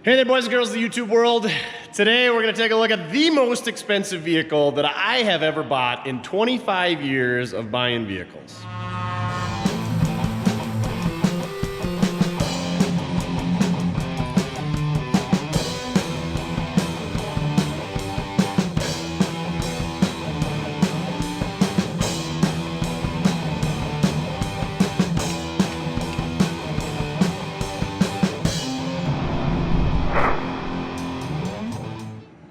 Hey there, boys and girls of the YouTube world. Today we're going to take a look at the most expensive vehicle that I have ever bought in 25 years of buying vehicles.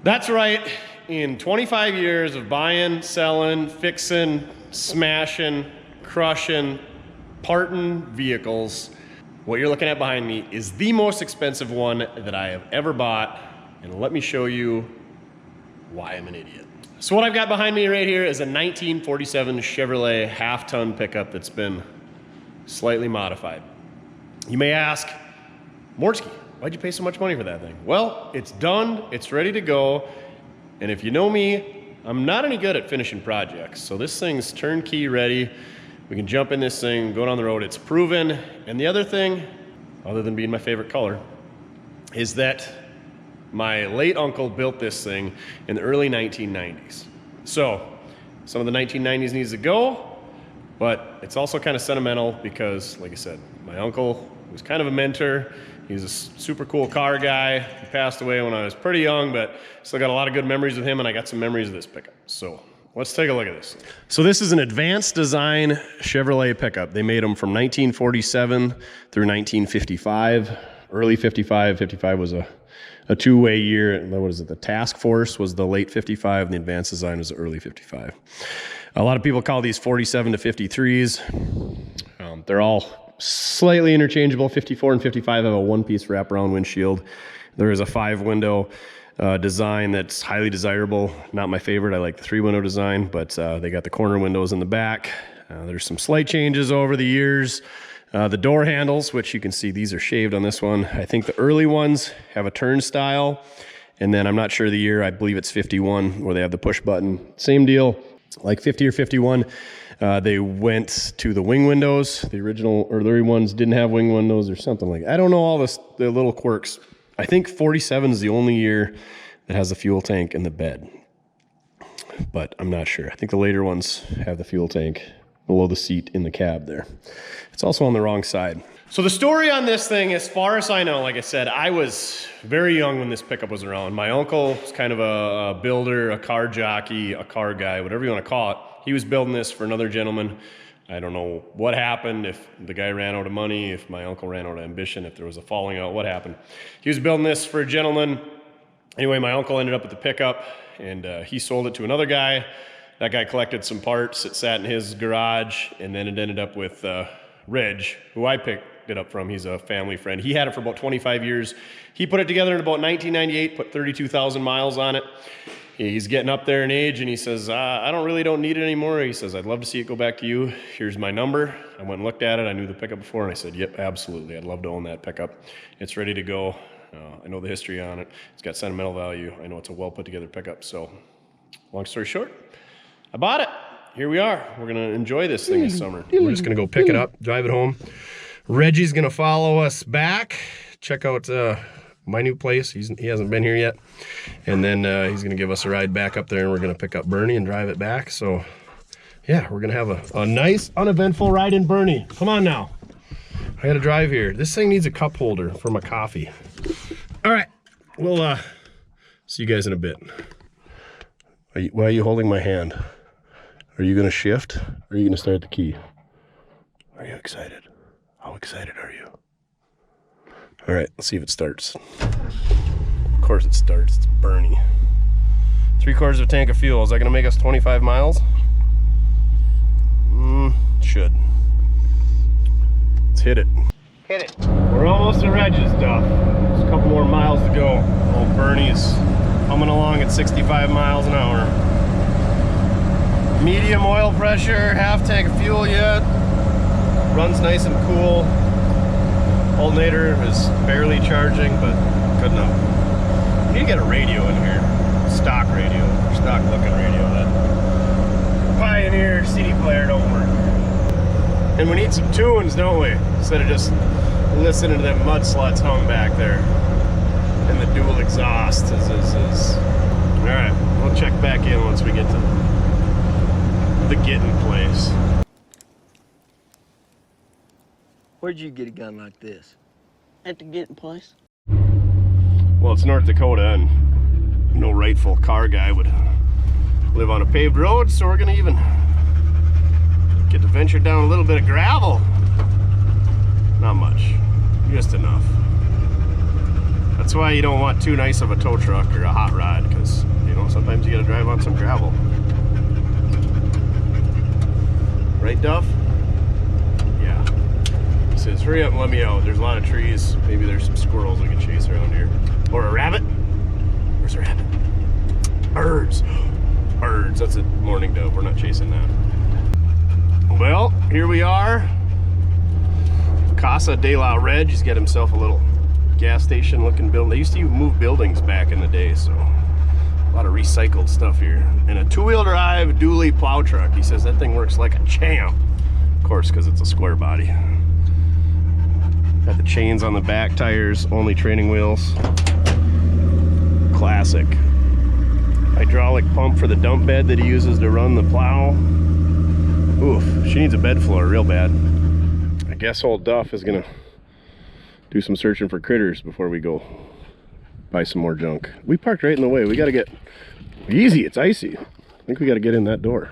That's right, in 25 years of buying, selling, fixing, smashing, crushing, parting vehicles, what you're looking at behind me is the most expensive one that I have ever bought, and let me show you why I'm an idiot. So what I've got behind me right here is a 1947 Chevrolet half-ton pickup that's been slightly modified. You may ask, Mortske, why'd you pay so much money for that thing? Well, it's done, it's ready to go, and if you know me, I'm not any good at finishing projects. So this thing's turnkey ready. We can jump in this thing, go down the road, it's proven. And the other thing, other than being my favorite color, is that my late uncle built this thing in the early 1990s. So some of the 1990s needs to go, but it's also kind of sentimental because, like I said, my uncle was kind of a mentor. He's a super cool car guy. He passed away when I was pretty young, but still got a lot of good memories with him, and I got some memories of this pickup. So let's take a look at this. So this is an advanced design Chevrolet pickup. They made them from 1947 through 1955. Early 55. 55 was a two-way year. What is it? The task force was the late 55, and the advanced design was the early 55. A lot of people call these 47 to 53s. They're all slightly interchangeable. 54 and 55 have a one-piece wraparound windshield. There is a 5-window design that's highly desirable. Not my favorite. I like the 3-window design, but they got the corner windows in the back. There's some slight changes over the years. The door handles, which you can see these are shaved on this one. I think the early ones have a turnstile, and then I'm not sure the year. I believe it's 51 where they have the push button. Same deal, like 50 or 51. They went to the wing windows. The original or the early ones didn't have wing windows or something like that. I don't know all the little quirks. I think 47 is the only year that has the fuel tank in the bed, but I'm not sure. I think the later ones have the fuel tank below the seat in the cab there. It's also on the wrong side. So the story on this thing, as far as I know, like I said, I was very young when this pickup was around. My uncle was kind of a builder, a car jockey, a car guy, whatever you want to call it. He was building this for another gentleman. I don't know what happened, if the guy ran out of money, if my uncle ran out of ambition, if there was a falling out, what happened. He was building this for a gentleman. Anyway, my uncle ended up with the pickup, and he sold it to another guy. That guy collected some parts. It sat in his garage, and then it ended up with Reg, who I picked it up from. He's a family friend. He had it for about 25 years. He put it together in about 1998, put 32,000 miles on it. He's getting up there in age, and he says, I don't need it anymore. He says, I'd love to see it go back to you. Here's my number. I went and looked at it. I knew the pickup before, and I said, yep, absolutely. I'd love to own that pickup. It's ready to go. I know the history on it. It's got sentimental value. I know it's a well put together pickup. So long story short, I bought it. Here we are. We're going to enjoy this thing this summer. We're just going to go pick it up, drive it home. Reggie's going to follow us back, check out my new place. He hasn't been here yet. And then he's going to give us a ride back up there, and we're going to pick up Bernie and drive it back. So yeah, we're going to have a nice, uneventful ride in Bernie. Come on now. I got to drive here. This thing needs a cup holder for my coffee. All right. We'll see you guys in a bit. Why are you holding my hand? Are you going to shift, or are you going to start the key? Are you excited? How excited are you? All right, let's see if it starts. Of course it starts. It's Bernie. 3/4 of a tank of fuel. Is that going to make us 25 miles? Should. Let's hit it. Hit it. We're almost at Reg's, Duff. There's a couple more miles to go. Old Bernie's coming along at 65 miles an hour. Medium oil pressure, half tank of fuel yet. Runs nice and cool. Alternator is barely charging, but good enough. We need to get a radio in here. Stock radio, stock looking radio. That Pioneer CD player don't work. And we need some tunes, don't we? Instead of just listening to them mud sluts hum back there. fast as is. All right, we'll check back in once we get to the getting place. Where'd you get a gun like this? At the getting place. Well, it's North Dakota, and no rightful car guy would live on a paved road, so we're gonna even get to venture down a little bit of gravel. Not much, just enough. That's why you don't want too nice of a tow truck or a hot rod, because, you know, sometimes you gotta drive on some gravel. Right, Duff? Yeah. He says, hurry up and let me out. There's a lot of trees. Maybe there's some squirrels we can chase around here. Or a rabbit. Where's a rabbit? Birds. Birds. That's a mourning dove. We're not chasing that. Well, here we are. Casa de la Reg. He's got himself a little gas station looking building. They used to move buildings back in the day, so a lot of recycled stuff here. And a two-wheel drive dually plow truck. He says that thing works like a champ. Of course, because it's a square body. Got the chains on the back tires, only training wheels. Classic. Hydraulic pump for the dump bed that he uses to run the plow. Oof, she needs a bed floor real bad. I guess old Duff is gonna do some searching for critters before we go buy some more junk. We parked right in the way. We gotta get easy, it's icy. I think we gotta get in that door.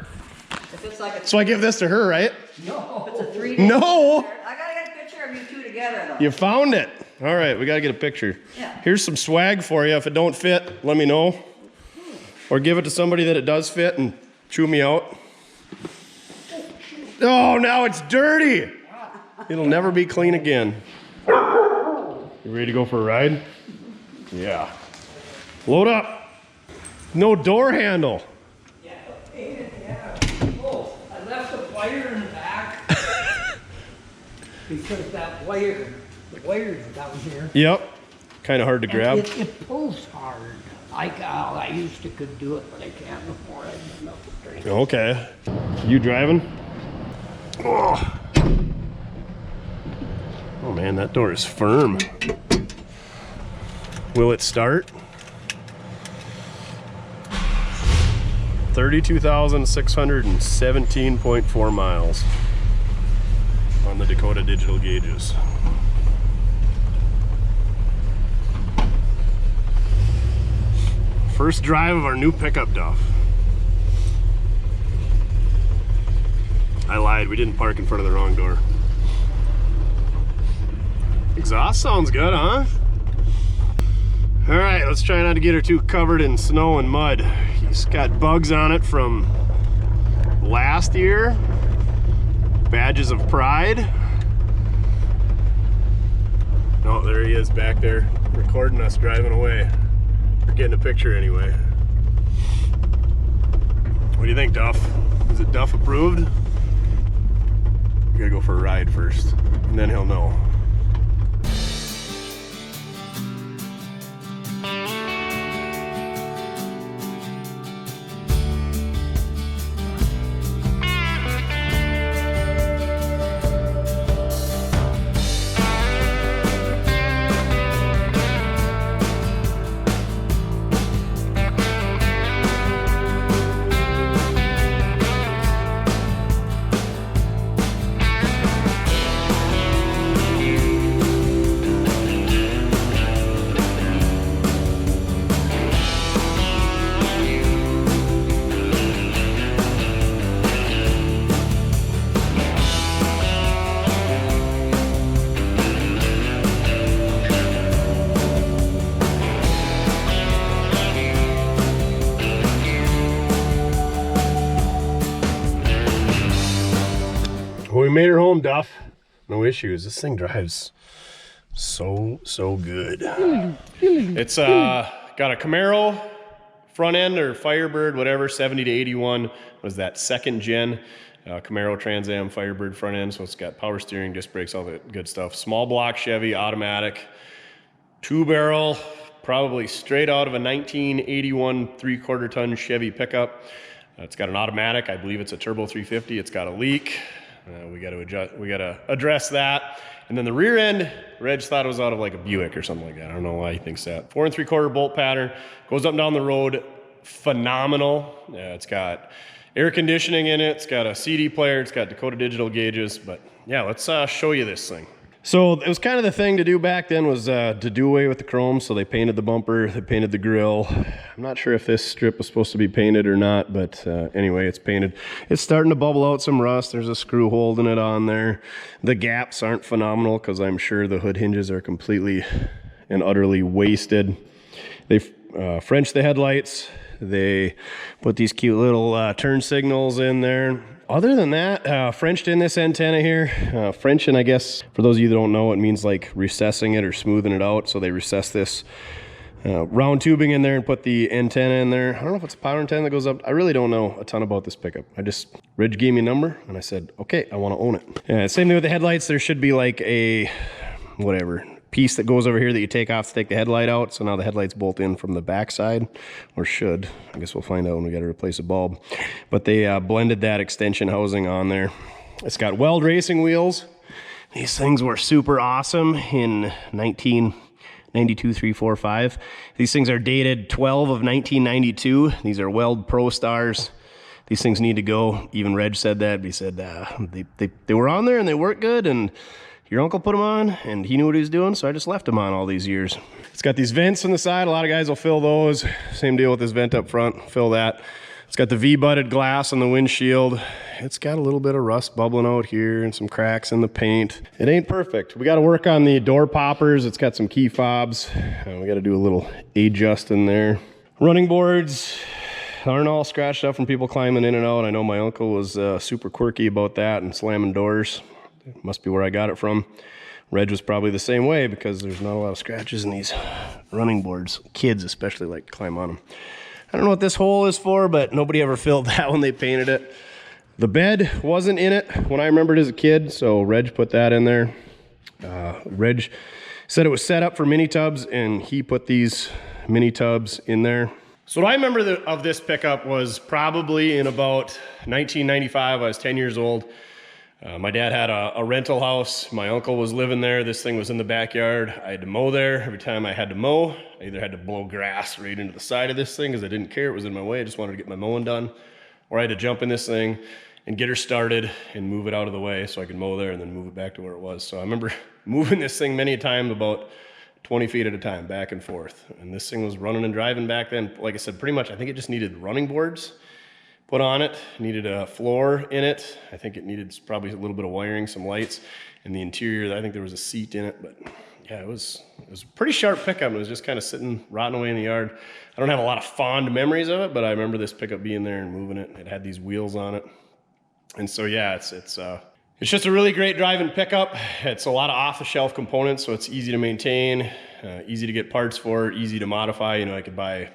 If it's like a So I give this to her, right? no, it's a 3D. No! I gotta get a picture of you two together though. You found it. All right, we gotta get a picture. Yeah. Here's some swag for you. If it don't fit, let me know. Or give it to somebody that it does fit and chew me out. Oh, now it's dirty. It'll never be clean again. You ready to go for a ride? Yeah. Load up. No door handle. Yeah. Oh, I left the wire in the back because that wire, the wire's down here. Yep. Kind of hard to grab. And it pulls hard. I used to could do it, but I can't no more. I have enough to drink. Okay. You driving? Oh. Oh man, that door is firm. Will it start? 32,617.4 miles on the Dakota digital gauges. First drive of our new pickup, Duff. I lied, we didn't park in front of the wrong door. Exhaust sounds good, huh? All right, let's try not to get her too covered in snow and mud. He's got bugs on it from last year. Badges of pride. Oh, there he is back there recording us driving away. We're getting a picture anyway. What do you think, Duff? Is it Duff approved? We gotta go for a ride first, and then he'll know. We made her home, Duff. No issues. This thing drives so good. It's got a Camaro front end or Firebird, whatever, 70 to 81 was that second gen Camaro Trans Am Firebird front end. So it's got power steering, disc brakes, all that good stuff. Small block Chevy, automatic, 2-barrel, probably straight out of a 1981 3/4 ton Chevy pickup. It's got an automatic. I believe it's a turbo 350. It's got a leak. We got to address that. And then the rear end, Reg thought it was out of like a Buick or something like that. I don't know why he thinks that. 4 3/4 bolt pattern, goes up and down the road, phenomenal. Yeah, it's got air conditioning in it, it's got a CD player, it's got Dakota digital gauges, but yeah, let's show you this thing. So it was kind of the thing to do back then was to do away with the chrome. So they painted the bumper, they painted the grill. I'm not sure if this strip was supposed to be painted or not, but anyway, it's painted. It's starting to bubble out some rust. There's a screw holding it on there. The gaps aren't phenomenal because I'm sure the hood hinges are completely and utterly wasted. They Frenched the headlights. They put these cute little turn signals in there. Other than that, Frenched in this antenna here. Frenching, I guess, for those of you that don't know, it means like recessing it or smoothing it out. So they recess this round tubing in there and put the antenna in there. I don't know if it's a power antenna that goes up. I really don't know a ton about this pickup. Reg gave me a number and I said, okay, I want to own it. Same thing with the headlights. There should be like a, whatever, piece that goes over here that you take off to take the headlight out. So now the headlights bolt in from the back side, or should. I guess we'll find out when we got to replace a bulb. But they blended that extension housing on there. It's got Weld racing wheels. These things were super awesome in 1992, 3, 4, 5. These things are dated 12 of 1992. These are Weld Prostars. These things need to go. Even Reg said that. He said they were on there and they work good, and your uncle put them on and he knew what he was doing, so I just left them on all these years. It's got these vents on the side. A lot of guys will fill those. Same deal with this vent up front, fill that. It's got the V-butted glass on the windshield. It's got a little bit of rust bubbling out here and some cracks in the paint. It ain't perfect. We got to work on the door poppers. It's got some key fobs. We got to do a little adjust in there. Running boards aren't all scratched up from people climbing in and out. I know my uncle was super quirky about that and slamming doors. It must be where I got it from. Reg was probably the same way because there's not a lot of scratches in these running boards. Kids especially like to climb on them. I don't know what this hole is for, but nobody ever filled that when they painted it. The bed wasn't in it when I remembered as a kid, so Reg put that in there. Reg said it was set up for mini tubs, and he put these mini tubs in there. So what I remember of this pickup was probably in about 1995. I was 10 years old. My dad had a rental house. My uncle was living there. This thing was in the backyard. I had to mow there. Every time I had to mow, I either had to blow grass right into the side of this thing because I didn't care. It was in my way. I just wanted to get my mowing done. Or I had to jump in this thing and get her started and move it out of the way so I could mow there and then move it back to where it was. So I remember moving this thing many times, about 20 feet at a time, back and forth. And this thing was running and driving back then. Like I said, pretty much, I think it just needed running boards put on it, needed a floor in it. I think it needed probably a little bit of wiring, some lights. In the interior, I think there was a seat in it, but yeah, it was a pretty sharp pickup. It was just kind of sitting, rotting away in the yard. I don't have a lot of fond memories of it, but I remember this pickup being there and moving it. It had these wheels on it. And so yeah, it's just a really great driving pickup. It's a lot of off-the-shelf components, so it's easy to maintain, easy to get parts for, easy to modify. You know, I could buy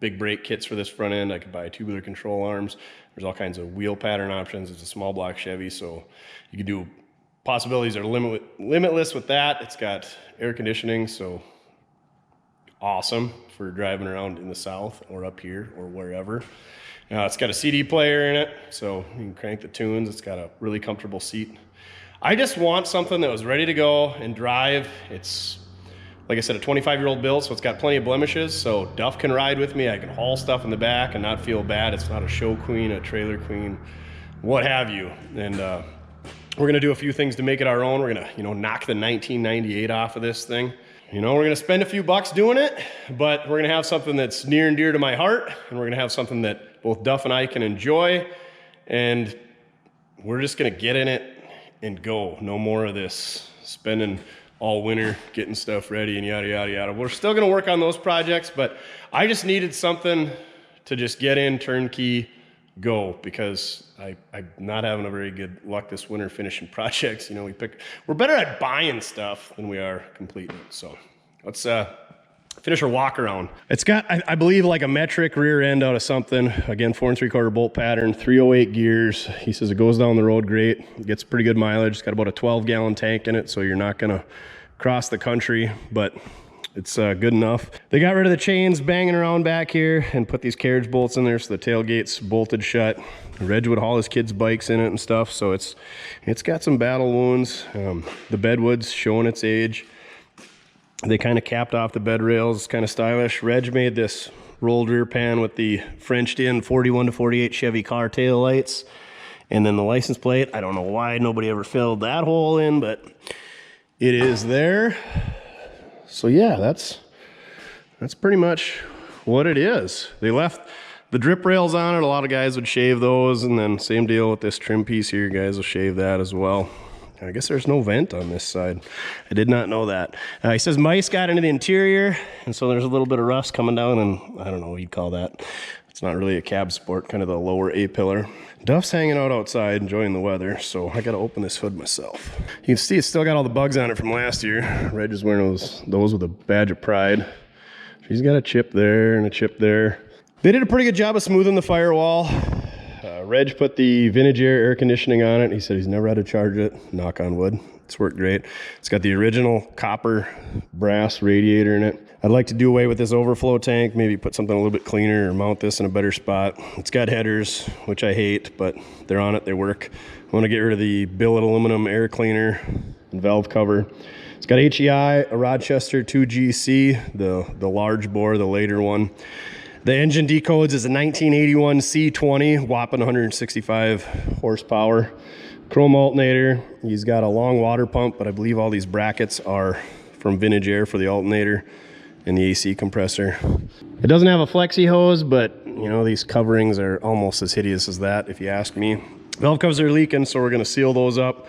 big brake kits for this front end. I could buy tubular control arms. There's all kinds of wheel pattern options. It's a small block Chevy, so you can do, possibilities are limitless with that. It's got air conditioning, so awesome for driving around in the South or up here or wherever. It's got a CD player in it, so you can crank the tunes. It's got a really comfortable seat. I just want something that was ready to go and drive. It's, like I said, a 25-year-old build, so it's got plenty of blemishes, so Duff can ride with me. I can haul stuff in the back and not feel bad. It's not a show queen, a trailer queen, what have you. And we're gonna do a few things to make it our own. We're gonna, knock the 1998 off of this thing. We're gonna spend a few bucks doing it, but we're gonna have something that's near and dear to my heart, and we're gonna have something that both Duff and I can enjoy, and we're just gonna get in it and go. No more of this spending all winter getting stuff ready and yada, yada, yada. We're still gonna work on those projects, but I just needed something to just get in, turnkey, go, because I'm not having a very good luck this winter finishing projects. We're better at buying stuff than we are completing it. So let's finish our walk around. It's got, I believe, like a metric rear end out of something. Again, 4 3/4 bolt pattern, 308 gears. He says it goes down the road great. It gets pretty good mileage. It's got about a 12-gallon tank in it, so you're not gonna cross the country, but It's good enough. They got rid of the chains banging around back here and put these carriage bolts in there so the tailgate's bolted shut. Reg would haul his kids' bikes in it and stuff, so it's got some battle wounds. The bedwood's showing its age. They kind of capped off the bed rails, kind of stylish. Reg made this rolled rear pan with the Frenched in 41 to 48 Chevy car tail lights. And then the license plate, I don't know why nobody ever filled that hole in, but it is there. So yeah, that's pretty much what it is. They left the drip rails on it. A lot of guys would shave those, and then same deal with this trim piece here. Guys will shave that as well. I guess there's no vent on this side. I did not know that. He says mice got into the interior, and so there's a little bit of rust coming down, and I don't know what you'd call that. It's not really a cab sport, kind of the lower A-pillar. Duff's hanging out outside, enjoying the weather, so I gotta open this hood myself. You can see it's still got all the bugs on it from last year. Reg is wearing those with a badge of pride. She's got a chip there and a chip there. They did a pretty good job of smoothing the firewall. Reg put the vintage air conditioning on it. He said he's never had to charge it, knock on wood. It's worked great. It's got the original copper brass radiator in it. I'd like to do away with this overflow tank, maybe put something a little bit cleaner or mount this in a better spot. It's got headers, which I hate, but they're on it, they work. I want to get rid of the billet aluminum air cleaner and valve cover. It's got HEI, a Rochester 2GC, the large bore, the later one. The engine decodes is a 1981 C20, whopping 165 horsepower. Chrome alternator. He's got a long water pump, but I believe all these brackets are from Vintage Air for the alternator and the AC compressor. It doesn't have a flexi hose, but you know, these coverings are almost as hideous as that, if you ask me. Valve covers are leaking, so we're gonna seal those up.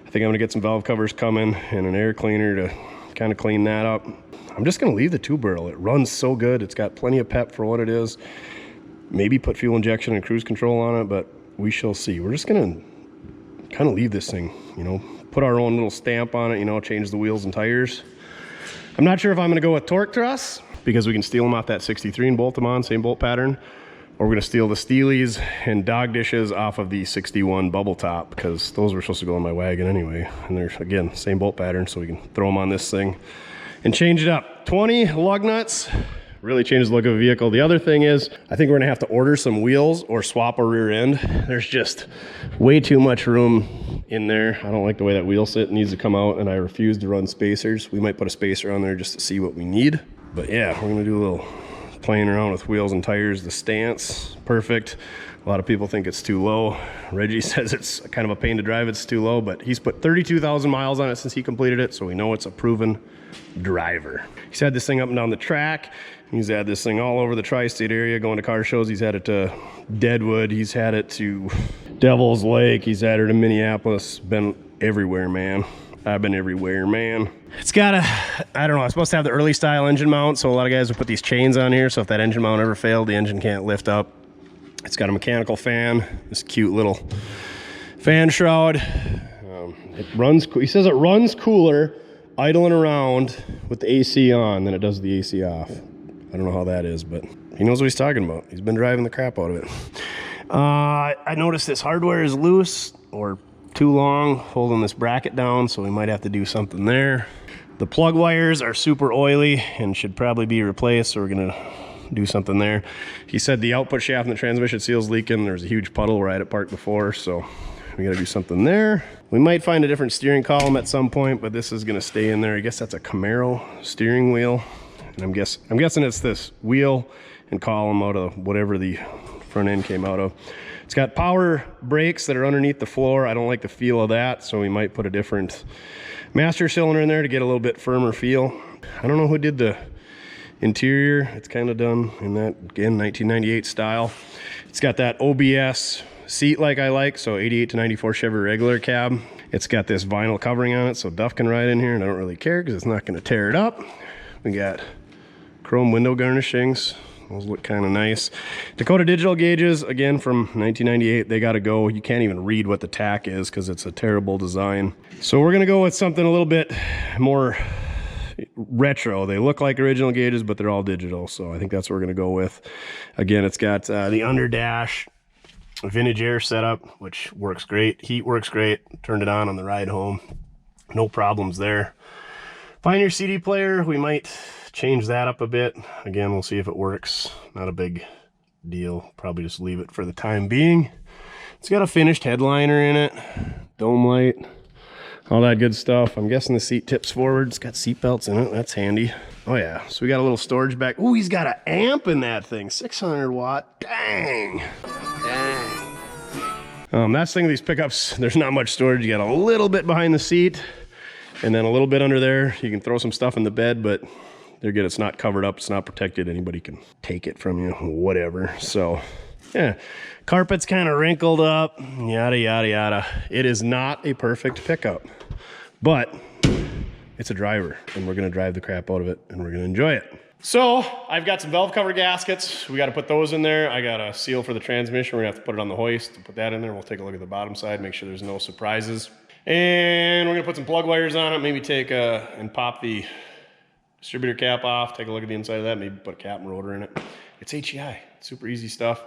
I think I'm gonna get some valve covers coming and an air cleaner to kind of clean that up. I'm just gonna leave the two barrel. It runs so good. It's got plenty of pep for what it is. Maybe put fuel injection and cruise control on it, but we shall see. We're just gonna kind of leave this thing, you know, put our own little stamp on it, you know, change the wheels and tires. I'm not sure if I'm gonna go with torque truss because we can steal them off that 63 and bolt them on, same bolt pattern, or we're gonna steal the steelies and dog dishes off of the 61 bubble top because those were supposed to go in my wagon anyway. And they're, again, same bolt pattern, so we can throw them on this thing and change it up. 20 lug nuts, really changes the look of a vehicle. The other thing is, I think we're gonna have to order some wheels or swap a rear end. There's just way too much room in there. I don't like the way that wheel sit. It needs to come out, and I refuse to run spacers. We might put a spacer on there just to see what we need. But yeah, we're gonna do a little playing around with wheels and tires. The stance, perfect. A lot of people think it's too low. Reggie says it's kind of a pain to drive, it's too low, but he's put 32,000 miles on it since he completed it, so we know it's a proven driver. He's had this thing up and down the track. He's had this thing all over the tri-state area, going to car shows. He's had it to Deadwood. He's had it to Devil's Lake. He's had it to Minneapolis. Been everywhere, man. I've been everywhere, man. It's got a, I don't know, it's supposed to have the early style engine mount, so a lot of guys will put these chains on here, so if that engine mount ever failed, the engine can't lift up. It's got a mechanical fan, this cute little fan shroud. It runs, he says it runs cooler idling around with the AC on than it does the AC off. I don't know how that is, but he knows what he's talking about. He's been driving the crap out of it. I noticed this hardware is loose or too long holding this bracket down, so we might have to do something there. The plug wires are super oily and should probably be replaced, so we're gonna do something there. He said the output shaft and the transmission seal's leaking. There's a huge puddle where I had it parked before, so we gotta do something there. We might find a different steering column at some point, but this is gonna stay in there. I guess that's a Camaro steering wheel. And I'm guessing it's this wheel and column out of whatever the front end came out of. It's got power brakes that are underneath the floor. I don't like the feel of that, so we might put a different master cylinder in there to get a little bit firmer feel. I don't know who did the interior. It's kind of done in that, again, 1998 style. It's got that OBS seat like I like, so 88 to 94 Chevy regular cab. It's got this vinyl covering on it, so Duff can ride in here, and I don't really care because it's not going to tear it up. We got chrome window garnishings. Those look kind of nice. Dakota digital gauges, again from 1998. They got to go. You can't even read what the tack is because it's a terrible design. So we're going to go with something a little bit more retro. They look like original gauges, but they're all digital. So I think that's what we're going to go with. Again, it's got the under dash vintage air setup, which works great. Heat works great. Turned it on the ride home. No problems there. Find your CD player. We might change that up a bit. Again, we'll see if it works. Not a big deal. Probably just leave it for the time being. It's got a finished headliner in it, dome light, all that good stuff. I'm guessing the seat tips forward. It's got seat belts in it. That's handy. Oh yeah, so we got a little storage back. Oh, he's got an amp in that thing, 600 watt. Dang. That's the thing with these pickups, there's not much storage. You got a little bit behind the seat and then a little bit under there. You can throw some stuff in the bed, but they're good. It's not covered up. It's not protected. Anybody can take it from you, whatever. So yeah, carpet's kind of wrinkled up, yada, yada, yada. It is not a perfect pickup, but it's a driver and we're gonna drive the crap out of it and we're gonna enjoy it. So I've got some valve cover gaskets. We got to put those in there. I got a seal for the transmission. We're gonna have to put it on the hoist and put that in there. We'll take a look at the bottom side, make sure there's no surprises. And we're gonna put some plug wires on it, maybe take and pop the distributor cap off, take a look at the inside of that, maybe put a cap and rotor in it. It's HEI, super easy stuff.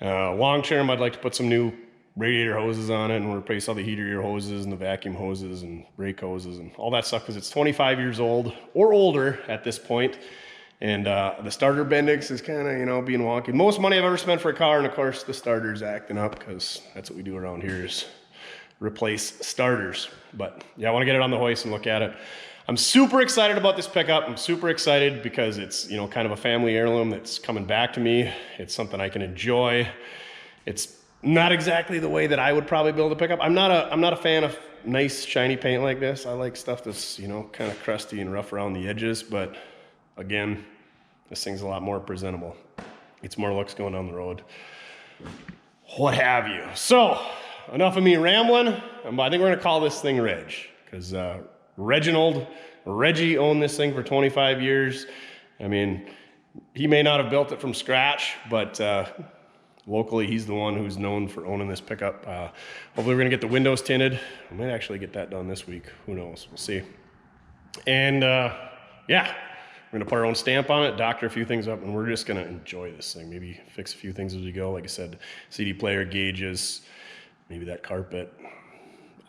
Long term, I'd like to put some new radiator hoses on it and replace all the heater ear hoses and the vacuum hoses and brake hoses and all that stuff because it's 25 years old or older at this point. And the starter bendix is kind of, you know, being wonky. Most money I've ever spent for a car, and of course the starter's acting up because that's what we do around here is replace starters. But yeah, I want to get it on the hoist and look at it. I'm super excited about this pickup. I'm super excited because it's, you know, kind of a family heirloom that's coming back to me. It's something I can enjoy. It's not exactly the way that I would probably build a pickup. I'm not a fan of nice shiny paint like this. I like stuff that's, you know, kind of crusty and rough around the edges, but again, this thing's a lot more presentable. It's more looks going down the road, what have you. So enough of me rambling. I think we're gonna call this thing Reg because Reggie owned this thing for 25 years. I mean, he may not have built it from scratch, but locally he's the one who's known for owning this pickup. Hopefully we're gonna get the windows tinted. I might actually get that done this week. Who knows, we'll see. And yeah, we're gonna put our own stamp on it, doctor a few things up, and we're just gonna enjoy this thing. Maybe fix a few things as we go. Like I said, CD player gauges, maybe that carpet,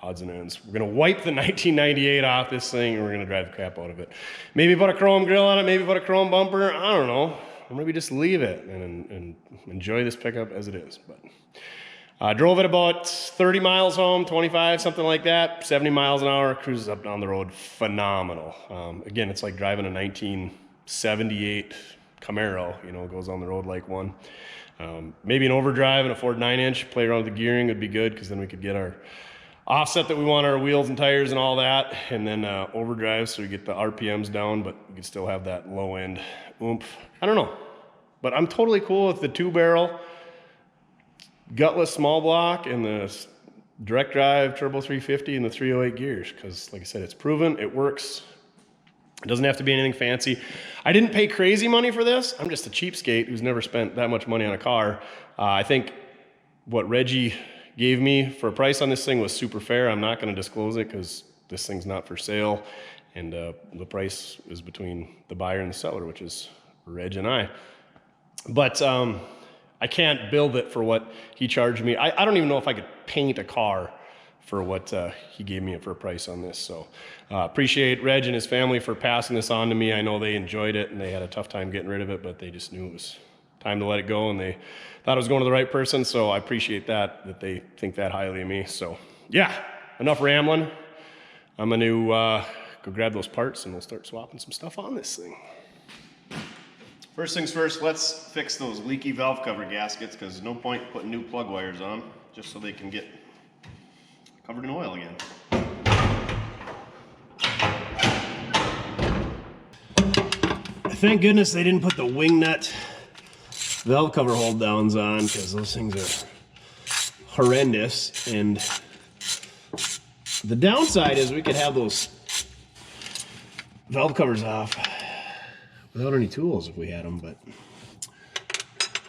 odds and ends. We're gonna wipe the 1998 off this thing and we're gonna drive the crap out of it. Maybe put a chrome grill on it, maybe put a chrome bumper, I don't know. Or maybe just leave it and enjoy this pickup as it is. But I drove it about 30 miles home, 25, something like that, 70 miles an hour, cruises up down the road, phenomenal. Again, it's like driving a 1978 Camaro, you know, goes on the road like one. Maybe an overdrive and a Ford 9-inch, play around with the gearing would be good because then we could get our offset that we want, our wheels and tires and all that, and then overdrive so we get the RPMs down, but we could still have that low end oomph. I don't know, but I'm totally cool with the 2-barrel, gutless small block and the direct drive turbo 350 and the 308 gears because, like I said, it's proven, it works. It doesn't have to be anything fancy. I didn't pay crazy money for this. I'm just a cheapskate who's never spent that much money on a car. I think what Reggie gave me for a price on this thing was super fair. I'm not going to disclose it because this thing's not for sale, and the price is between the buyer and the seller, which is Reg and I. But I can't build it for what he charged me. I don't even know if I could paint a car for what he gave me for a price on this. So appreciate Reg and his family for passing this on to me. I know they enjoyed it and they had a tough time getting rid of it, but they just knew it was time to let it go and they thought it was going to the right person. So I appreciate that they think that highly of me. So yeah, enough rambling. I'm going to go grab those parts and we'll start swapping some stuff on this thing. First things first, let's fix those leaky valve cover gaskets because there's no point putting new plug wires on just so they can get covered in oil again. Thank goodness they didn't put the wing nut valve cover hold downs on because those things are horrendous. And the downside is we could have those valve covers off without any tools if we had them, but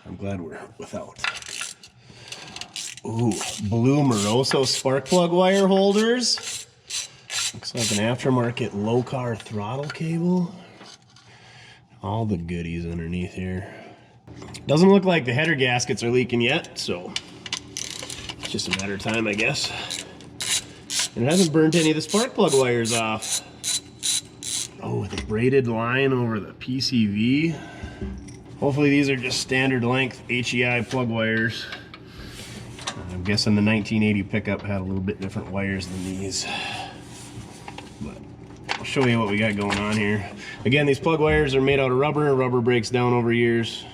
I'm glad we're without. Ooh, blue Moroso spark plug wire holders. Looks like an aftermarket low car throttle cable. All the goodies underneath here. Doesn't look like the header gaskets are leaking yet, so it's just a matter of time, I guess. And it hasn't burnt any of the spark plug wires off. Oh, the braided line over the PCV. Hopefully these are just standard length HEI plug wires. I'm guessing the 1980 pickup had a little bit different wires than these. But I'll show you what we got going on here. Again, these plug wires are made out of rubber. Rubber breaks down over years.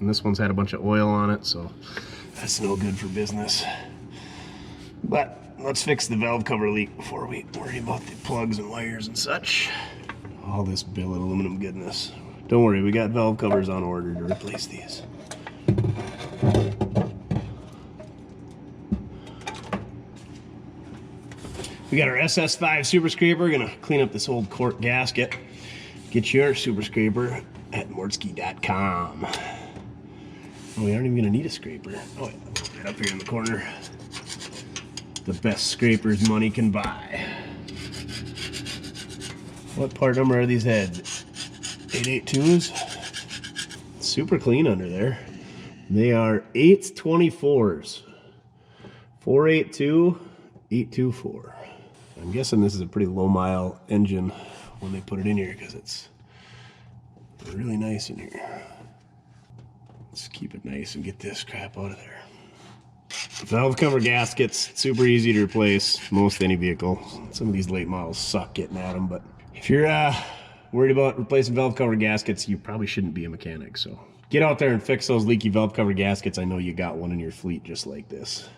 And this one's had a bunch of oil on it, so that's no good for business. But let's fix the valve cover leak before we worry about the plugs and wires and such. All this billet aluminum goodness. Don't worry, we got valve covers on order to replace these. We got our SS5 Super Scraper. We're gonna clean up this old cork gasket. Get your Super Scraper at mortske.com. Oh, we aren't even gonna need a scraper. Oh, yeah, right up here in the corner. The best scrapers money can buy. What part number are these heads? 882s? Super clean under there. They are 824s. 482, 824. I'm guessing this is a pretty low mile engine when they put it in here because it's really nice in here. Let's keep it nice and get this crap out of there. Valve cover gaskets, super easy to replace most any vehicle. Some of these late models suck getting at them, but if you're worried about replacing valve cover gaskets, you probably shouldn't be a mechanic. So get out there and fix those leaky valve cover gaskets. I know you got one in your fleet just like this.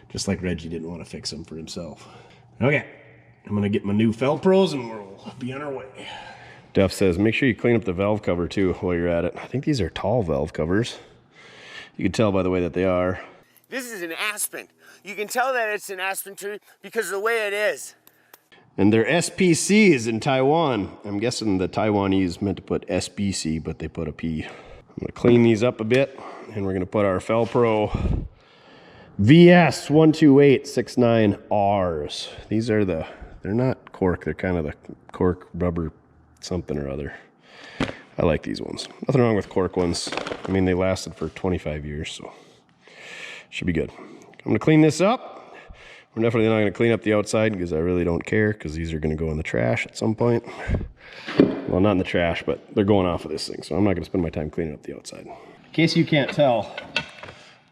Just like Reggie didn't want to fix them for himself. Okay, I'm gonna get my new Felpros and we'll be on our way. Duff says, make sure you clean up the valve cover too while you're at it. I think these are tall valve covers. You can tell by the way that they are. This is an aspen. You can tell that it's an aspen tree because of the way it is. And they're SPCs in Taiwan. I'm guessing the Taiwanese meant to put SBC, but they put a P. I'm gonna clean these up a bit, and we're gonna put our Felpro VS 12869Rs. These are they're not cork, they're kind of the cork rubber something or other. I like these ones. Nothing wrong with cork ones. I mean, they lasted for 25 years, so should be good. I'm gonna clean this up. We're definitely not gonna clean up the outside because I really don't care because these are gonna go in the trash at some point. Well, not in the trash, but they're going off of this thing, so I'm not gonna spend my time cleaning up the outside. In case you can't tell,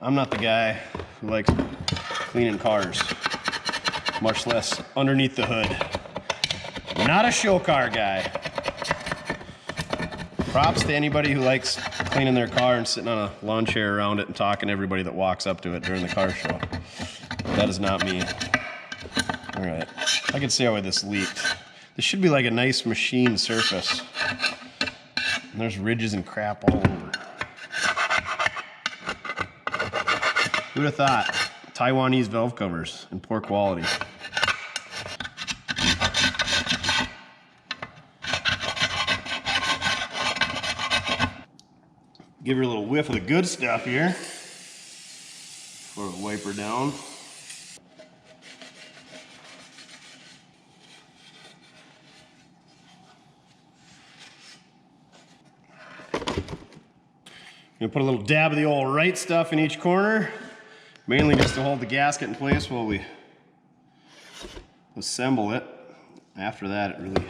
I'm not the guy who likes cleaning cars, much less underneath the hood. Not a show car guy. Props to anybody who likes cleaning their car and sitting on a lawn chair around it and talking to everybody that walks up to it during the car show. That is not me. All right, I can see how this leaked. This should be like a nice machine surface. And there's ridges and crap all over. Who'd have thought? Taiwanese valve covers in poor quality. Give her a little whiff of the good stuff here before we wipe her down. Gonna put a little dab of the old right stuff in each corner, mainly just to hold the gasket in place while we assemble it. After that, it really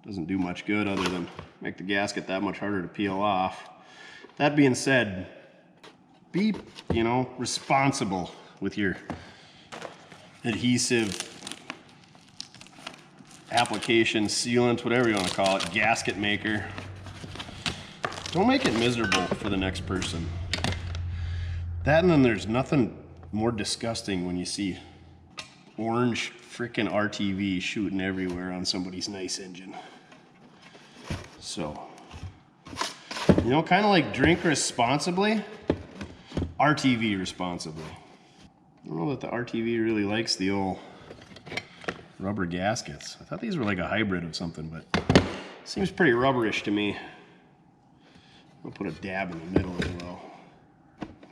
doesn't do much good other than make the gasket that much harder to peel off. That being said, be, responsible with your adhesive application, sealant, whatever you want to call it, gasket maker. Don't make it miserable for the next person. That, and then there's nothing more disgusting when you see orange frickin' RTV shooting everywhere on somebody's nice engine. So, kind of like drink responsibly, RTV responsibly. I don't know that the RTV really likes the old rubber gaskets. I thought these were like a hybrid of something, but it seems pretty rubberish to me. I'll put a dab in the middle as well.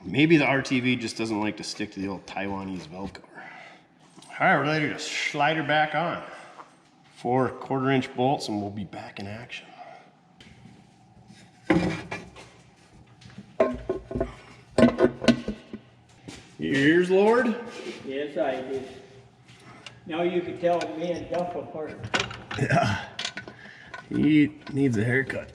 Maybe the RTV just doesn't like to stick to the old Taiwanese valve cover. All right, we're ready to slide her back on. 4 1/4-inch bolts and we'll be back in action. Your ears lowered? Yes, I did. Now you can tell me and Duff apart. Yeah. He needs a haircut.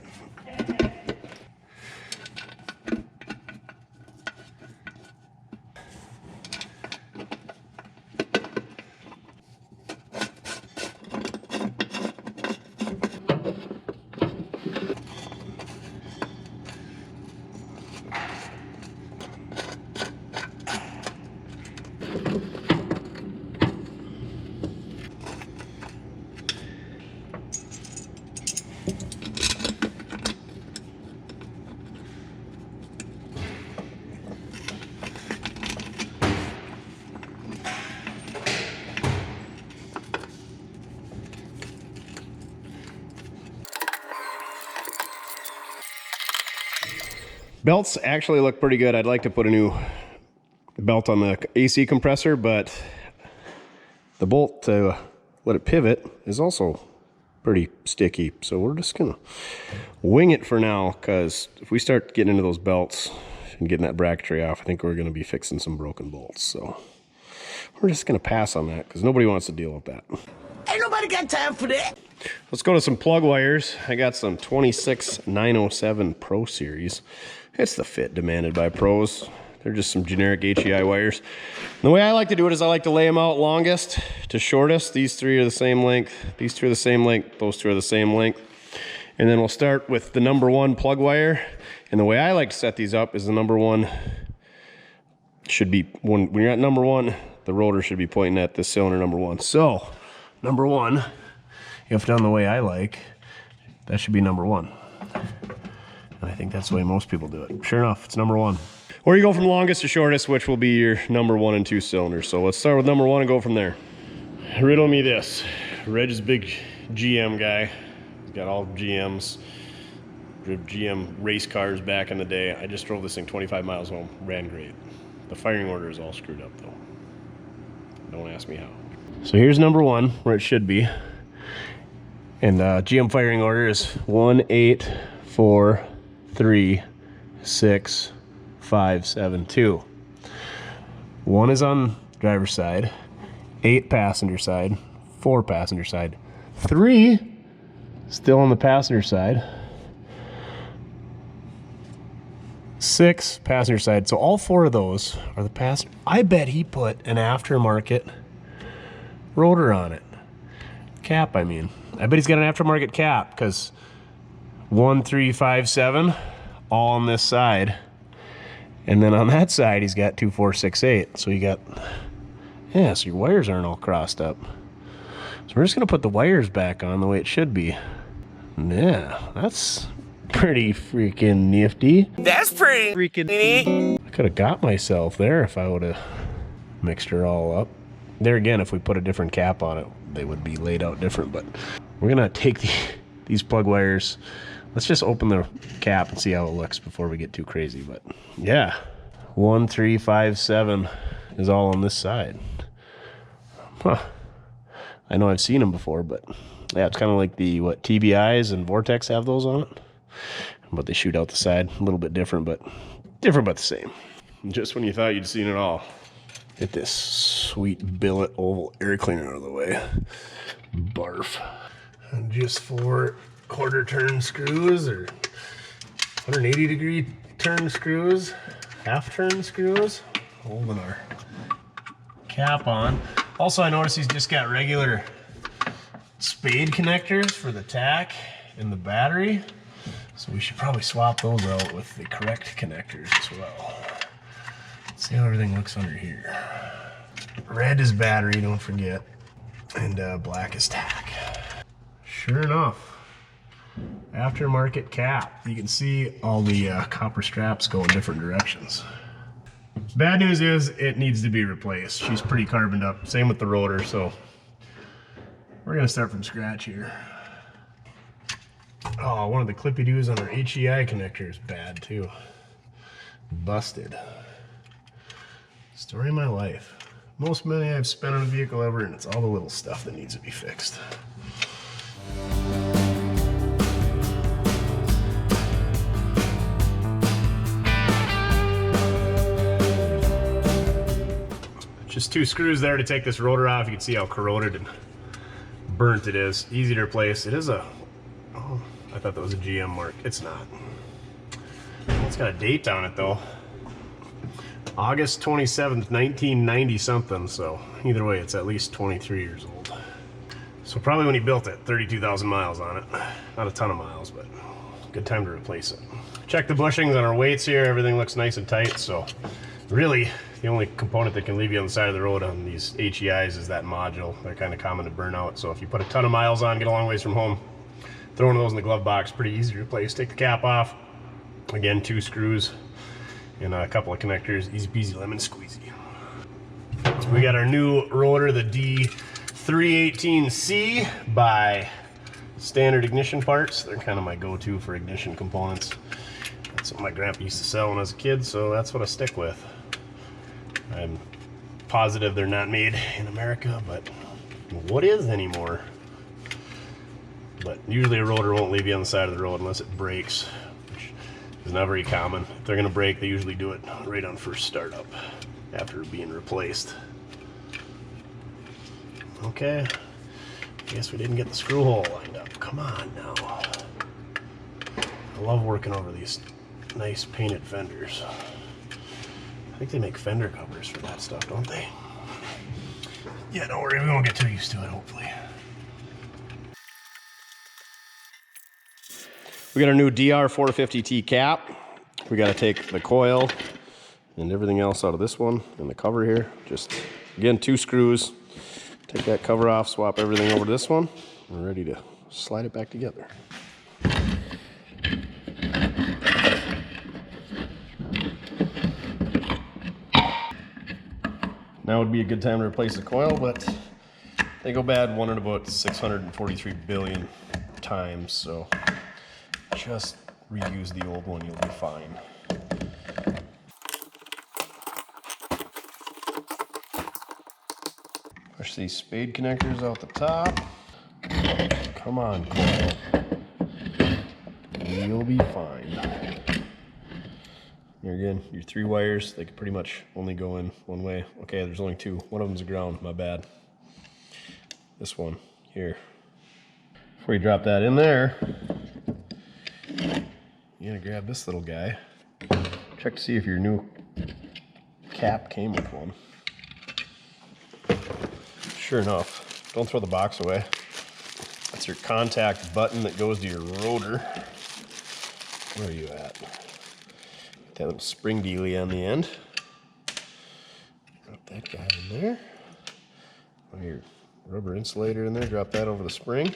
Belts actually look pretty good. I'd like to put a new belt on the AC compressor, but the bolt to let it pivot is also pretty sticky. So we're just gonna wing it for now, because if we start getting into those belts and getting that bracketry off, I think we're gonna be fixing some broken bolts. So we're just gonna pass on that because nobody wants to deal with that. Ain't nobody got time for that. Let's go to some plug wires. I got some 26907 Pro Series. It's the fit demanded by pros. They're just some generic HEI wires. And the way I like to do it is I like to lay them out longest to shortest. These three are the same length. These two are the same length. Those two are the same length. And then we'll start with the number one plug wire. And the way I like to set these up is the number one should be, when you're at number one, the rotor should be pointing at the cylinder number one. So, number one, if done the way I like, that should be number one. And I think that's the way most people do it. Sure enough, it's number one. Or you go from longest to shortest, which will be your number 1 and 2 cylinders. So let's start with number 1 and go from there. Riddle me this. Reg is a big GM guy. He's got all GMs. Drove GM race cars back in the day. I just drove this thing 25 miles home. Ran great. The firing order is all screwed up though. Don't ask me how. So here's number 1, where it should be. And GM firing order is 1, 8, 4, 3, 6, 5, 7, 2. 1 is on driver's side, 8 passenger side, 4 passenger side, 3 still on the passenger side, 6 passenger side. So all 4 of those are the passenger. I bet he put an aftermarket rotor on it. Cap, I mean. I bet he's got an aftermarket cap, because 1, 3, 5, 7 all on this side. And then on that side, he's got 2, 4, 6, 8. So you got, yeah, so your wires aren't all crossed up. So we're just gonna put the wires back on the way it should be. Yeah, that's pretty freaking nifty. That's pretty freaking neat. I could have got myself there if I would have mixed her all up. There again, if we put a different cap on it, they would be laid out different. But we're gonna take these plug wires. Let's just open the cap and see how it looks before we get too crazy. But yeah, 1, 3, 5, 7 is all on this side. Huh. I know I've seen them before, but yeah, it's kind of like the, what, TBIs and Vortex have those on it. But they shoot out the side. A little bit different but the same. Just when you thought you'd seen it all, get this sweet billet oval air cleaner out of the way. Barf. And just for quarter turn screws or 180 degree turn screws, half turn screws, holding our cap on. Also, I noticed he's just got regular spade connectors for the tack and the battery. So we should probably swap those out with the correct connectors as well. Let's see how everything looks under here. Red is battery, don't forget. And black is tack. Sure enough, aftermarket cap. You can see all the copper straps go in different directions. Bad news is it needs to be replaced. She's pretty carboned up. Same with the rotor, so we're gonna start from scratch here. Oh, one of the clippy-doos on our HEI connector is bad too. Busted. Story of my life. Most money I've spent on a vehicle ever, and it's all the little stuff that needs to be fixed. Just 2 screws there to take this rotor off. You can see how corroded and burnt it is. Easy to replace. It is a, oh, thought that was a GM mark. It's not. It's got a date on it though. August 27th, 1990 something, so either way it's at least 23 years old. So probably when he built it, 32,000 miles on it. Not a ton of miles, but good time to replace it. Check the bushings on our weights here, everything looks nice and tight, so really the only component that can leave you on the side of the road on these HEIs is that module. They're kind of common to burn out, so if you put a ton of miles on, get a long ways from home, throw one of those in the glove box, pretty easy to replace. Take the cap off, again 2 screws and a couple of connectors, easy peasy lemon squeezy. So we got our new rotor, the D318C by Standard Ignition Parts. They're kind of my go-to for ignition components. That's what my grandpa used to sell when I was a kid, so that's what I stick with. I'm positive they're not made in America, but what is anymore? But usually a rotor won't leave you on the side of the road unless it breaks, which is not very common. If they're gonna break, they usually do it right on first startup after being replaced. Okay, I guess we didn't get the screw hole lined up. Come on now. I love working over these nice painted fenders. I think they make fender covers for that stuff, don't they? Yeah, don't worry, we won't get too used to it, hopefully. We got our new DR450T cap. We got to take the coil and everything else out of this one and the cover here. Just, again, 2 screws. Take that cover off, swap everything over to this one. We're ready to slide it back together. Now would be a good time to replace the coil, but they go bad one in about 643 billion times, so just reuse the old one, you'll be fine. Push these spade connectors out the top. Come on, coil. You'll be fine. Here again, your 3 wires, they could pretty much only go in one way. Okay, there's only 2. One of them's a ground, my bad. This one, here. Before you drop that in there, you're gonna grab this little guy. Check to see if your new cap came with one. Sure enough, don't throw the box away. That's your contact button that goes to your rotor. Where are you at? That little spring dealy on the end. Drop that guy in there. Put your rubber insulator in there, drop that over the spring.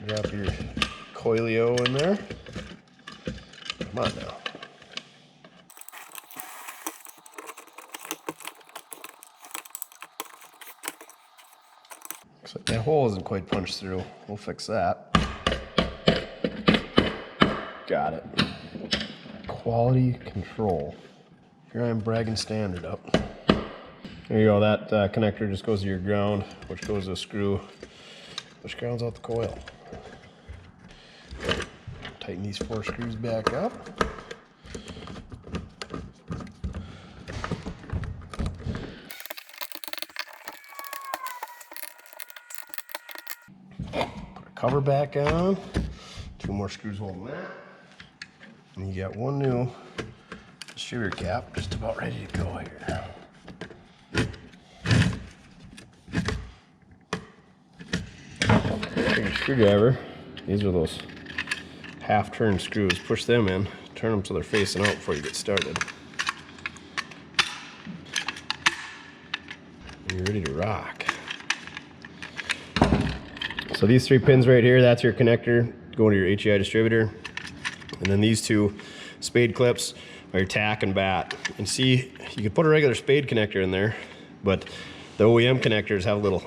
Drop your coilio in there. Come on now. Looks like that hole isn't quite punched through. We'll fix that. Got it. Quality control. Here I am bragging standard up. There you go, that connector just goes to your ground, which goes to a screw, which grounds out the coil. Tighten these 4 screws back up. Put a cover back on. 2 more screws holding that. And you got 1 new distributor cap just about ready to go here. Take a screwdriver. These are those half-turn screws. Push them in, turn them so they're facing out before you get started. And you're ready to rock. So these 3 pins right here, that's your connector going to your HEI distributor. And then these 2 spade clips are your tack and bat. And see, you could put a regular spade connector in there, but the OEM connectors have a little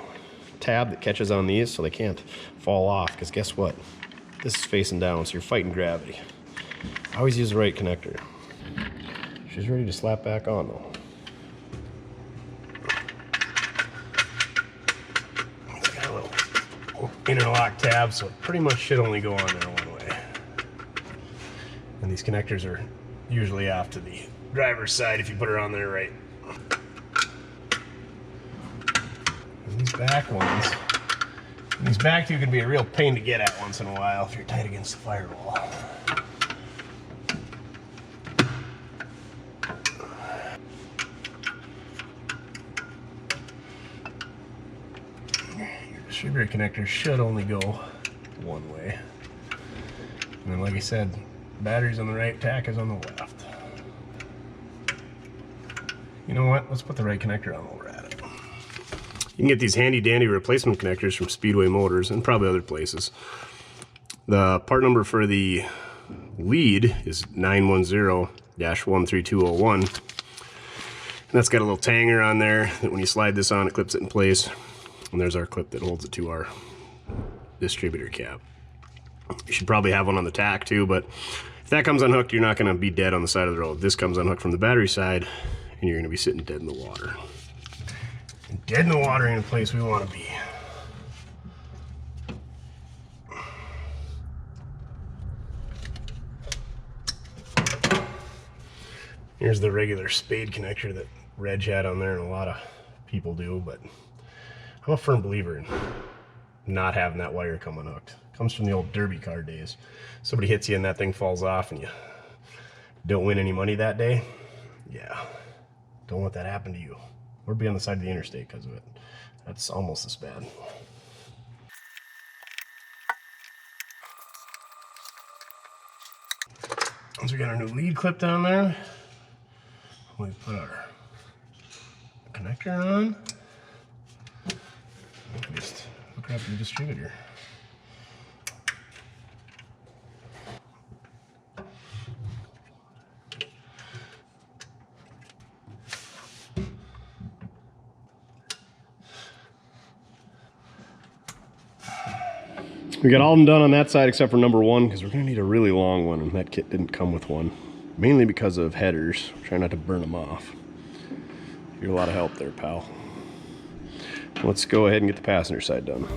tab that catches on these so they can't fall off, because guess what? This is facing down, so you're fighting gravity. I always use the right connector. She's ready to slap back on though. It's got a little interlock tab, so it pretty much should only go on there one way. And these connectors are usually off to the driver's side if you put her on there right. And these back ones, These back two can be a real pain to get at once in a while if you're tight against the firewall. Your distributor connector should only go one way. And then, like I said, battery's on the right, tack is on the left. You know what? Let's put the right connector on while we're at it. You can get these handy dandy replacement connectors from Speedway Motors and probably other places. The part number for the lead is 910-13201. And that's got a little tanger on there that when you slide this on, it clips it in place. And there's our clip that holds it to our distributor cap. You should probably have one on the tack too, but if that comes unhooked, you're not gonna be dead on the side of the road. This comes unhooked from the battery side, and you're gonna be sitting dead in the water. And dead in the water ain't a place we wanna be. Here's the regular spade connector that Reg had on there, and a lot of people do, but I'm a firm believer in not having that wire come unhooked. Comes from the old derby car days. Somebody hits you and that thing falls off and you don't win any money that day. Yeah, don't let that happen to you. Or be on the side of the interstate because of it. That's almost as bad. Once we got our new lead clip down there, we put our connector on. Just hook it up to the distributor. We got all of them done on that side except for number one, because we're going to need a really long one, and that kit didn't come with one. Mainly because of headers. Try not to burn them off. You're a lot of help there, pal. Let's go ahead and get the passenger side done.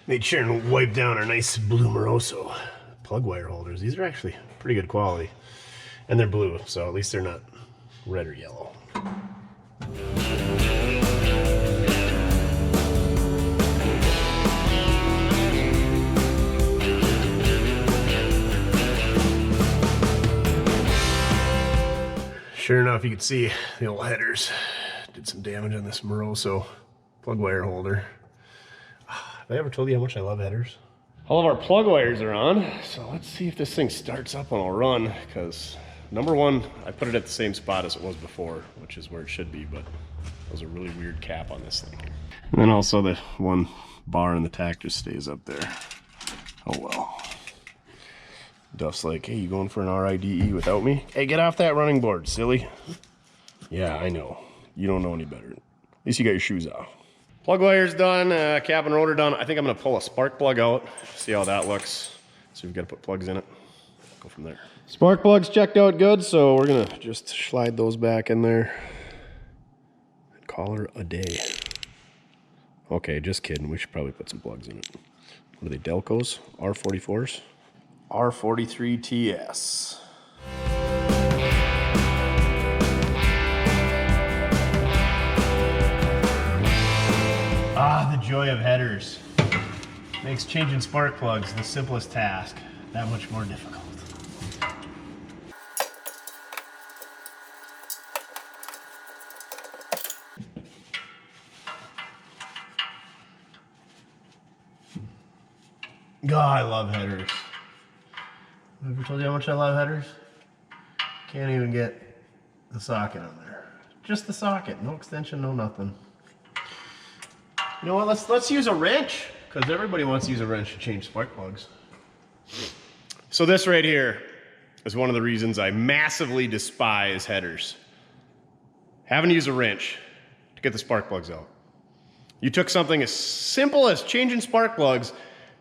Made sure and wipe down our nice blue Moroso plug wire holders. These are actually pretty good quality. And they're blue, so at least they're not red or yellow. Sure enough, you can see the old headers did some damage on this Moroso plug wire holder. Have I ever told you how much I love headers? All of our plug wires are on, so let's see if this thing starts up and I'll run, because number one, I put it at the same spot as it was before, which is where it should be, but that was a really weird cap on this thing. And then also the one bar in the tack just stays up there. Oh well. Duff's like, hey, you going for an RIDE without me? Hey, get off that running board, silly. Yeah, I know. You don't know any better. At least you got your shoes off. Plug wire's done, cap and rotor done. I think I'm gonna pull a spark plug out, see how that looks. So we've got to put plugs in it. Go from there. Spark plugs checked out good, so we're gonna just slide those back in there and call her a day. Okay, just kidding. We should probably put some plugs in it. What are they, Delcos? R44s? R43TS. Ah, the joy of headers. Makes changing spark plugs the simplest task that much more difficult. God, I love headers. Have I ever told you how much I love headers? Can't even get the socket on there. Just the socket, no extension, no nothing. You know what, let's use a wrench, because everybody wants to use a wrench to change spark plugs. So this right here is one of the reasons I massively despise headers. Having to use a wrench to get the spark plugs out. You took something as simple as changing spark plugs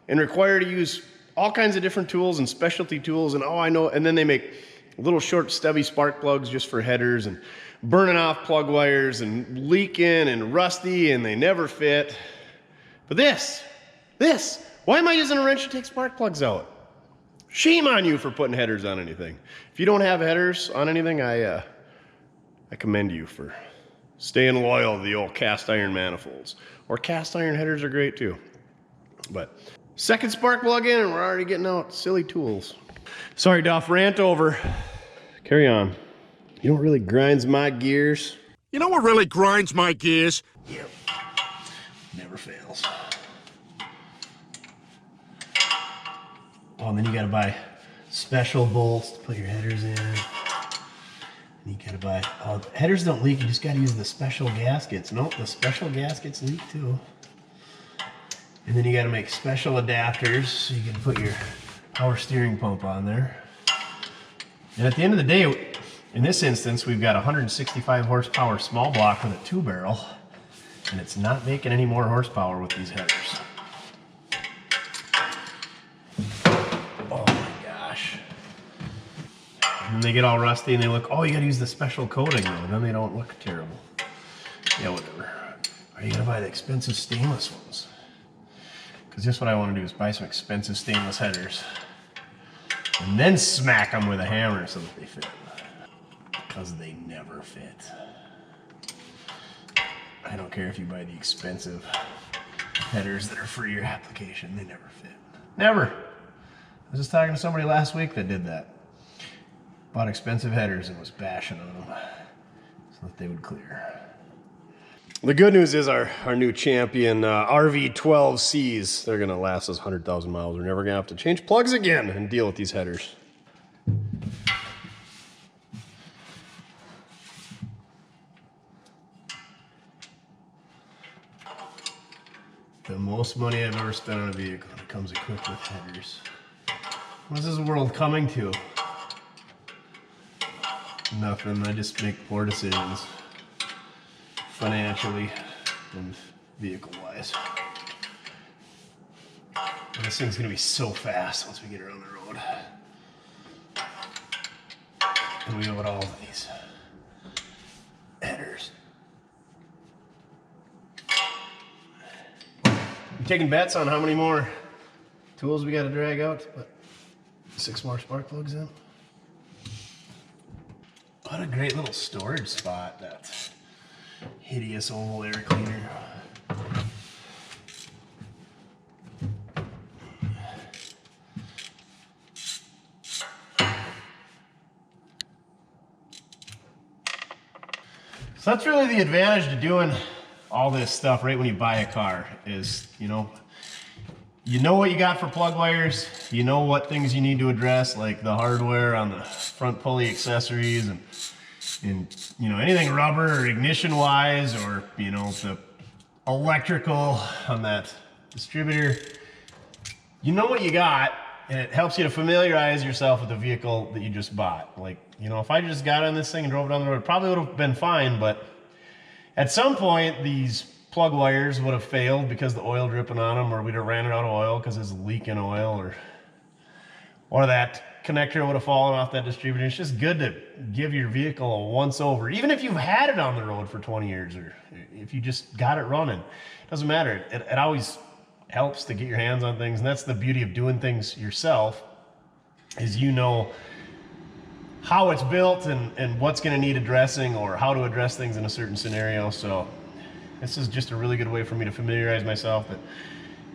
and require to use all kinds of different tools and specialty tools, and oh, I know, and then they make little short stubby spark plugs just for headers, and burning off plug wires and leaking and rusty, and they never fit. But this, why am I using a wrench to take spark plugs out? Shame on you for putting headers on anything. If you don't have headers on anything, I commend you for staying loyal to the old cast iron manifolds. Or cast iron headers are great too. But second spark plug in and we're already getting out silly tools. Sorry, Duff, rant over. Carry on. You know what really grinds my gears? You know what really grinds my gears? Yep. Never fails. Oh, and then you gotta buy special bolts to put your headers in. And you gotta buy, oh, headers don't leak, you just gotta use the special gaskets. Nope, the special gaskets leak too. And then you gotta make special adapters so you can put your power steering pump on there. And at the end of the day, in this instance, we've got a 165 horsepower small block with a 2-barrel, and it's not making any more horsepower with these headers. Oh my gosh. And they get all rusty and they look, oh, you gotta use the special coating though, then they don't look terrible. Yeah, whatever. Or you gotta buy the expensive stainless ones. Because just what I want to do is buy some expensive stainless headers and then smack them with a hammer so that they fit. Because they never fit. I don't care if you buy the expensive headers that are for your application, they never fit. Never. I was just talking to somebody last week that did that. Bought expensive headers and was bashing on them so that they would clear. The good news is our new champion RV12Cs, they're gonna last us 100,000 miles. We're never gonna have to change plugs again and deal with these headers. The most money I've ever spent on a vehicle that comes equipped with headers. What is this world coming to? Nothing, I just make poor decisions. Financially and vehicle-wise. And this thing's gonna be so fast once we get her on the road. And we owe it all to these headers. I'm taking bets on how many more tools we gotta drag out to put 6 more spark plugs in. What a great little storage spot, that hideous oval air cleaner. So that's really the advantage to doing all this stuff right when you buy a car is, you know what you got for plug wires, you know what things you need to address, like the hardware on the front pulley accessories and you know, anything rubber or ignition wise, or you know, the electrical on that distributor. You know what you got, and it helps you to familiarize yourself with the vehicle that you just bought. Like, you know, if I just got on this thing and drove it down the road, it probably would have been fine, but at some point these plug wires would have failed because the oil dripping on them, or we'd have ran out of oil because it's leaking oil, or that connector would have fallen off that distributor. It's just good to give your vehicle a once over, even if you've had it on the road for 20 years, or if you just got it running. It doesn't matter. It always helps to get your hands on things, and that's the beauty of doing things yourself, is you know how it's built and what's going to need addressing, or how to address things in a certain scenario. So this is just a really good way for me to familiarize myself that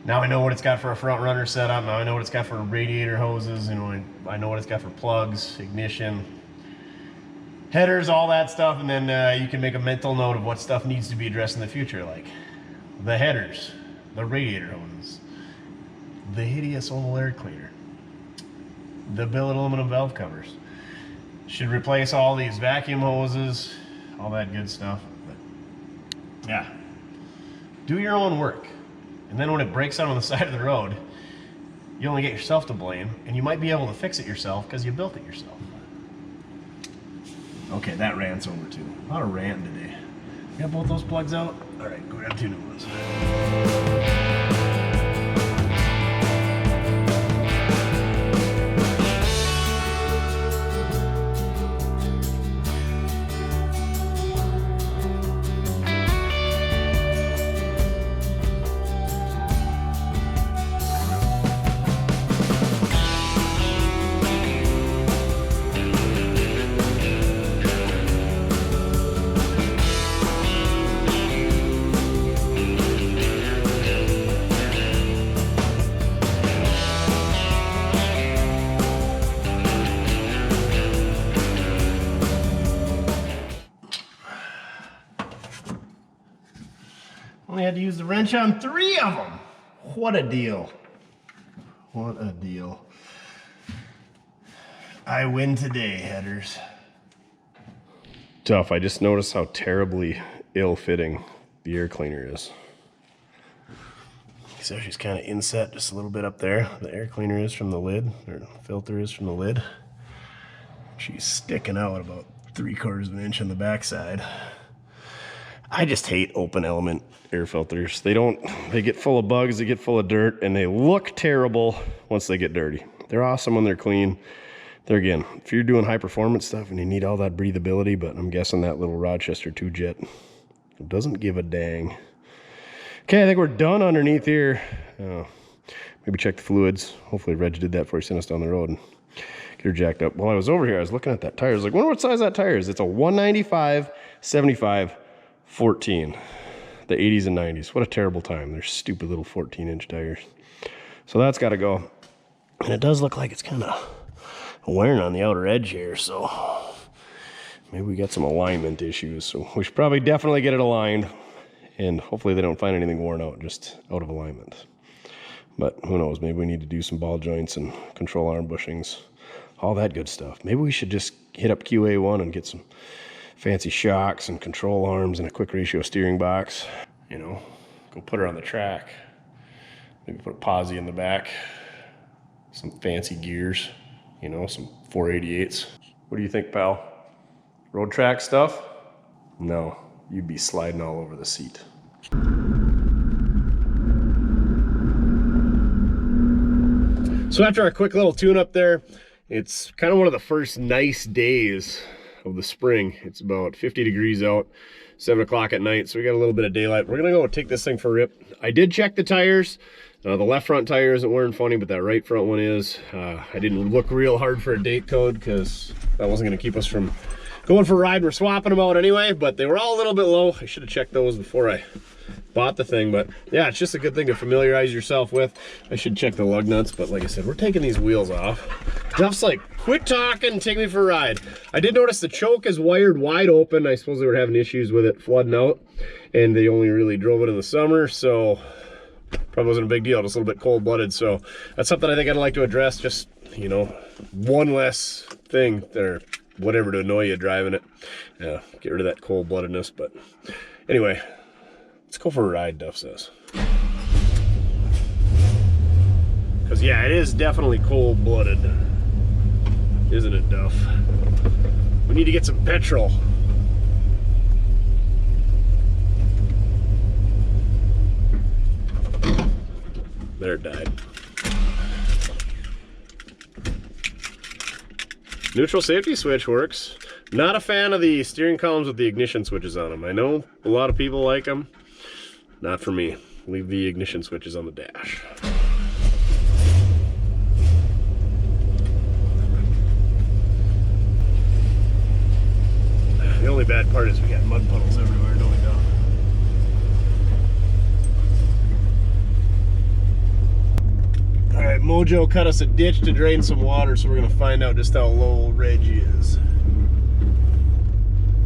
now I know what it's got for a front runner setup. Now I know what it's got for radiator hoses. You know, I know what it's got for plugs, ignition, headers, all that stuff. And then you can make a mental note of what stuff needs to be addressed in the future, like the headers, the radiator hoses, the hideous oval air cleaner, the billet aluminum valve covers. Should replace all these vacuum hoses, all that good stuff. But yeah, do your own work. And then when it breaks out on the side of the road, you only get yourself to blame, and you might be able to fix it yourself because you built it yourself. Okay, that rant's over too. A lot of ranting today. You got both those plugs out? All right, go grab 2 new ones. Only had to use the wrench on 3 of them. What a deal. What a deal. I win today, headers. Duff, I just noticed how terribly ill-fitting the air cleaner is. So she's kind of inset just a little bit up there. The air cleaner is from the lid, or the filter is from the lid. She's sticking out about 3/4 of an inch on the backside. I just hate open element air filters. They get full of bugs, they get full of dirt, and they look terrible once they get dirty. They're awesome when they're clean. There again, if you're doing high performance stuff and you need all that breathability, but I'm guessing that little Rochester 2-jet doesn't give a dang. Okay, I think we're done underneath here. Maybe check the fluids. Hopefully Reg did that before he sent us down the road and get her jacked up. While I was over here, I was looking at that tire. I was like, wonder what size that tire is. It's a 195, 75, 14. The 80s and 90s. What a terrible time. They're stupid little 14-inch tires. So that's got to go. And it does look like it's kind of wearing on the outer edge here, so maybe we got some alignment issues. So we should probably definitely get it aligned, and hopefully they don't find anything worn out, just out of alignment. But who knows, maybe we need to do some ball joints and control arm bushings, all that good stuff. Maybe we should just hit up QA1 and get some fancy shocks and control arms and a quick ratio steering box. You know, go put her on the track. Maybe put a posi in the back, some fancy gears. You know, some 488s. What do you think, pal? Road track stuff? No, you'd be sliding all over the seat. So after our quick little tune-up there, it's kind of one of the first nice days of the spring. It's about 50 degrees out, 7 o'clock at night, so we got a little bit of daylight. We're gonna go take this thing for a rip. I did check the tires. The left front tire isn't wearing funny, but that right front one is. I didn't look real hard for a date code because that wasn't going to keep us from going for a ride. We're swapping them out anyway, but they were all a little bit low. I should have checked those before I bought the thing, but yeah, it's just a good thing to familiarize yourself with. I should check the lug nuts, but like I said, we're taking these wheels off. Duff's like, quit talking and take me for a ride. I did notice the choke is wired wide open. I suppose they were having issues with it flooding out, and they only really drove it in the summer, so probably wasn't a big deal, just a little bit cold-blooded. So that's something I think I'd like to address. Just, you know, one less thing or whatever to annoy you driving it. Yeah, get rid of that cold-bloodedness. But anyway, let's go for a ride, Duff says. Because yeah, it is definitely cold-blooded, isn't it, Duff? We need to get some petrol. There, it died. Neutral safety switch works. Not a fan of the steering columns with the ignition switches on them. I know a lot of people like them. Not for me. Leave the ignition switches on the dash. The only bad part is we got mud puddles everywhere, don't we, Duff? All right, Mojo cut us a ditch to drain some water, so we're gonna find out just how low Reg is.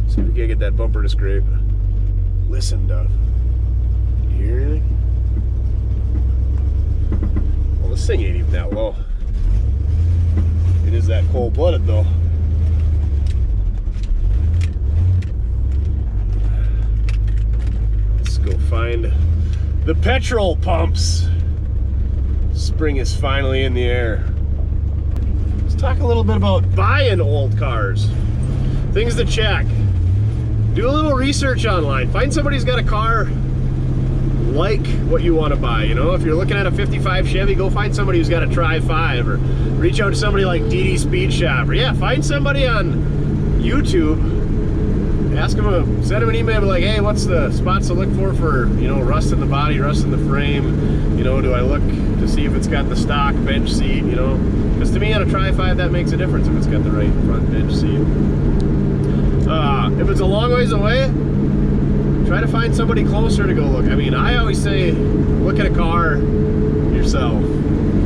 See if we can't get that bumper to scrape. Listen, Duff. You hear anything? Well, this thing ain't even that low. It is that cold-blooded, though. Let's go find the petrol pumps. Spring is finally in the air. Let's talk a little bit about buying old cars. Things to check. Do a little research online. Find somebody who's got a car like what you want to buy. You know, if you're looking at a 55 Chevy, go find somebody who's got a Tri-5, or reach out to somebody like DD Speed Shop, or yeah, find somebody on YouTube. Ask them, send them an email like, hey, what's the spots to look for, you know, rust in the body, rust in the frame, you know, do I look to see if it's got the stock bench seat, you know, because to me on a Tri-5 that makes a difference if it's got the right front bench seat. If it's a long ways away, try to find somebody closer to go look. I mean, I always say look at a car yourself,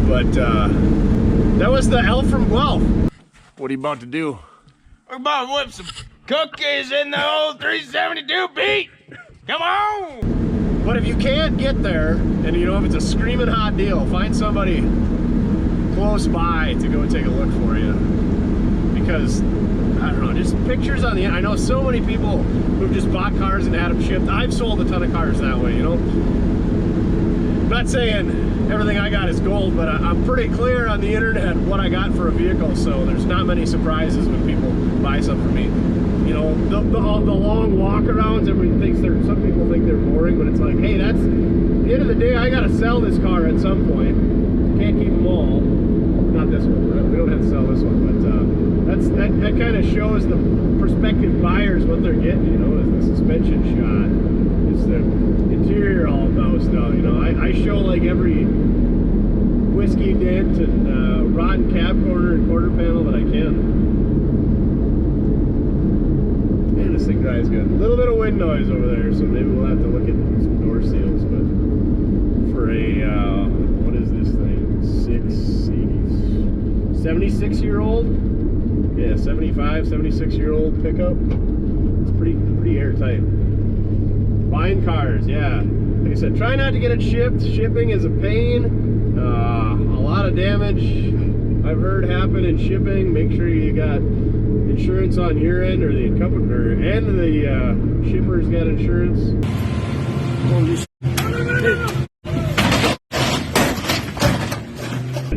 but that was the elf from Guelph. What are you about to do? We're about to whip some cookies in the old 372 beat. Come on! But if if you can't get there, and you know, if it's a screaming hot deal, find somebody close by to go take a look for you. Because, I don't know, just pictures on the, I know so many people who've just bought cars and had them shipped. I've sold a ton of cars that way, you know. I'm not saying everything I got is gold, but I'm pretty clear on the internet what I got for a vehicle, so there's not many surprises when people buy something from me. You know, the long walk-arounds, some people think they're boring, but it's like, hey, that's, at the end of the day, I gotta sell this car at some point. Can't keep them all. Not this one, we don't have to sell this one, but that kind of shows the prospective buyers what they're getting, you know, is the suspension shot, is the interior all doused out, you know. I show like every whiskey dent and rotten cab corner and quarter panel that I can. Man, this thing drives good. A little bit of wind noise over there, so maybe we'll have to look at some door seals, but for a, what is this thing? 76-year-old? Yeah, 75, 76-year-old pickup. It's pretty airtight. Buying cars, yeah. Like I said, try not to get it shipped. Shipping is a pain. A lot of damage I've heard happen in shipping. Make sure you got insurance on your end, or the incumbent, and the shipper's got insurance.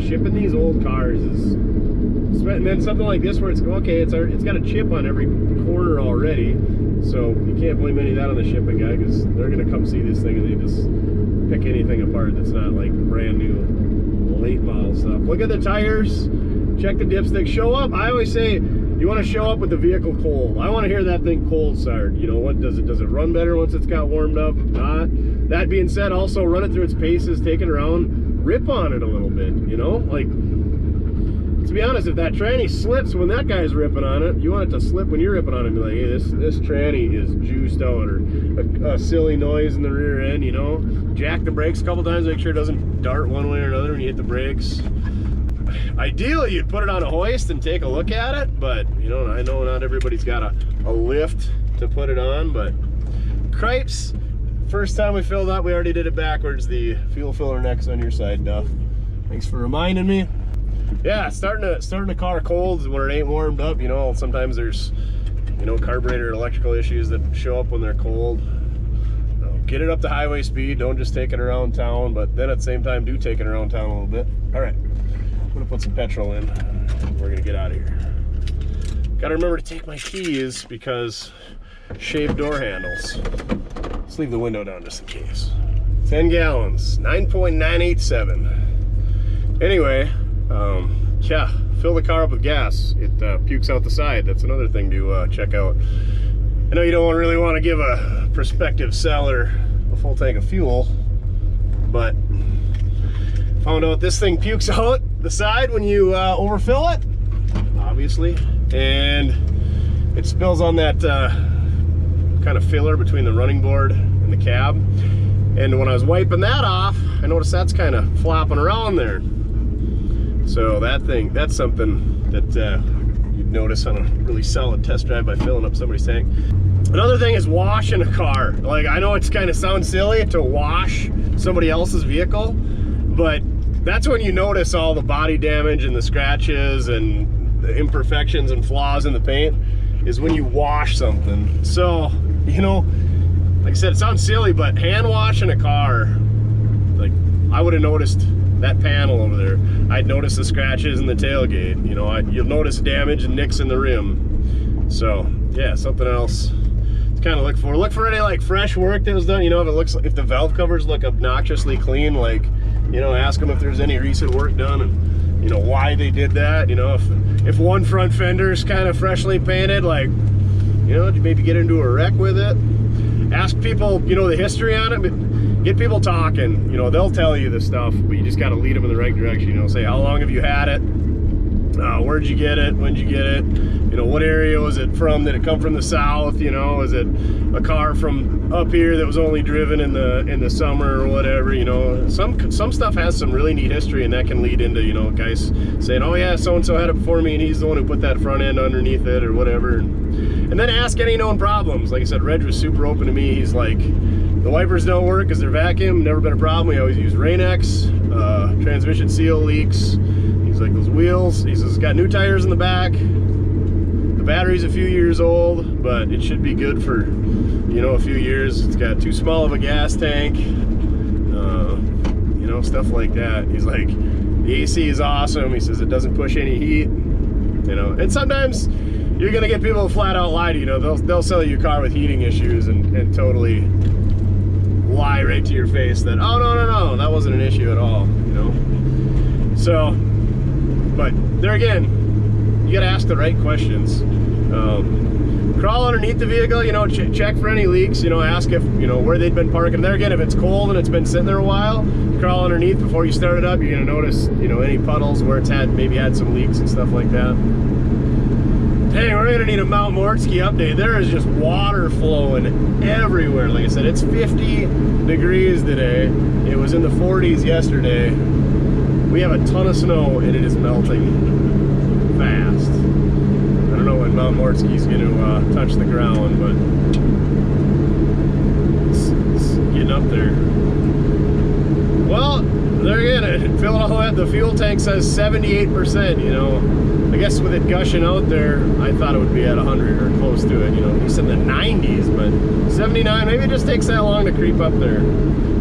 Shipping these old cars is, and then something like this where it's okay, it's got a chip on every corner already, so you can't blame any of that on the shipping guy, because they're gonna come see this thing and they just pick anything apart that's not like brand new, late model stuff. Look at the tires, check the dipstick, show up. I always say you want to show up with the vehicle cold. I want to hear that thing cold start. You know, what does it run better once it's got warmed up? Not. That being said, also run it through its paces, take it around. Rip on it a little bit, you know, like, to be honest, if that tranny slips when that guy's ripping on it, you want it to slip when you're ripping on it and be like, hey, this tranny is juiced out, or a silly noise in the rear end, you know. Jack the brakes a couple times, make sure it doesn't dart one way or another when you hit the brakes. Ideally, you'd put it on a hoist and take a look at it, but, you know, I know not everybody's got a lift to put it on, but cripes. First time we filled up, we already did it backwards. The fuel filler neck's on your side, Duff. Thanks for reminding me. Yeah, starting a car cold when it ain't warmed up, you know, sometimes there's, you know, carburetor electrical issues that show up when they're cold. Get it up to highway speed, don't just take it around town, but then at the same time, do take it around town a little bit. All right, I'm gonna put some petrol in. We're gonna get out of here. Gotta remember to take my keys because shaved door handles. Let's leave the window down just in case. 10 gallons, 9.987. Anyway, yeah, fill the car up with gas. It pukes out the side. That's another thing to check out. I know you don't really want to give a prospective seller a full tank of fuel, but found out this thing pukes out the side when you overfill it, obviously, and it spills on that kind of filler between the running board and the cab. And when I was wiping that off, I noticed that's kind of flopping around there. So that's something that you'd notice on a really solid test drive by filling up somebody's tank. Another thing is washing a car. Like, I know it's kind of sounds silly to wash somebody else's vehicle, but that's when you notice all the body damage and the scratches and the imperfections and flaws in the paint, is when you wash something. So, you know, like I said, it sounds silly, but hand washing a car, like, I would have noticed that panel over there. I'd notice the scratches in the tailgate. You know, you'll notice damage and nicks in the rim. So, yeah, something else to kind of look for. Look for any like fresh work that was done. You know, if the valve covers look obnoxiously clean, like, you know, ask them if there's any recent work done and, you know, why they did that. You know, if one front fender's kind of freshly painted, like, you know, maybe get into a wreck with it. Ask people, you know, the history on it, but get people talking. You know, they'll tell you this stuff, but you just got to lead them in the right direction. You know, say, how long have you had it? Where'd you get it? When'd you get it? You know, what area was it from? Did it come from the south? You know, is it a car from up here that was only driven in the summer or whatever? You know, some stuff has some really neat history, and that can lead into, you know, guys saying, oh yeah, so and so had it before me, and he's the one who put that front end underneath it or whatever. And then ask any known problems. Like I said, Reg was super open to me. He's like, The wipers don't work because they're vacuum, never been a problem. We always use Rain-X. Transmission seal leaks. He's like, those wheels, he says it's got new tires in the back. The battery's a few years old, but it should be good for, you know, a few years. It's got too small of a gas tank, you know, stuff like that. He's like, the AC is awesome. He says it doesn't push any heat, you know. And sometimes you're gonna get people who flat out lie to you. You know, they'll sell you a car with heating issues and totally lie right to your face that, oh no, that wasn't an issue at all, you know. So, but there again, you gotta ask the right questions. Crawl underneath the vehicle, you know, check for any leaks, you know, ask if, you know, where they've been parking. There again, if it's cold and it's been sitting there a while, crawl underneath before you start it up. You're gonna notice, you know, any puddles where it's maybe had some leaks and stuff like that. Hey, we're gonna need a Mount Mortske update. There is just water flowing everywhere. Like I said, it's 50 degrees today. It was in the 40s yesterday. We have a ton of snow and it is melting fast. I don't know when Mount Mortske is going to touch the ground, but it's getting up there. Well, there again, filling all that, the fuel tank says 78%, you know. I guess with it gushing out there, I thought it would be at 100 or close to it, you know, at least in the 90s, but 79, maybe it just takes that long to creep up there.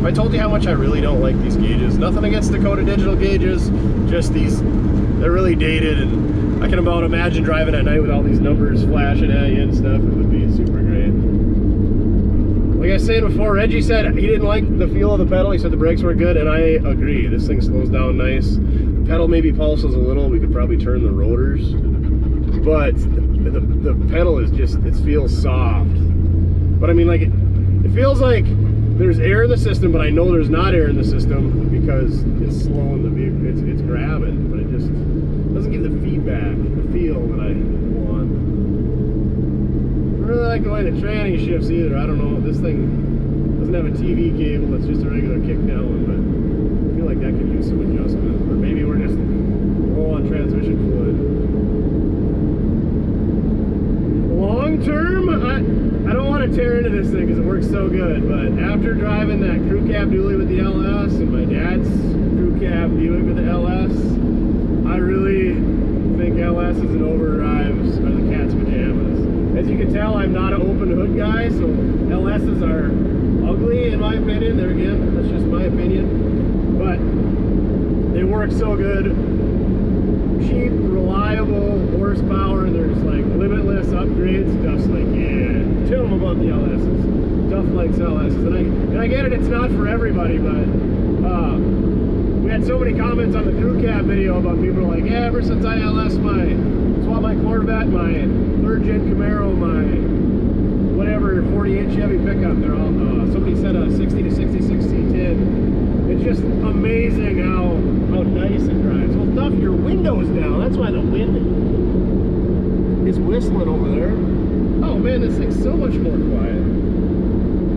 I told you how much I really don't like these gauges. Nothing against Dakota Digital gauges, just these, they're really dated, and I can about imagine driving at night with all these numbers flashing at you and stuff. It would be super great. Like I was saying before, Reggie said he didn't like the feel of the pedal. He said the brakes were good, and I agree. This thing slows down nice. The pedal maybe pulses a little. We could probably turn the rotors, but the pedal is just, it feels soft. But I mean, like, it feels like there's air in the system, but I know there's not air in the system because it's slowing the vehicle. It's grabbing, but it just doesn't give the feedback, the feel that I want. I don't really like the way the tranny shifts either. I don't know. This thing doesn't have a TV cable. It's just a regular kick down, but I feel like that could use some adjustment. Or maybe we're just low on transmission fluid. Long term, I don't want to tear into this thing because it works so good, but after driving that crew cab dually with the LS and my dad's crew cab Buick with the LS, I really think LS's and overdrives are the cat's pajamas. As you can tell, I'm not an open hood guy, so LS's are ugly in my opinion. There again, that's just my opinion, but they work so good. Cheap, reliable, horsepower, and there's like limitless upgrades. Duff's like, yeah, tell them about the LS's. Duff likes LS's, and I get it, it's not for everybody, but we had so many comments on the crew cab video about people like, yeah, ever since I swapped my Corvette, my 3rd gen Camaro, my whatever 48 Chevy pickup, they're all, somebody said a 60 to 60, 6010. It's just amazing how nice it drives. Well, Duff, your window's down. That's why the wind is whistling over there. Oh man, this thing's so much more quiet.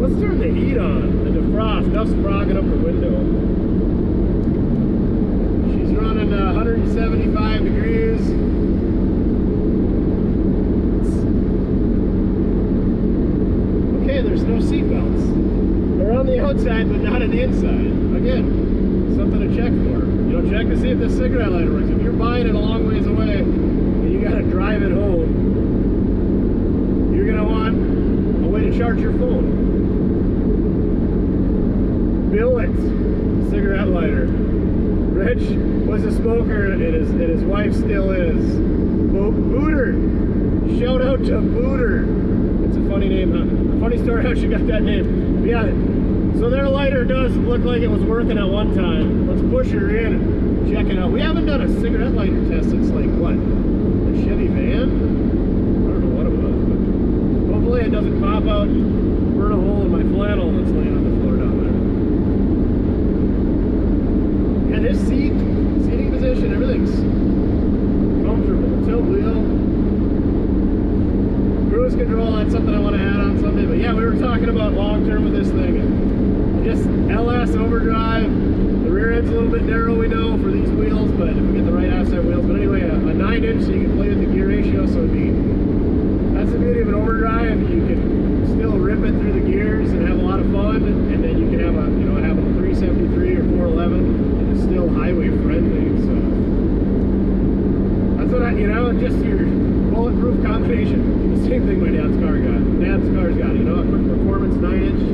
Let's turn the heat on. The defrost. Duff's frogging up the window. She's running 175 degrees. Okay, there's no seat belts. They're on the outside, but not on the inside. Again, something to check for. You know, check to see if the cigarette lighter works. If you're buying it a long ways away and you gotta drive it home, you're gonna want a way to charge your phone. Billet cigarette lighter. Rich was a smoker and his wife still is. Booter. Shout out to Booter. It's a funny name, huh? A funny story how she got that name. Yeah. So their lighter does look like it was working at one time. Let's push her in and check it out. We haven't done a cigarette lighter test since like what? A Chevy van? I don't know what it was, but hopefully it doesn't pop out and burn a hole in my flannel that's laying on the floor down there. And this seating position, everything's comfortable. Tilt wheel. Cruise control, that's something I want to add on someday. But yeah, we were talking about long term with this thing. Just LS overdrive. The rear end's a little bit narrow, we know, for these wheels, but if we get the right offset wheels. But anyway, a 9-inch so you can play with the gear ratio. So that's the beauty of an overdrive. You can still rip it through the gears and have a lot of fun. just your bulletproof combination. The same thing my dad's car's got. You know, a quick performance 9-inch, a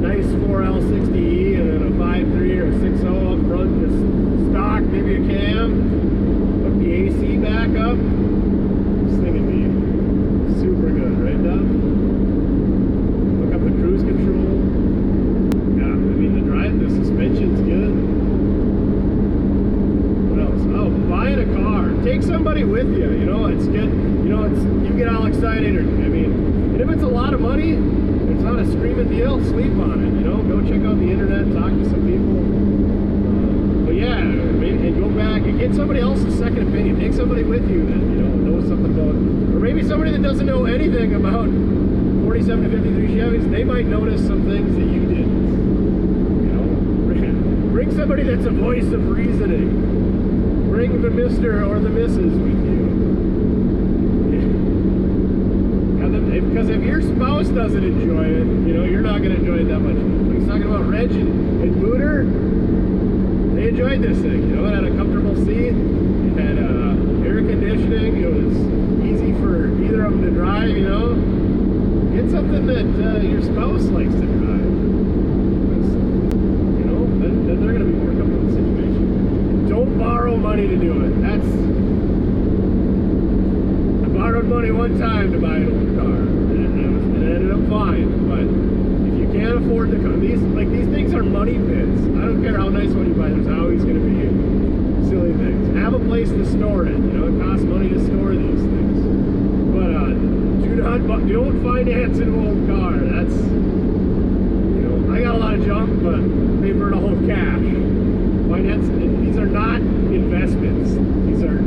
nice 4L60E, and then a 5.3 or a 6.0 up front, just stock, maybe a cam. Hook the AC back up. This thing would be super good, right, Duff? Hook up the cruise control. Yeah, I mean the suspension's good. What else? Oh, buying a car. Take somebody with you. You know, it's good. You know, you get all excited. And if it's a lot of money, it's not a screaming deal. Sleep on it. You know, go check out the internet, talk to some people. But yeah, and go back and get somebody else's second opinion. Take somebody with you that knows something about, or maybe somebody that doesn't know anything about 47 to 53 Chevys. They might notice some things that you didn't. Bring somebody that's a voice of reasoning. Bring the Mr. or the Mrs. with you. Because if your spouse doesn't enjoy it, you're not going to enjoy it that much. Like he's talking about Reg and Booter, they enjoyed this thing. It had a comfortable seat, it had air conditioning, it was easy for either of them to drive, Get something that your spouse likes to drive. Then they're going to be more comfortable with the situation. Don't borrow money to do it. I borrowed money one time to buy an old car, and it ended up fine. But if you can't afford the car, these things are money pits. I don't care how nice one you buy. There's always going to be silly things. Have a place to store it. It costs money to store these things. But don't finance an old car. That's I got a lot of junk, but they burn a whole cash. Finance, these are not investments. These are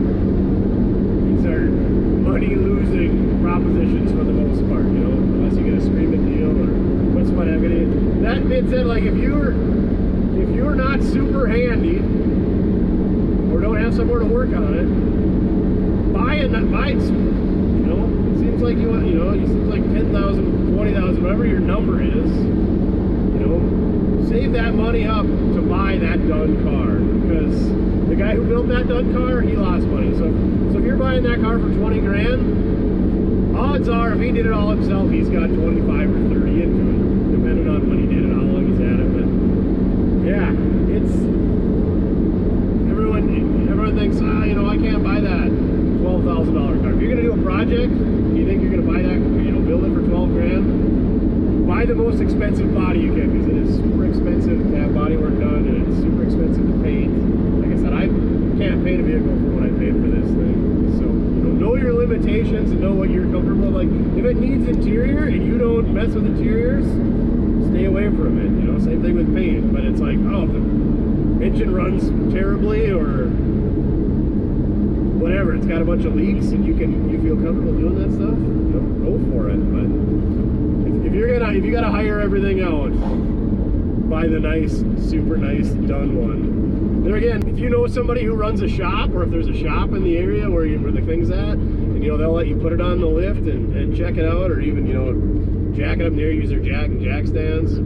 money-losing propositions for the most part, unless you get a screaming deal or what's whatever. That being said, like if you're not super handy or don't have somewhere to work on it, buy it. It seems like you want, it seems like 10,000, 20,000, whatever your number is. Save that money up to buy that done car, because the guy who built that done car, he lost money. So if you're buying that car for 20 grand, odds are if he did it all himself, he's got 25 or 30 into it, depending on when he did it, how long he's had it. But yeah, it's everyone thinks, I can't buy that $12,000 car. If you're gonna do a project, you think you're gonna buy that, build it for 12 grand, buy the most expensive body you can, because it is super expensive to have body work done, and it's super expensive to paint. Like I said, I can't paint a vehicle for what I paid for this thing. So, know your limitations and know what you're comfortable with. Like, if it needs interior and you don't mess with interiors, stay away from it. Same thing with paint. But it's like, oh, if the engine runs terribly or whatever, it's got a bunch of leaks and you feel comfortable doing that stuff, go for it. But if you gotta hire everything out, buy the nice, super nice done one. There again, if you know somebody who runs a shop, or if there's a shop in the area where the thing's at, and they'll let you put it on the lift and check it out, or even jack it up there, use their jack and jack stands.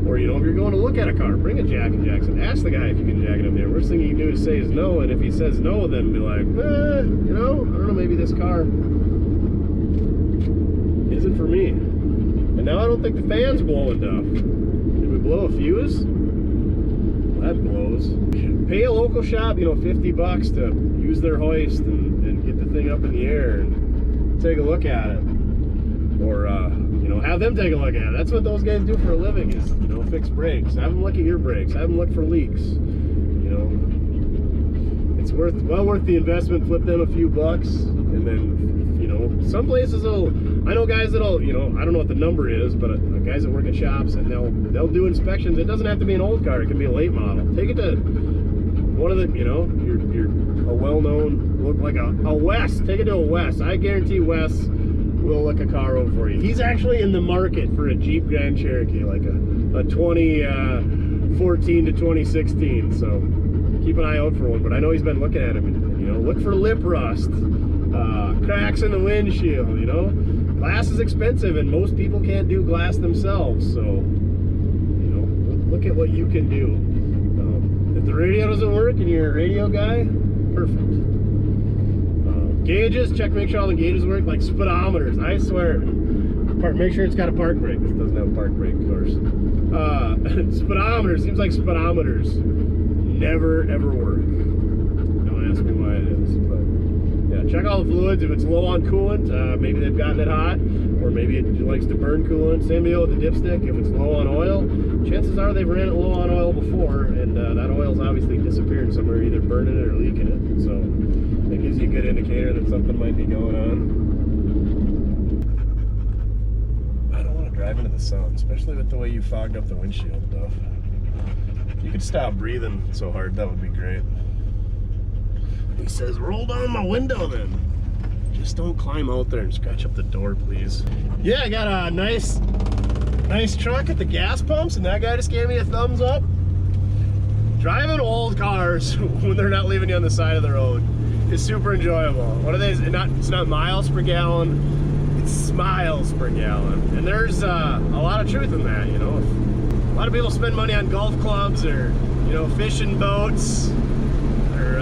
Or if you're going to look at a car, bring a jack and jack stand. Ask the guy if you can jack it up there. Worst thing you can do is say is no, and if he says no, then be like, I don't know, maybe this car isn't for me. And now I don't think the fan's blowing, Duff. Did we blow a fuse? Well, that blows. Pay a local shop, $50 to use their hoist and get the thing up in the air and take a look at it. Or, have them take a look at it. That's what those guys do for a living is, fix brakes. Have them look at your brakes. Have them look for leaks. It's well worth the investment. Flip them a few bucks, and then, some places I know guys that'll, I don't know what the number is, but guys that work at shops, and they'll do inspections. It doesn't have to be an old car. It can be a late model. Take it to one of the, you're a well-known, look like a Wes. Take it to a Wes. I guarantee Wes will look a car over for you. He's actually in the market for a Jeep Grand Cherokee, like a 2014 to 2016. So keep an eye out for one. But I know he's been looking at them. And, look for lip rust, cracks in the windshield. Glass is expensive, and most people can't do glass themselves. So look at what you can do. If the radio doesn't work and you're a radio guy, perfect. Gauges, check, make sure all the gauges work, like speedometers. I swear, make sure it's got a park brake. This doesn't have a park brake, of course. Speedometers, seems like speedometers never ever work. Don't ask me why it is, but yeah, check all the fluids. If it's low on coolant, maybe they've gotten it hot, or maybe it likes to burn coolant. Same deal with the dipstick. If it's low on oil, chances are they've ran it low on oil before, and that oil's obviously disappearing somewhere, either burning it or leaking it. So it gives you a good indicator that something might be going on. I don't want to drive into the sun, especially with the way you fogged up the windshield, Duff. If you could stop breathing so hard, that would be great. He says, roll down my window then. Just don't climb out there and scratch up the door, please. Yeah, I got a nice truck at the gas pumps, and that guy just gave me a thumbs up. Driving old cars when they're not leaving you on the side of the road is super enjoyable. What are they? It's not miles per gallon, it's smiles per gallon. And there's a lot of truth in that, you know. A lot of people spend money on golf clubs or, you know, fishing boats or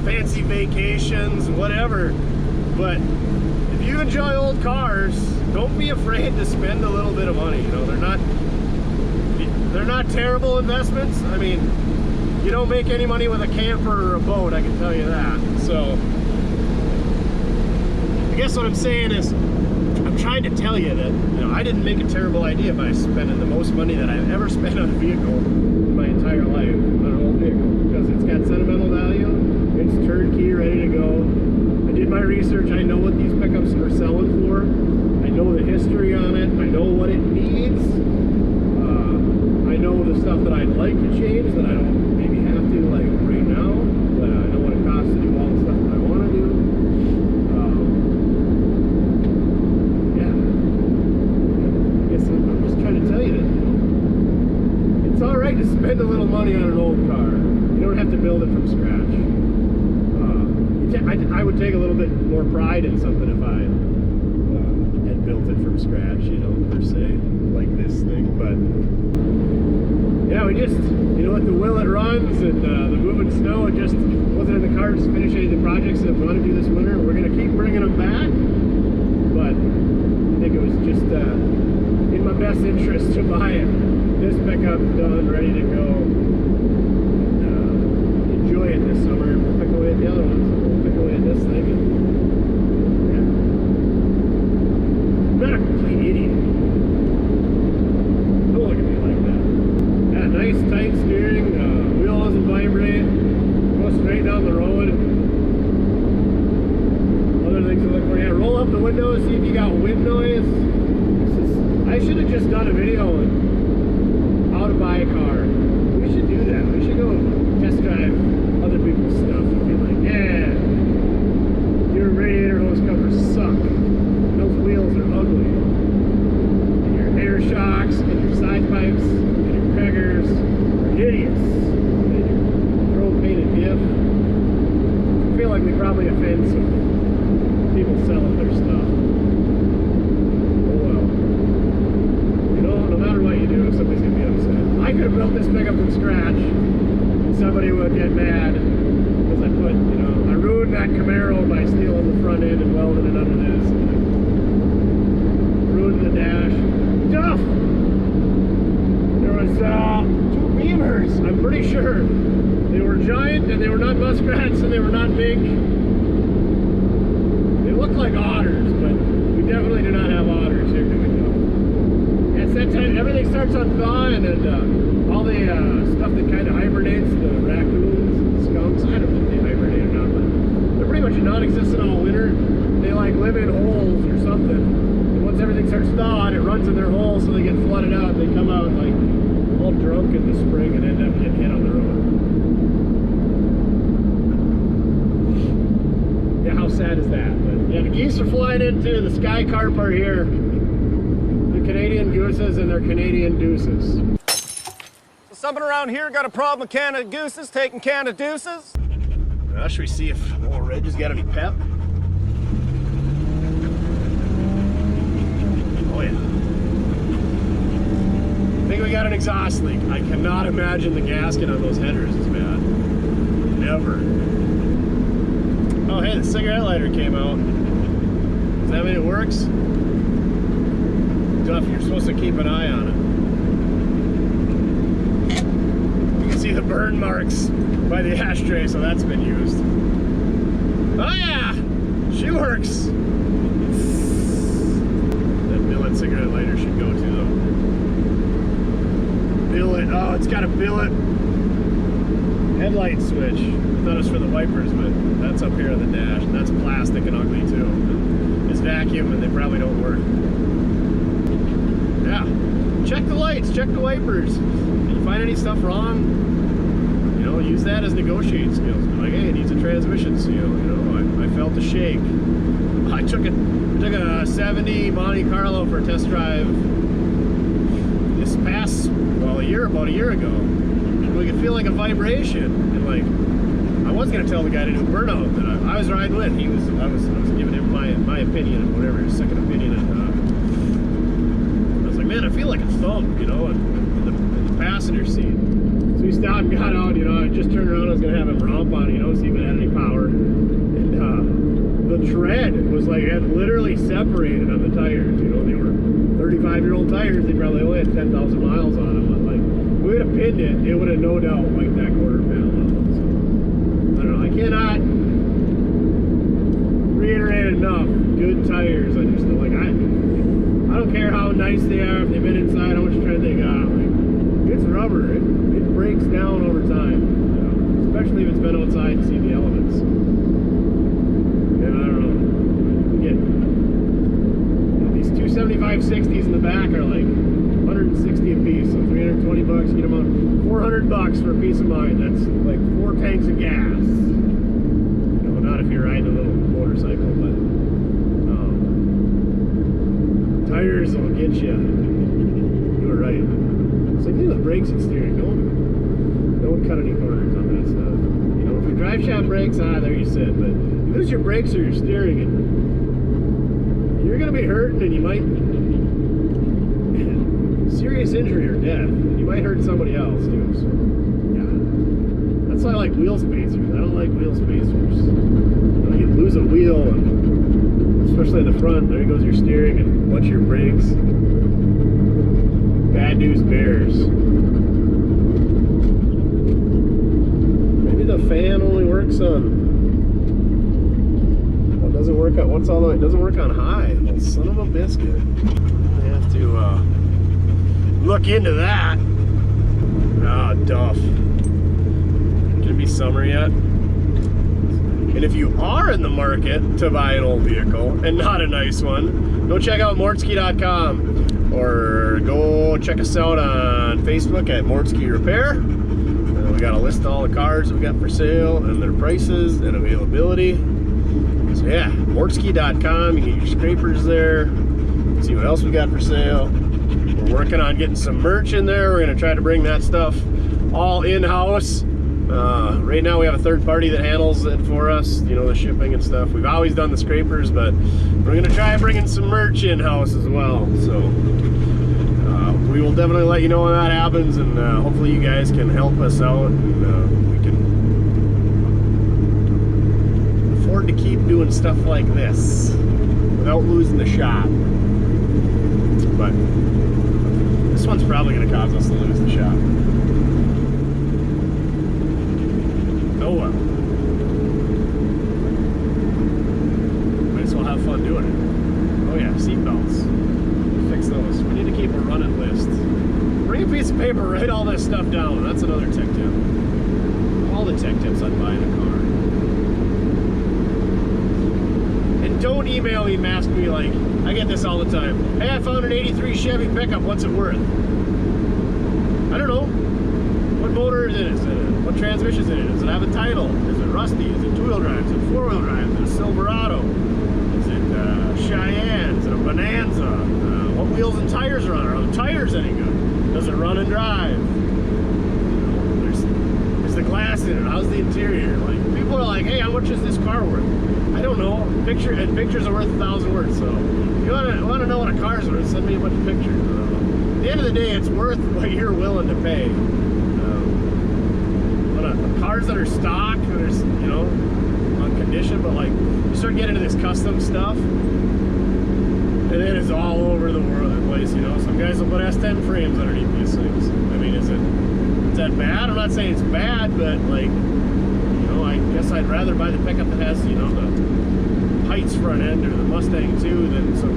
fancy vacations, whatever. But if you enjoy old cars, don't be afraid to spend a little bit of money. You know, they're not terrible investments. I mean, you don't make any money with a camper or a boat, I can tell you that. So I guess what I'm saying is, I'm trying to tell you that, you know, I didn't make a terrible idea by spending the most money that I've ever spent on a vehicle in my entire life on an old vehicle, because it's got sentimental value, it's turnkey, ready to go. I did my research, I know what these pickups are selling for, I know the history on it, I know what it needs, I know the stuff that I'd like to change that I don't maybe have to like right now, but I know what it costs to do all the stuff that I want to do. I'm just trying to tell you that, you know, it's all right to spend a little money on an old car. You don't have to build it from scratch. I would take a little bit more pride in something if I had built it from scratch, you know, per se, like this thing. But yeah, we just, you know, with the will it runs and the moving snow, it just wasn't in the cards to finish any of the projects that we want to do this winter. We're going to keep bringing them back, but I think it was just in my best interest to buy this pickup done, ready to go, and enjoy it this summer. We'll pick away at the other ones, so we'll pick away at this thing. And, yeah. I'm not a complete idiot. Don't look at me like that. Yeah, nice tight steering, wheel doesn't vibrate, go straight down the road. Other things to look for, yeah, roll up the windows, see if you got wind noise. I should have just done a video on how to buy a car. We should do that. We should go test drive other people's stuff and be like, yeah, your radiator hose covers suck. Those wheels are ugly. And your air shocks and your side pipes and your peggers are idiots. And your chrome painted diff. I feel like we probably offend some people selling their stuff. No matter what you do, somebody's gonna be upset. I could have built this pickup from scratch, and somebody would get mad because I put, you know, I ruined that Camaro by stealing the front end and welding it under this. And I ruined the dash. Duff! There was 2 beamers. I'm pretty sure they were giant, and they were not muskrats, and they were not mink. They look like otters, but we definitely do not have otters here, do we? It's that time, everything starts on thawing, and all the stuff that kind of hibernates, the raccoons and skunks, I don't know if they hibernate or not, but they're pretty much non-existent all winter. They like live in holes or something, and once everything starts thawing, it runs in their holes, so they get flooded out, and they come out like all drunk in the spring and end up getting hit on the road. Yeah, how sad is that? But yeah, the geese are flying into the sky carp are here. Canadian gooses and their Canadian deuces. So somebody around here got a problem with Canada gooses taking Canada deuces? Should we see if old Reg has got any pep? Oh yeah. I think we got an exhaust leak. I cannot imagine the gasket on those headers is bad. Never. Oh, hey, the cigarette lighter came out. Does that mean it works? Duff, you're supposed to keep an eye on it. You can see the burn marks by the ashtray, so that's been used. Oh yeah, she works. That billet cigarette lighter should go too, though. Billet, oh, it's got a billet headlight switch. I thought it was for the wipers, but that's up here on the dash. And that's plastic and ugly too. It's vacuum and they probably don't work. Yeah, check the lights, check the wipers. Can you find any stuff wrong? You know, use that as negotiating skills. Be like, hey, it needs a transmission seal. You know, I felt a shake. I took a 70 Monte Carlo for a test drive this past, well, about a year ago. We could feel like a vibration, and like I was gonna tell the guy to do burnout that I was riding with. I was giving him my opinion and whatever, his second opinion, and I was like, man, I feel like a thump, you know, in the passenger seat. So we stopped and got out, you know. I just turned around, I was gonna have him romp on it, you know, see if it had any power. And the tread was like, it had literally separated on the tires, you know. They were 35-year-old tires. They probably only had 10,000 miles on them. Like, if we would have pinned it, it would have no doubt wiped that quarter panel out. So, I don't know. I cannot reiterate enough. Good tires. I just feel like I don't care how nice they are, if they've been inside, how much tread they got. Like, it's rubber. It breaks down over time. You know, especially if it's been outside and seen the elements. And I don't know. Again, these 275/60s in the back are like 160 a piece, so 320 bucks, get them on 400 bucks for a peace of mind. That's like 4 tanks of gas. You know, not if you're riding a little motorcycle, but tires will get you. You were right. So do the brakes and steering. Don't cut any corners on that stuff. You know, if your drive shaft breaks, there you sit. But you lose your brakes or your steering, and you're gonna be hurting, and you might serious injury or death. And you might hurt somebody else too. So yeah, that's why I like wheel spacers. I don't like wheel spacers. You know, you lose a wheel, and especially in the front, there goes your steering and a bunch of your brakes. Bad news bears. Maybe the fan only works on. Well, it doesn't work on. What's all the? It doesn't work on high. Well, son of a biscuit. I have to look into that. Ah, Duff. Can it be summer yet? And if you are in the market to buy an old vehicle and not a nice one, go check out mortske.com or go check us out on Facebook at Mortske Repair. We got a list of all the cars we got for sale and their prices and availability. So yeah, mortske.com. You can get your scrapers there. See what else we got for sale. We're working on getting some merch in there. We're gonna try to bring that stuff all in-house. Right now we have a third party that handles it for us, you know, the shipping and stuff. We've always done the scrapers, but we're gonna try bringing some merch in-house as well. So we will definitely let you know when that happens, and hopefully you guys can help us out, and we can afford to keep doing stuff like this without losing the shop. But this one's probably going to cause us to lose the shop. Oh well. Might as well have fun doing it. Oh yeah, seatbelts. Fix those. We need to keep a running list. Bring a piece of paper, write all this stuff down. That's another tech tip. All the tech tips on buying a car. And don't email me and ask me like, I get this all the time. Hey, I found an 83 Chevy pickup. What's it worth? I don't know. What motor is it? What transmission is it? Does it have a title? Is it rusty? Is it two-wheel drive? Is it four-wheel drive? Is it a Silverado? Is it Cheyenne? Is it a Bonanza? What wheels and tires are on it? Are the tires any good? Does it run and drive? There's the glass in it. How's the interior? Like, people are like, hey, how much is this car worth? I don't know. Pictures are worth 1,000 words. So if you want to know what a car's worth, send me a bunch of pictures. At the end of the day, it's worth what you're willing to pay. But cars that are stock, that are, you know, on condition, but like you start getting into this custom stuff, and then it's all over the world, the place, you know. Some guys will put S10 frames underneath these things. I mean, is that bad? I'm not saying it's bad, but like, you know, I guess I'd rather buy the pickup that has, you know, the Heights front end or the Mustang 2 than some,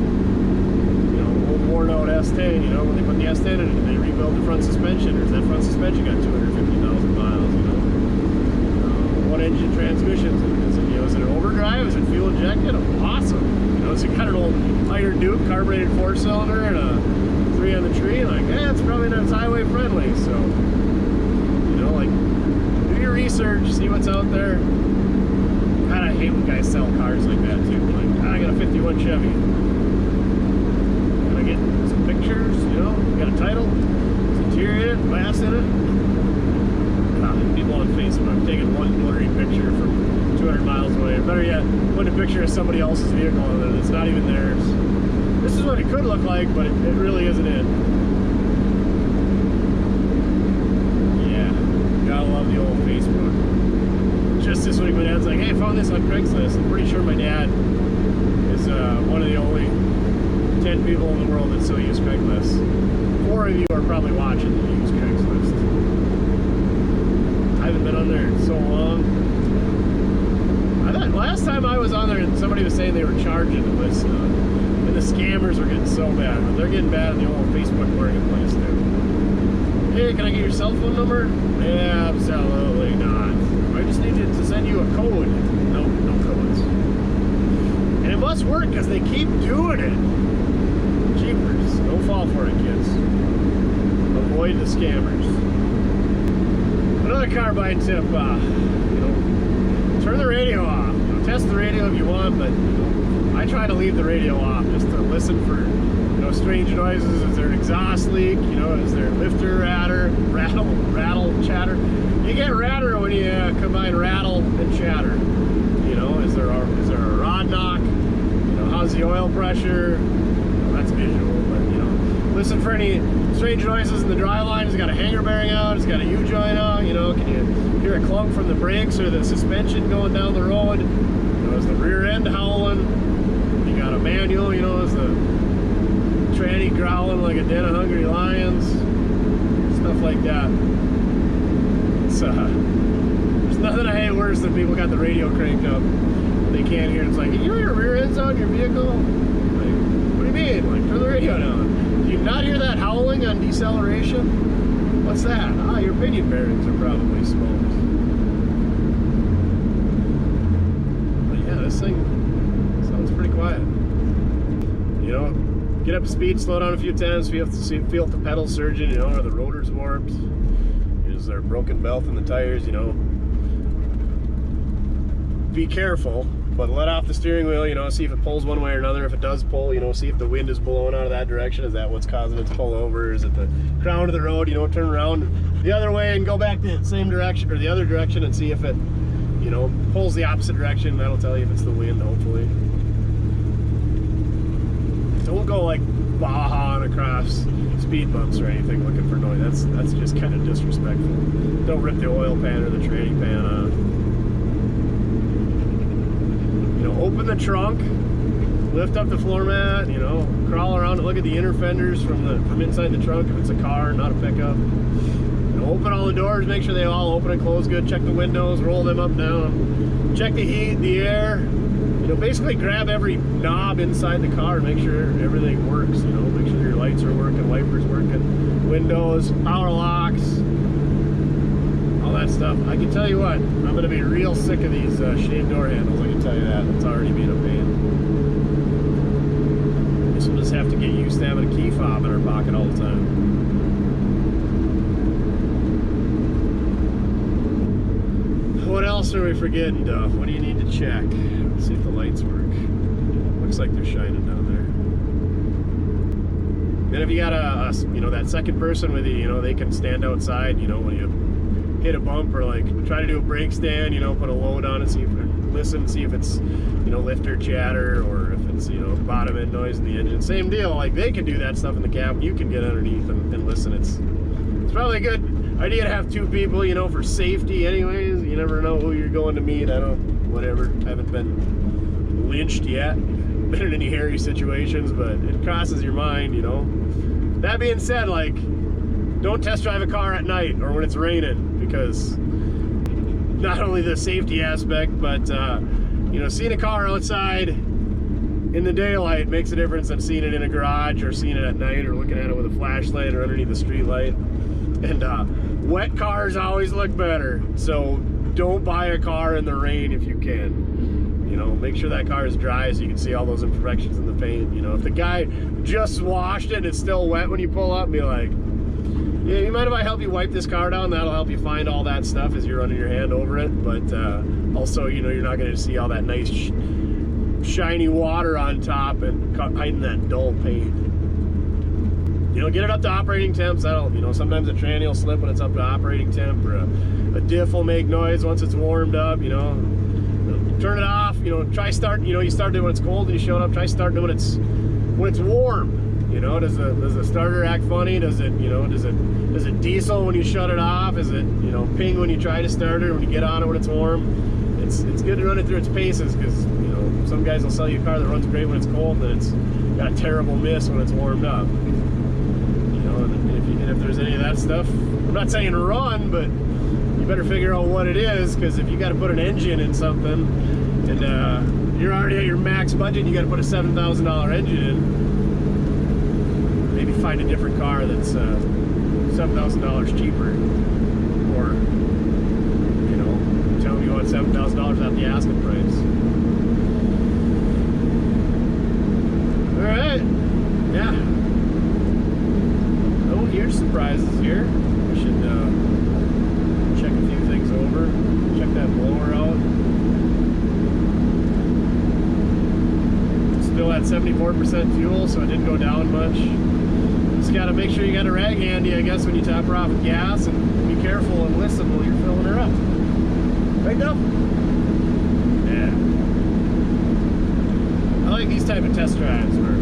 you know, old worn out S10. You know, when they put the S10 in it, they rebuild the front suspension, or is that front suspension got 250,000 miles, you know? What engine transmissions? Is it, you know, is it an overdrive? Is it fuel injected? Awesome. You know, so you got an old Iron Duke carbureted 4-cylinder and a 3 on the tree, like, it's probably not highway friendly. So, you know, like, do your research, see what's out there. God, I hate when guys sell cars like that too. Like, I got a 51 Chevy. Can I get some pictures? You know, got a title, some interior in it, glass in it. People on Facebook, I'm taking one blurry picture from 200 miles away. Or better yet, putting a picture of somebody else's vehicle on it. It's not even theirs. This is what it could look like, but it really isn't it. Yeah, gotta love the old Facebook. Just this week, my dad's like, hey, I found this on Craigslist. I'm pretty sure my dad is one of the only 10 people in the world that still use Craigslist. 4 of you are probably watching that use Craigslist. I haven't been on there in so long. I thought last time I was on there, somebody was saying they were charging to list stuff, and the scammers were getting so bad. But they're getting bad in the old Facebook marketplace too. Hey, can I get your cell phone number? Absolutely not. I just need to send you a code. No codes. And it must work because they keep doing it. Jeepers, don't fall for it, kids. Avoid the scammers. Another car buying tip, you know, turn the radio off. You know, test the radio if you want, but you know, I try to leave the radio off just to listen for, you know, strange noises. Is there an exhaust leak? You know, is there lifter rattle, chatter? You get ratter when you combine rattle and chatter. You know, is there a rod knock? You know, how's the oil pressure? Well, that's visual, but you know, listen for any strange noises in the dry line. Has it got a hanger bearing out? Has it got a U-joint out? You know, can you hear a clunk from the brakes or the suspension going down the road? You know, is the rear end howling? You got a manual, you know, is the tranny growling like a den of hungry lions? Stuff like that. It's, there's nothing I hate worse than people got the radio cranked up. They can't hear. It's like, you know your rear end's out in your vehicle? Like, what do you mean? Like, turn the radio down. Do you not hear that howling on deceleration? What's that? Ah, your pinion bearings are probably smoked. But yeah, this thing sounds pretty quiet. You know, get up to speed, slow down a few times, feel if the pedal's surging, you know, or the rotor's warped. Is there a broken belt in the tires, you know? Be careful, but let off the steering wheel, you know, see if it pulls one way or another. If it does pull, you know, see if the wind is blowing out of that direction. Is that what's causing it to pull over? Is it the crown of the road? You know, turn around the other way and go back the same direction or the other direction and see if it, you know, pulls the opposite direction. That'll tell you if it's the wind, hopefully. Don't go like bahaing across speed bumps or anything looking for noise. That's just kind of disrespectful. Don't rip the oil pan or the tranny pan off. You know, open the trunk, lift up the floor mat, you know, crawl around and look at the inner fenders from inside the trunk if it's a car, not a pickup. You know, open all the doors, make sure they all open and close good, check the windows, roll them up and down, check the heat, the air. You know, basically grab every knob inside the car, make sure everything works, you know, make sure your lights are working, wipers working, windows, power locks, all that stuff. I can tell you what, I'm going to be real sick of these shade door handles, I can tell you that. It's already been a pain. I guess we'll just have to get used to having a key fob in our pocket all the time. What else are we forgetting, Duff? What do you need to check? Let's see if the lights work. Looks like they're shining down there. Then if you got a you know, that second person with you, you know, they can stand outside, you know, when you hit a bump or like try to do a brake stand, you know, put a load on and see if listen, see if it's, you know, lifter chatter or if it's, you know, bottom end noise in the engine. Same deal, like they can do that stuff in the cab. You can get underneath and listen. It's probably a good idea to have 2 people, you know, for safety anyways. You never know who you're going to meet. I don't whatever. Haven't been lynched yet, been in any hairy situations, but it crosses your mind, you know. That being said, like, don't test drive a car at night or when it's raining, because not only the safety aspect, but you know, seeing a car outside in the daylight makes a difference than seeing it in a garage or seeing it at night or looking at it with a flashlight or underneath the street light. And wet cars always look better, so don't buy a car in the rain if you can. You know, make sure that car is dry so you can see all those imperfections in the paint. You know, if the guy just washed it and it's still wet when you pull up, be like, yeah, you mind if I help you wipe this car down? That'll help you find all that stuff as you're running your hand over it. But also, you know, you're not going to see all that nice shiny water on top and hiding that dull paint. You know, get it up to operating temps. That'll, you know, sometimes a tranny will slip when it's up to operating temp, or a diff will make noise once it's warmed up. You know, turn it off. You know, try starting. You know, you started it when it's cold and you show it up. Try starting it when it's warm. You know, does the starter act funny? Does it, you know, does it diesel when you shut it off? Is it, you know, ping when you try to start it, when you get on it when it's warm? It's good to run it through its paces, because, you know, some guys will sell you a car that runs great when it's cold, and it's got a terrible miss when it's warmed up. You know, and if there's any of that stuff, I'm not saying run, but you better figure out what it is, because if you got to put an engine in something, and you're already at your max budget, and you got to put a $7,000 engine in, maybe find a different car that's $7,000 cheaper, or, you know, tell me you want $7,000 out the asking price. All right, yeah. Oh, here's surprises here. We should check a few things over. Check that blower out. Still at 74% fuel, so it didn't go down much. Just got to make sure you got a rag handy, I guess, when you top her off with gas, and be careful and listen while you're filling her up. Right, Duff? Yeah. I like these type of test drives where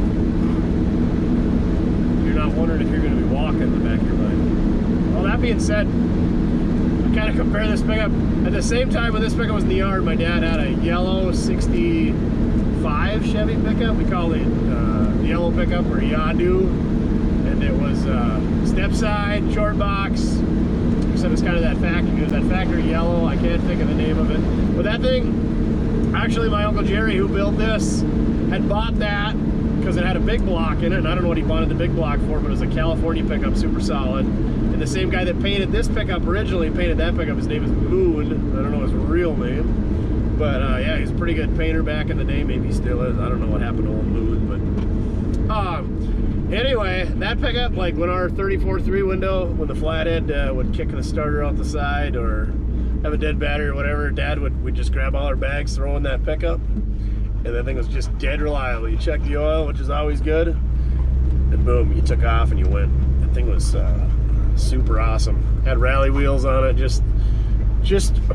you're not wondering if you're going to be walking in the back of your mind. Well, that being said, I kind of compare this pickup. At the same time when this pickup was in the yard, my dad had a yellow 65 Chevy pickup. We called it the yellow pickup, or Yadu. And it was step side, short box, except it's kind of that factory. It was that factory yellow. I can't think of the name of it. But that thing, actually my Uncle Jerry, who built this, had bought that because it had a big block in it. And I don't know what he wanted the big block for, but it was a California pickup, super solid. And the same guy that painted this pickup originally painted that pickup. His name is Moon. I don't know his real name. But yeah, he's a pretty good painter back in the day. Maybe he still is. I don't know what happened to old Moon. But anyway, that pickup, like when our 34.3 window, when the flathead would kick the starter out the side or have a dead battery or whatever, Dad would just grab all our bags, throw in that pickup, and that thing was just dead reliable. You check the oil, which is always good, and boom, you took off and you went. That thing was super awesome. Had rally wheels on it, just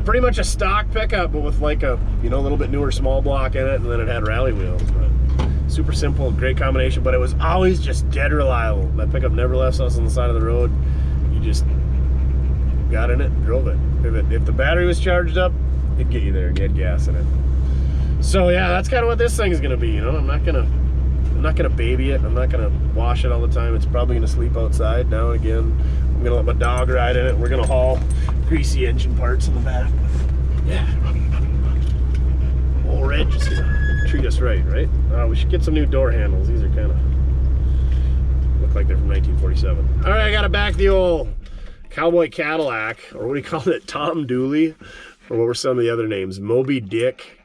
pretty much a stock pickup, but with like a, you know, a little bit newer small block in it, and then it had rally wheels. But super simple, great combination, but it was always just dead reliable. That pickup never left us on the side of the road. You just got in it, drove it. If the battery was charged up, it'd get you there and get gas in it. So yeah, that's kind of what this thing is gonna be. You know, I'm not gonna baby it. I'm not gonna wash it all the time. It's probably gonna sleep outside now and again. I'm gonna let my dog ride in it. We're gonna haul greasy engine parts in the back. Yeah. Old Red just treat us right? We should get some new door handles. These are kind of look like they're from 1947. All right, I got to back the old Cowboy Cadillac, or what do you call it, Tom Dooley, or what were some of the other names? Moby Dick,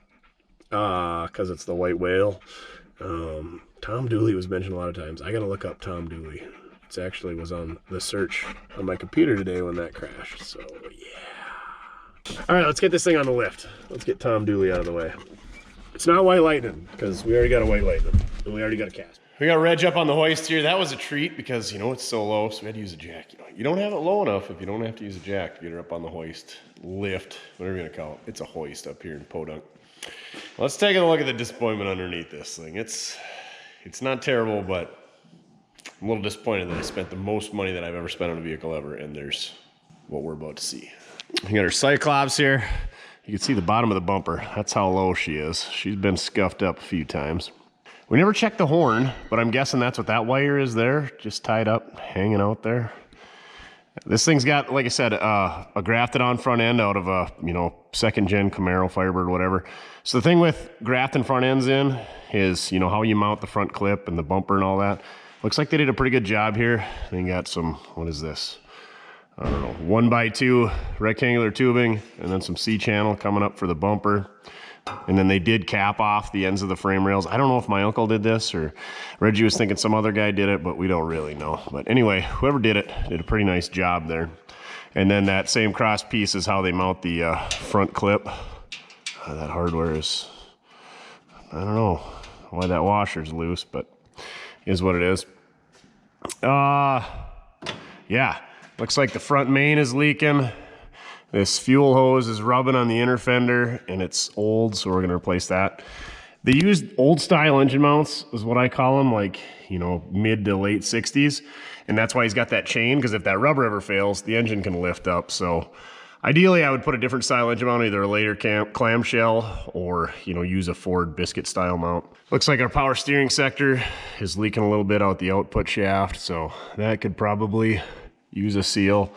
because it's the white whale. Tom Dooley was mentioned a lot of times. I got to look up Tom Dooley. It actually was on the search on my computer today when that crashed. So yeah. All right, let's get this thing on the lift. Let's get Tom Dooley out of the way. It's not White Lightning, because we already got a White Lightning, and we already got a cast. We got Reg up on the hoist here. That was a treat, because, you know, it's so low, so we had to use a jack. You don't have it low enough if you don't have to use a jack to get her up on the hoist, lift, whatever you're gonna call it. It's a hoist up here in Podunk. Let's take a look at the disappointment underneath this thing. It's not terrible, but I'm a little disappointed that I spent the most money that I've ever spent on a vehicle ever, and there's what we're about to see. We got our Cyclops here. You can see the bottom of the bumper. That's how low she is. She's been scuffed up a few times. We never checked the horn, but I'm guessing that's what that wire is there, just tied up, hanging out there. This thing's got, like I said, a grafted on front end out of a, you know, second gen Camaro, Firebird, whatever. So the thing with grafting front ends in is, you know, how you mount the front clip and the bumper and all that. Looks like they did a pretty good job here. They got some, what is this? I don't know, 1x2 rectangular tubing and then some C-channel coming up for the bumper. And then they did cap off the ends of the frame rails. I don't know if my uncle did this or Reggie was thinking some other guy did it, but we don't really know. But anyway, whoever did it did a pretty nice job there. And then that same cross piece is how they mount the front clip. That hardware is, I don't know why that washer's loose, but is what it is. Yeah, looks like the front main is leaking. This fuel hose is rubbing on the inner fender and it's old, so we're gonna replace that. They used old style engine mounts is what I call them, like, you know, mid to late 60s. And that's why he's got that chain, because if that rubber ever fails, the engine can lift up. So ideally I would put a different style engine mount, either a later clamshell or, you know, use a Ford biscuit style mount. Looks like our power steering sector is leaking a little bit out the output shaft, so that could probably use a seal.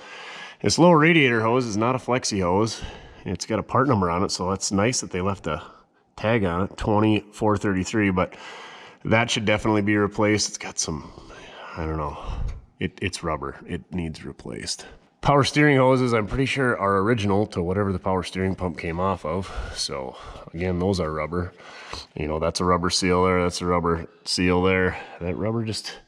This lower radiator hose is not a flexi hose. It's got a part number on it, so that's nice that they left a tag on it, 20433, but that should definitely be replaced. It's got some, I don't know, it's rubber. It needs replaced. Power steering hoses, I'm pretty sure, are original to whatever the power steering pump came off of. So again, those are rubber. You know, that's a rubber seal there, that's a rubber seal there. That rubber just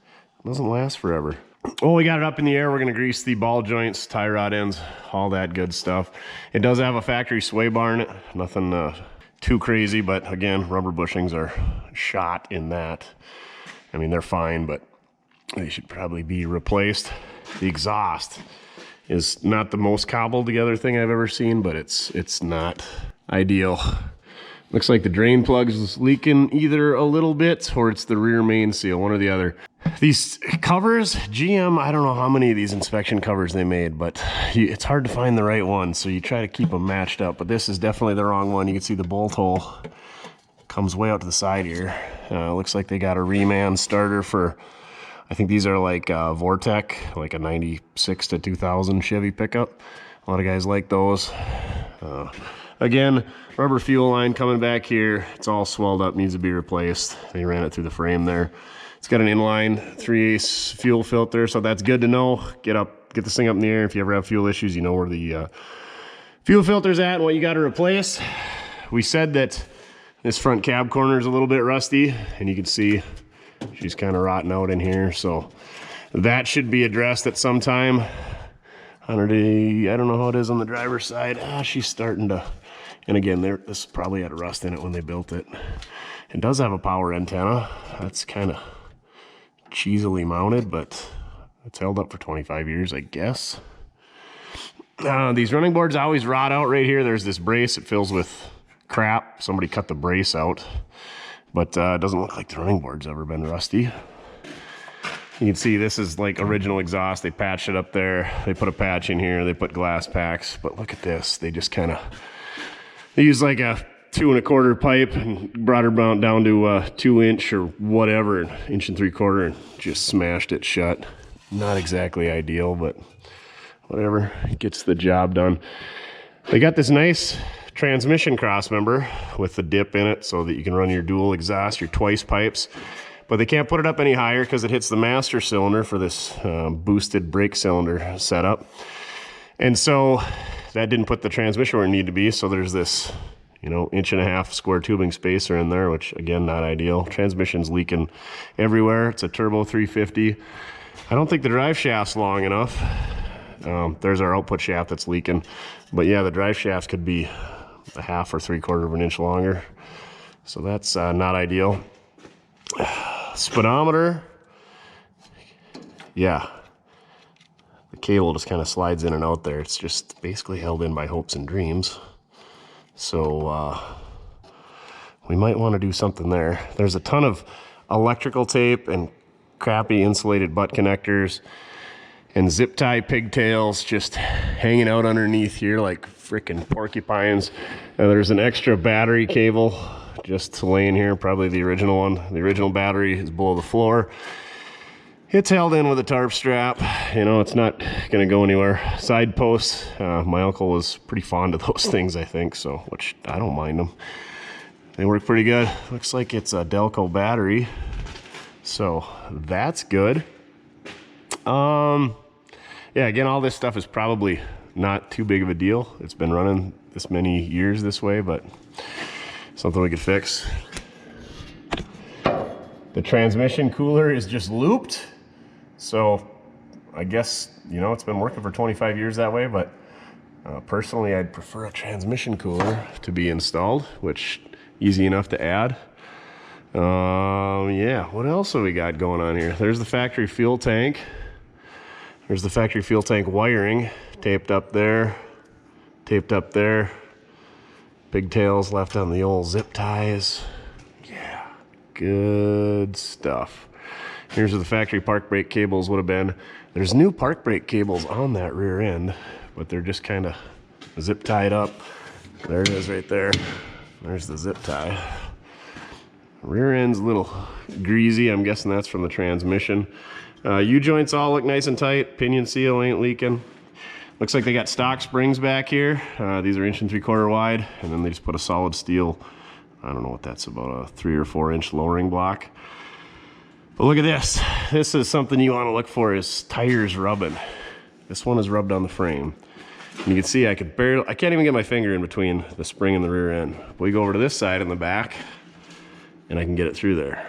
doesn't last forever. Oh, we got it up in the air. We're gonna grease the ball joints, tie rod ends, all that good stuff. It does have a factory sway bar in it. Nothing too crazy, but again, rubber bushings are shot in that. I mean, they're fine, but they should probably be replaced. The exhaust is not the most cobbled together thing I've ever seen, but it's not ideal. Looks like the drain plug is leaking either a little bit or it's the rear main seal, one or the other. These covers, GM, I don't know how many of these inspection covers they made, but it's hard to find the right one, so you try to keep them matched up. But this is definitely the wrong one. You can see the bolt hole comes way out to the side here. Looks like they got a reman starter for, I think these are like Vortec, like a 96 to 2000 Chevy pickup. A lot of guys like those. Again, rubber fuel line coming back here. It's all swelled up, needs to be replaced. They ran it through the frame there. It's got an inline 3/8 fuel filter, so that's good to know. Get this thing up in the air. If you ever have fuel issues, you know where the fuel filter's at and what you got to replace. We said that this front cab corner is a little bit rusty, and you can see she's kind of rotting out in here, so that should be addressed at some time. I don't know how it is on the driver's side. She's starting to, and again, this probably had rust in it when they built it. It does have a power antenna. That's kind of cheesily mounted, but it's held up for 25 years, I guess. These running boards always rot out right here. There's this brace. It fills with crap. Somebody cut the brace out, but it doesn't look like the running board's ever been rusty. You can see this is like original exhaust. They patched it up there. They put a patch in here. They put glass packs, but look at this. They just kind of, they use like a 2 1/4 pipe and brought her down to 2 inch or whatever, 1 3/4 and just smashed it shut. Not exactly ideal, but whatever, gets the job done. They got this nice transmission cross member with the dip in it so that you can run your dual exhaust, your twice pipes, but they can't put it up any higher because it hits the master cylinder for this boosted brake cylinder setup. And so that didn't put the transmission where it needed to be, so there's this, you know, 1.5 inch square tubing spacer in there, which again, not ideal. Transmission's leaking everywhere. It's a turbo 350. I don't think the drive shaft's long enough. There's our output shaft that's leaking. But yeah, the drive shaft could be 1/2 or 3/4 of an inch longer. So that's not ideal. Speedometer. Yeah. The cable just kind of slides in and out there. It's just basically held in by hopes and dreams. So we might want to do something there. There's a ton of electrical tape and crappy insulated butt connectors. and zip tie pigtails just hanging out underneath here like freaking porcupines. There's an extra battery cable just laying here, probably the original one. The original battery is below the floor. It's held in with a tarp strap. You know, it's not gonna go anywhere. Side posts, my uncle was pretty fond of those things, I think, so, which I don't mind them. They work pretty good. Looks like it's a Delco battery, so that's good. Yeah, again, all this stuff is probably not too big of a deal. It's been running this many years this way, but something we could fix. The transmission cooler is just looped, so I guess, you know, it's been working for 25 years that way, but personally, I'd prefer a transmission cooler to be installed, which easy enough to add. Yeah, what else have we got going on here? There's the factory fuel tank. There's the factory fuel tank wiring, taped up there, taped up there. Pigtails left on the old zip ties. Yeah, good stuff. Here's where the factory park brake cables would have been. There's new park brake cables on that rear end, but they're just kind of zip tied up. There it is right there. There's the zip tie. Rear end's a little greasy. I'm guessing that's from the transmission. U-joints all look nice and tight. Pinion seal ain't leaking. Looks like they got stock springs back here. These are 1 3/4 wide, and then they just put a solid steel, I don't know what that's, about a 3 or 4 inch lowering block. But look at this. This is something you want to look for, is tires rubbing. This one is rubbed on the frame. And you can see I can't even get my finger in between the spring and the rear end. But we go over to this side in the back, and I can get it through there.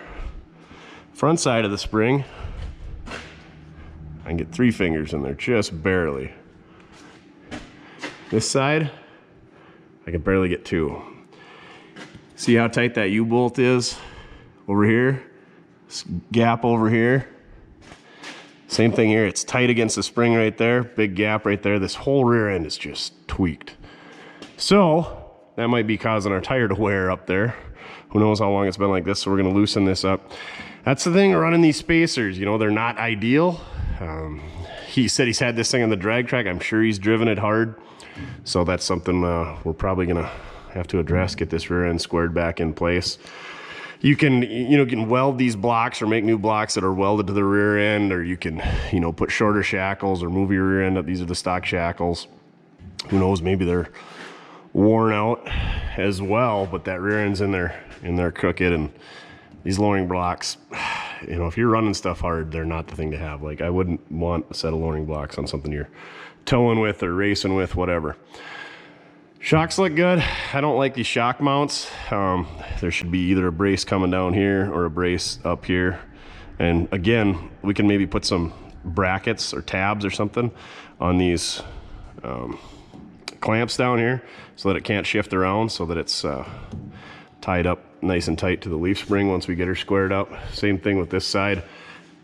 Front side of the spring, I can get 3 fingers in there, just barely. This side, I can barely get 2. See how tight that U-bolt is over here? This gap over here. Same thing here, it's tight against the spring right there, big gap right there. This whole rear end is just tweaked. So, that might be causing our tire to wear up there. Who knows how long it's been like this, so we're gonna loosen this up. That's the thing, running these spacers, you know, they're not ideal. He said he's had this thing on the drag track. I'm sure he's driven it hard. So that's something we're probably gonna have to address, get this rear end squared back in place. You can weld these blocks or make new blocks that are welded to the rear end, or you can, you know, put shorter shackles or move your rear end up. These are the stock shackles. Who knows, maybe they're worn out as well, but that rear end's in there crooked, and these lowering blocks, you know, if you're running stuff hard, they're not the thing to have. Like, I wouldn't want a set of lowering blocks on something you're towing with or racing with, whatever. Shocks look good. I don't like these shock mounts. There should be either a brace coming down here or a brace up here. And again, we can maybe put some brackets or tabs or something on these clamps down here so that it can't shift around, so that it's tied up nice and tight to the leaf spring once we get her squared up. Same thing with this side.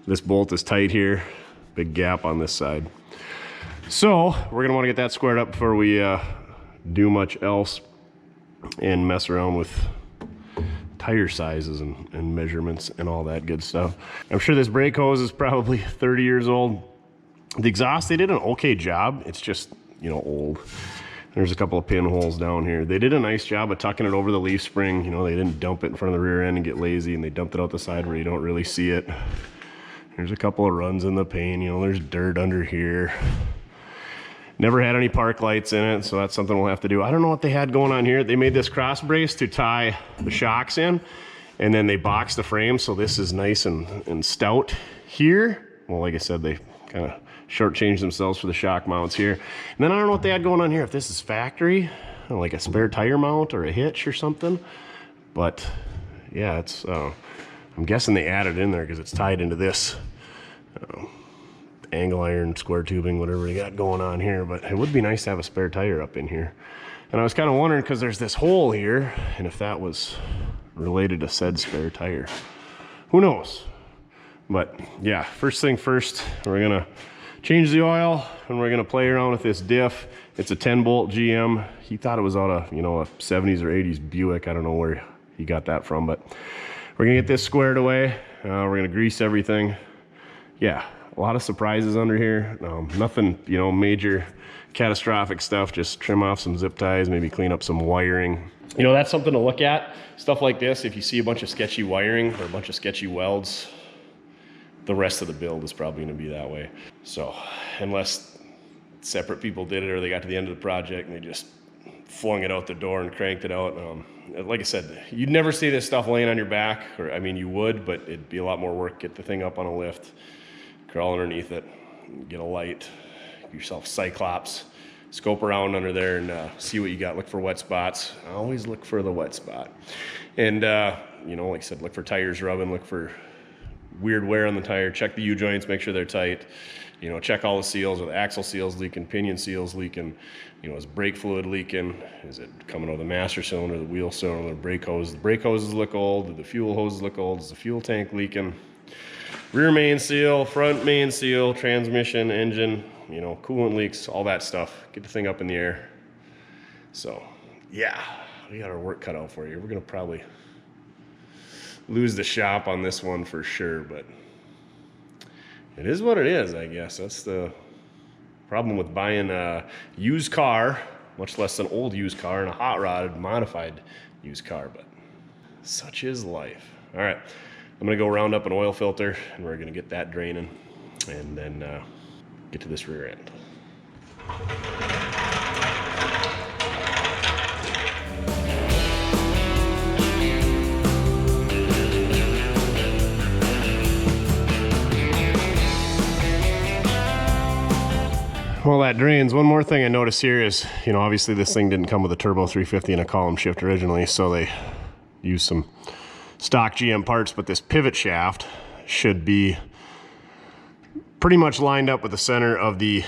This bolt is tight here, big gap on this side. So we're gonna wanna get that squared up before we do much else and mess around with tire sizes and measurements and all that good stuff. I'm sure this brake hose is probably 30 years old. The exhaust, they did an okay job. It's just, you know, old. There's a couple of pinholes down here. They did a nice job of tucking it over the leaf spring. You know, they didn't dump it in front of the rear end and get lazy, and they dumped it out the side where you don't really see it. There's a couple of runs in the pane. You know, there's dirt under here. Never had any park lights in it, so that's something we'll have to do. I don't know what they had going on here. They made this cross brace to tie the shocks in, and then they boxed the frame, so this is nice and stout here. Well, like I said, they kind of shortchanged themselves for the shock mounts here. And then I don't know what they had going on here, if this is factory, like a spare tire mount or a hitch or something. But yeah, it's I'm guessing they added in there because it's tied into this angle iron, square tubing, whatever they got going on here. But it would be nice to have a spare tire up in here. And I was kind of wondering, because there's this hole here, and if that was related to said spare tire. Who knows? But yeah, first thing first, we're gonna change the oil, and we're gonna play around with this diff. It's a 10-bolt GM. He thought it was out of, you know, a 70s or 80s Buick. I don't know where he got that from, but we're gonna get this squared away. We're gonna grease everything. Yeah, A lot of surprises under here. Nothing, you know, major catastrophic stuff. Just trim off some zip ties, maybe clean up some wiring. You know, that's something to look at. Stuff like this, if you see a bunch of sketchy wiring or a bunch of sketchy welds, the rest of the build is probably going to be that way. So unless separate people did it or they got to the end of the project and they just flung it out the door and cranked it out. Like I said, you'd never see this stuff laying on your back, or I mean you would, but it'd be a lot more work. Get the thing up on a lift, crawl underneath it, get a light, give yourself Cyclops, scope around under there and see what you got. Look for wet spots. Always look for the wet spot. And you know, like I said, look for tires rubbing, look for weird wear on the tire, check the U-joints, make sure they're tight. You know, check all the seals. Are the axle seals leaking, pinion seals leaking? You know, is brake fluid leaking? Is it coming out of the master cylinder, the wheel cylinder, the brake hose? The brake hoses look old. Do the fuel hoses look old? Is the fuel tank leaking? Rear main seal, front main seal, transmission, engine, you know, coolant leaks, all that stuff. Get the thing up in the air. So, yeah, we got our work cut out for you. We're going to probably lose the shop on this one for sure, but it is what it is, I guess. That's the problem with buying a used car, much less an old used car and a hot rod modified used car, but such is life. All right, I'm gonna go round up an oil filter and we're gonna get that draining and then get to this rear end. Well, that drains. One more thing I noticed here is, you know, obviously this thing didn't come with a turbo 350 and a column shift originally, so they used some stock GM parts, but this pivot shaft should be pretty much lined up with the center of the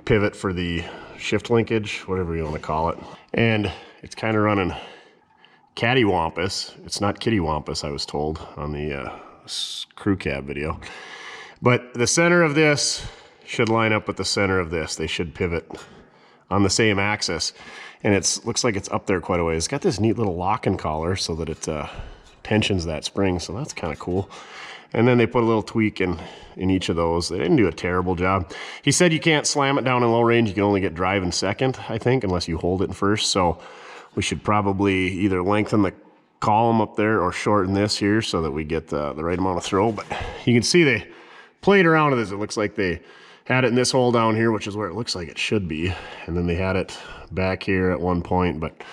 pivot for the shift linkage, whatever you want to call it. And it's kind of running cattywampus. It's not kittywampus, I was told on the crew cab video. But the center of this should line up with the center of this. They should pivot on the same axis. And it looks like it's up there quite a ways. It's got this neat little lock-in collar so that it tensions that spring, so that's kind of cool. And then they put a little tweak in each of those. They didn't do a terrible job. He said you can't slam it down in low range. You can only get drive in second, I think, unless you hold it in first. So we should probably either lengthen the column up there or shorten this here so that we get the right amount of throw. But you can see they played around with this. It looks like they had it in this hole down here, which is where it looks like it should be. And then they had it back here at one point. But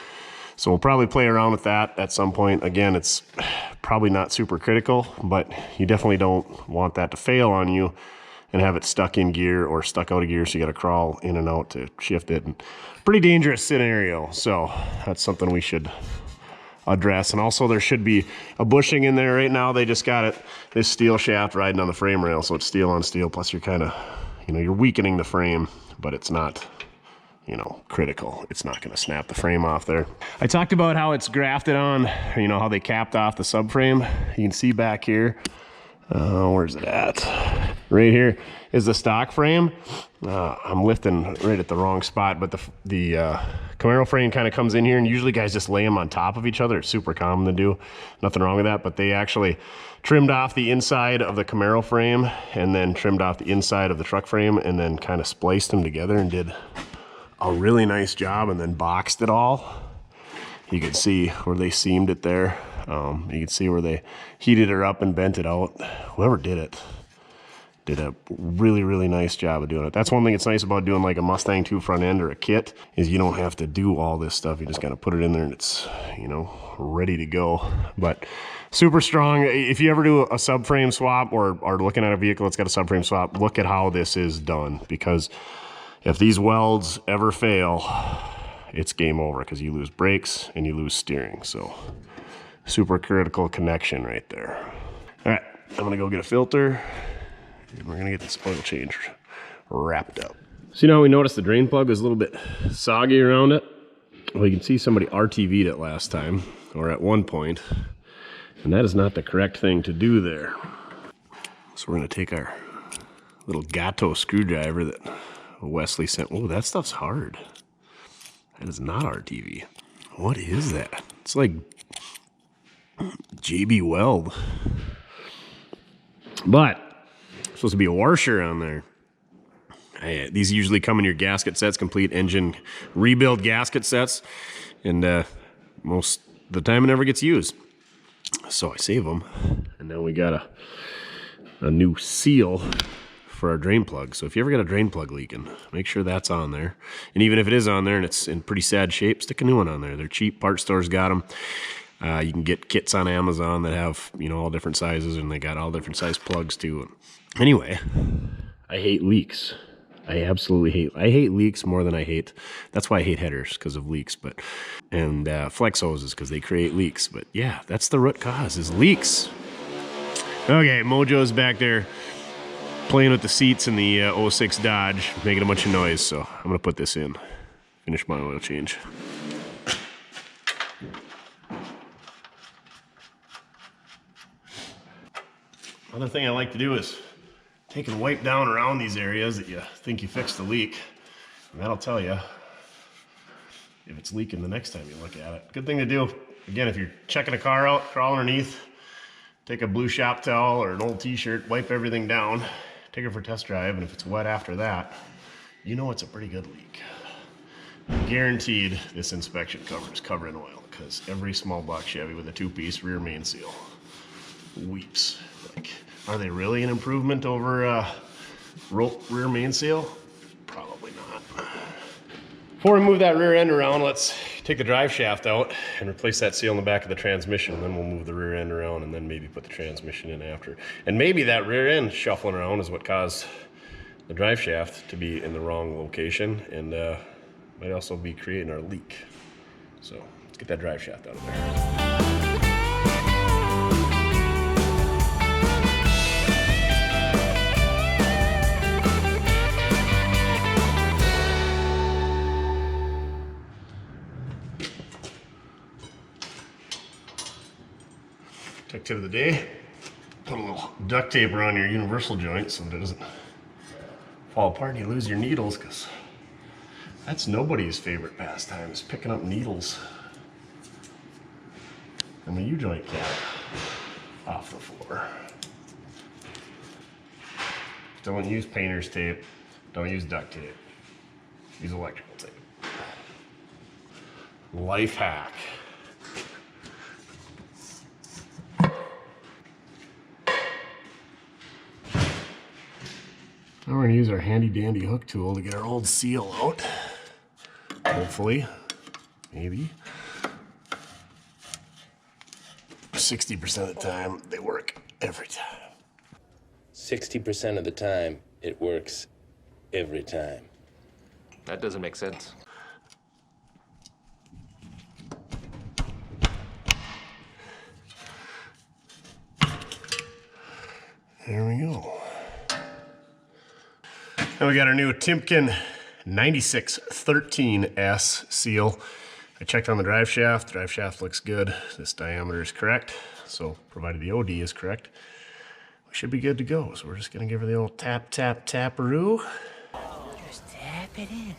so we'll probably play around with that at some point. Again, it's probably not super critical, but you definitely don't want that to fail on you and have it stuck in gear or stuck out of gear, so you got to crawl in and out to shift it. And pretty dangerous scenario. So that's something we should address. And also there should be a bushing in there. Right now they just got it, this steel shaft riding on the frame rail, so it's steel on steel, plus you're kind of, you know, you're weakening the frame, but it's not, you know, critical. It's not going to snap the frame off there. I talked about how it's grafted on, you know, how they capped off the subframe. You can see back here, where's it at? Right here is the stock frame. I'm lifting right at the wrong spot, but the Camaro frame kind of comes in here, and usually guys just lay them on top of each other. It's super common to do. Nothing wrong with that, but they actually trimmed off the inside of the Camaro frame and then trimmed off the inside of the truck frame and then kind of spliced them together and did a really nice job, and then boxed it all. You can see where they seamed it there. You can see where they heated her up and bent it out. Whoever did it did a really, really nice job of doing it. That's one thing that's nice about doing like a Mustang 2 front end or a kit, is you don't have to do all this stuff. You just gotta put it in there and it's, you know, ready to go. But super strong. If you ever do a subframe swap or are looking at a vehicle that's got a subframe swap, look at how this is done, because if these welds ever fail, it's game over, because you lose brakes and you lose steering. So super critical connection right there. All right, I'm gonna go get a filter and we're gonna get this oil change wrapped up. So now we noticed the drain plug was a little bit soggy around it. Well, you can see somebody RTV'd it last time, or at one point, and that is not the correct thing to do there. So we're gonna take our little Gato screwdriver that Wesley sent. Oh, that stuff's hard. That is not RTV. What is that? It's like JB Weld. But Supposed to be a washer on there. These usually come in your gasket sets, complete engine rebuild gasket sets, and most of the time it never gets used. So I save them, and now we got a new seal for our drain plug. So if you ever got a drain plug leaking, make sure that's on there. And even if it is on there and it's in pretty sad shape, stick a new one on there. They're cheap, part stores got them. You can get kits on Amazon that have, you know, all different sizes, and they got all different size plugs too. Anyway, I hate leaks. I hate leaks more than I hate, that's why I hate headers, because of leaks, and flex hoses, because they create leaks. But yeah, that's the root cause, is leaks. Okay, Mojo's back there playing with the seats in the 06 Dodge, making a bunch of noise, so I'm gonna put this in, finish my oil change. Another thing I like to do is take and wipe down around these areas that you think you fixed the leak, and that'll tell you if it's leaking the next time you look at it. Good thing to do, again, if you're checking a car out, crawl underneath, take a blue shop towel or an old t-shirt, wipe everything down, take it for a test drive, and if it's wet after that, you know it's a pretty good leak. Guaranteed this inspection cover is covered in oil, because every small block Chevy with a 2-piece rear main seal weeps. Like, are they really an improvement over rear main seal? Probably not. Before we move that rear end around, let's take the drive shaft out and replace that seal in the back of the transmission, and then we'll move the rear end around and then maybe put the transmission in after. And maybe that rear end shuffling around is what caused the drive shaft to be in the wrong location, and might also be creating our leak. So let's get that drive shaft out of there. Tech tip of the day, put a little duct tape around your universal joint so that it doesn't fall apart and you lose your needles, because that's nobody's favorite pastime, is picking up needles from the U-joint cap off the floor. Don't use painter's tape, don't use duct tape, use electrical tape. Life hack. Now we're going to use our handy dandy hook tool to get our old seal out. Hopefully, maybe. 60% of the time, they work every time. 60% of the time, it works every time. That doesn't make sense. There we go. And we got our new Timken 9613S seal. I checked on the drive shaft. The drive shaft looks good. This diameter is correct. So provided the OD is correct, we should be good to go. So we're just gonna give her the old tap, tap, taparoo. Just tap it in.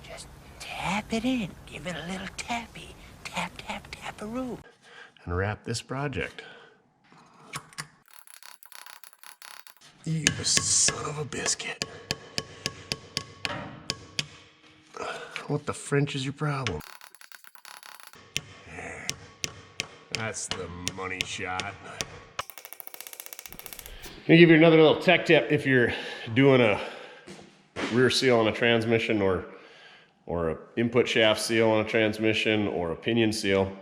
Just tap it in. Give it a little tappy. Tap, tap, taparoo. And wrap this project. You son of a biscuit. What the French is your problem? That's the money shot. Gonna give you another little tech tip if you're doing a rear seal on a transmission, or a input shaft seal on a transmission, or a pinion seal.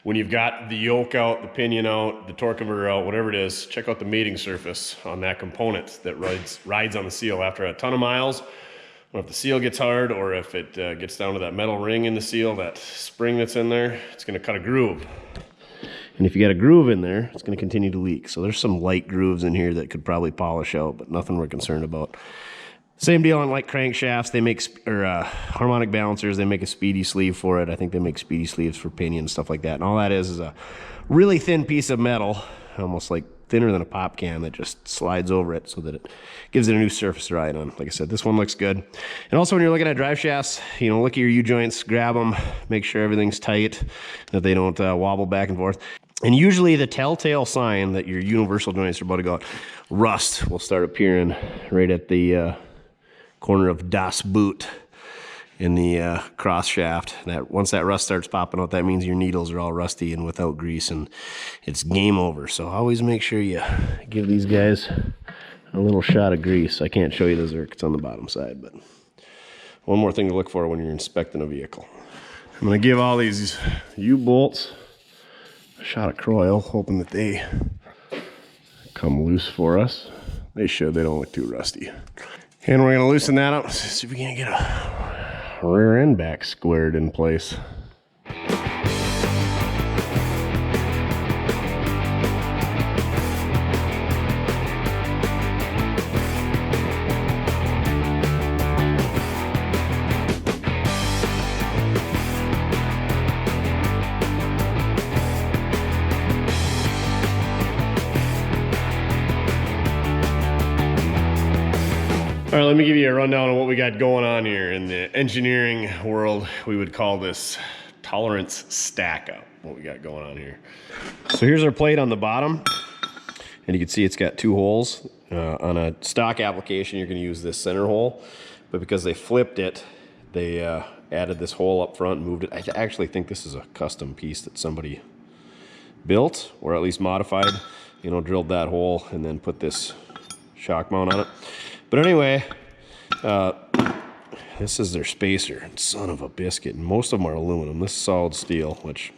When you've got the yoke out, the pinion out, the torque converter out, whatever it is, check out the mating surface on that component that rides on the seal after a ton of miles. Or if the seal gets hard, or if it gets down to that metal ring in the seal, that spring that's in there, it's gonna cut a groove. And if you got a groove in there, it's gonna continue to leak. So there's some light grooves in here that could probably polish out, but nothing we're concerned about. Same deal on like crankshafts. They make, harmonic balancers, they make a speedy sleeve for it. I think they make speedy sleeves for pinion and stuff like that. And all that is a really thin piece of metal, almost like thinner than a pop can, that just slides over it so that it gives it a new surface to ride on. Like I said, this one looks good. And also when you're looking at drive shafts, you know, look at your U-joints, grab them, make sure everything's tight, that they don't wobble back and forth. And usually the telltale sign that your universal joints are about to go out, rust will start appearing right at the corner of Das Boot in the cross shaft. That once that rust starts popping out, that means your needles are all rusty and without grease, and it's game over. So always make sure you give these guys a little shot of grease. I can't show you the zerk, it's on the bottom side, but one more thing to look for when you're inspecting a vehicle. I'm gonna give all these U-bolts a shot of Croil, hoping that they come loose for us. They should, they don't look too rusty. And we're gonna loosen that up, see if we can get a rear end back squared in place. All right, let me give you a rundown of what we got going on here. In the engineering world, we would call this tolerance stack up, what we got going on here. So here's our plate on the bottom, and you can see it's got two holes. On a stock application, you're gonna use this center hole, but because they flipped it, they added this hole up front and moved it. I actually think this is a custom piece that somebody built, or at least modified, you know, drilled that hole and then put this shock mount on it. But anyway, this is their spacer. Son of a biscuit. And most of them are aluminum. This is solid steel, which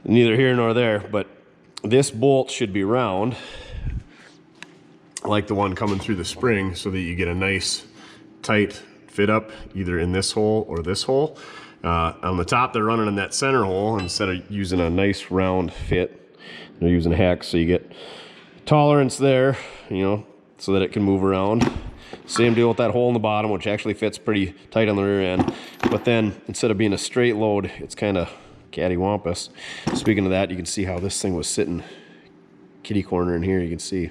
neither here nor there. But this bolt should be round, like the one coming through the spring, so that you get a nice tight fit up either in this hole or this hole. On the top, they're running in that center hole instead of using a nice round fit. They're using hex, so you get tolerance there, you know, so that it can move around. Same deal with that hole in the bottom, which actually fits pretty tight on the rear end. But then instead of being a straight load, it's kind of cattywampus. Speaking of that, you can see how this thing was sitting kitty corner in here. You can see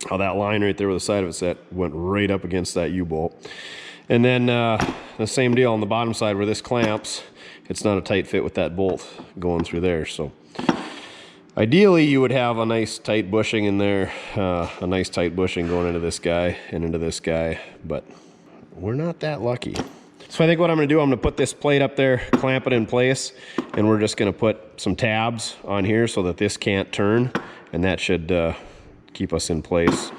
how that line right there where the side of it set went right up against that U-bolt. And then the same deal on the bottom side where this clamps, it's not a tight fit with that bolt going through there. So ideally, you would have a nice tight bushing in there, a nice tight bushing going into this guy and into this guy, but we're not that lucky. So I think what I'm gonna do, I'm gonna put this plate up there, clamp it in place, and we're just gonna put some tabs on here so that this can't turn, and that should keep us in place.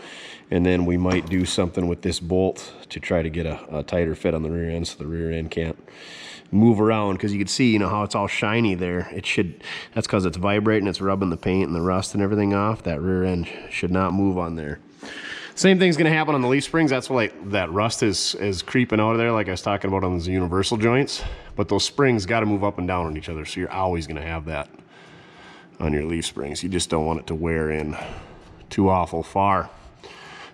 And then we might do something with this bolt to try to get a tighter fit on the rear end so the rear end can't move around, because you can see, you know, how it's all shiny there. It should, that's because it's vibrating, it's rubbing the paint and the rust and everything off. That rear end should not move on there. Same thing's gonna happen on the leaf springs. That's why that rust is creeping out of there, like I was talking about on those universal joints. But those springs gotta move up and down on each other, so you're always gonna have that on your leaf springs. You just don't want it to wear in too awful far.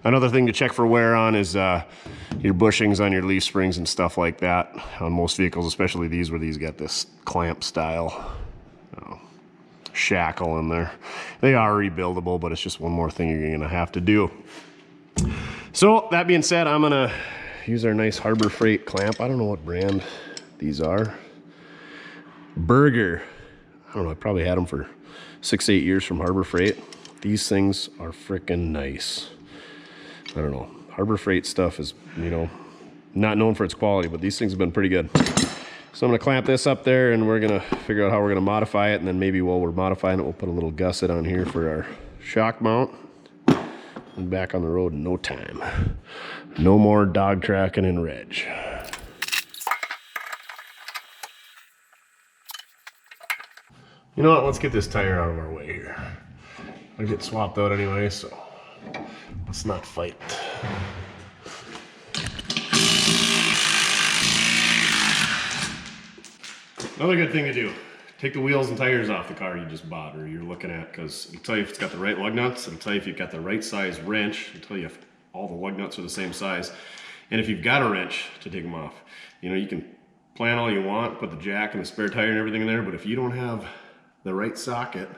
Another thing to check for wear on is your bushings on your leaf springs and stuff like that on most vehicles, especially these where these got this clamp style shackle in there. They are rebuildable, but it's just one more thing you're gonna have to do. So that being said, I'm gonna use our nice Harbor Freight clamp. I don't know what brand these are. Burger. I don't know, I probably had them for 6-8 years from Harbor Freight. These things are freaking nice. I don't know. Harbor Freight stuff is, you know, not known for its quality, but these things have been pretty good. So I'm gonna clamp this up there and we're gonna figure out how we're gonna modify it, and then maybe while we're modifying it, we'll put a little gusset on here for our shock mount. And back on the road in no time. No more dog tracking and reg. You know what, let's get this tire out of our way here. I'll get swapped out anyway, so let's not fight. Another good thing to do, take the wheels and tires off the car you just bought or you're looking at, because it'll tell you if it's got the right lug nuts, it'll tell you if you've got the right size wrench, it'll tell you if all the lug nuts are the same size, and if you've got a wrench to take them off. You know, you can plan all you want, put the jack and the spare tire and everything in there, but if you don't have the right socket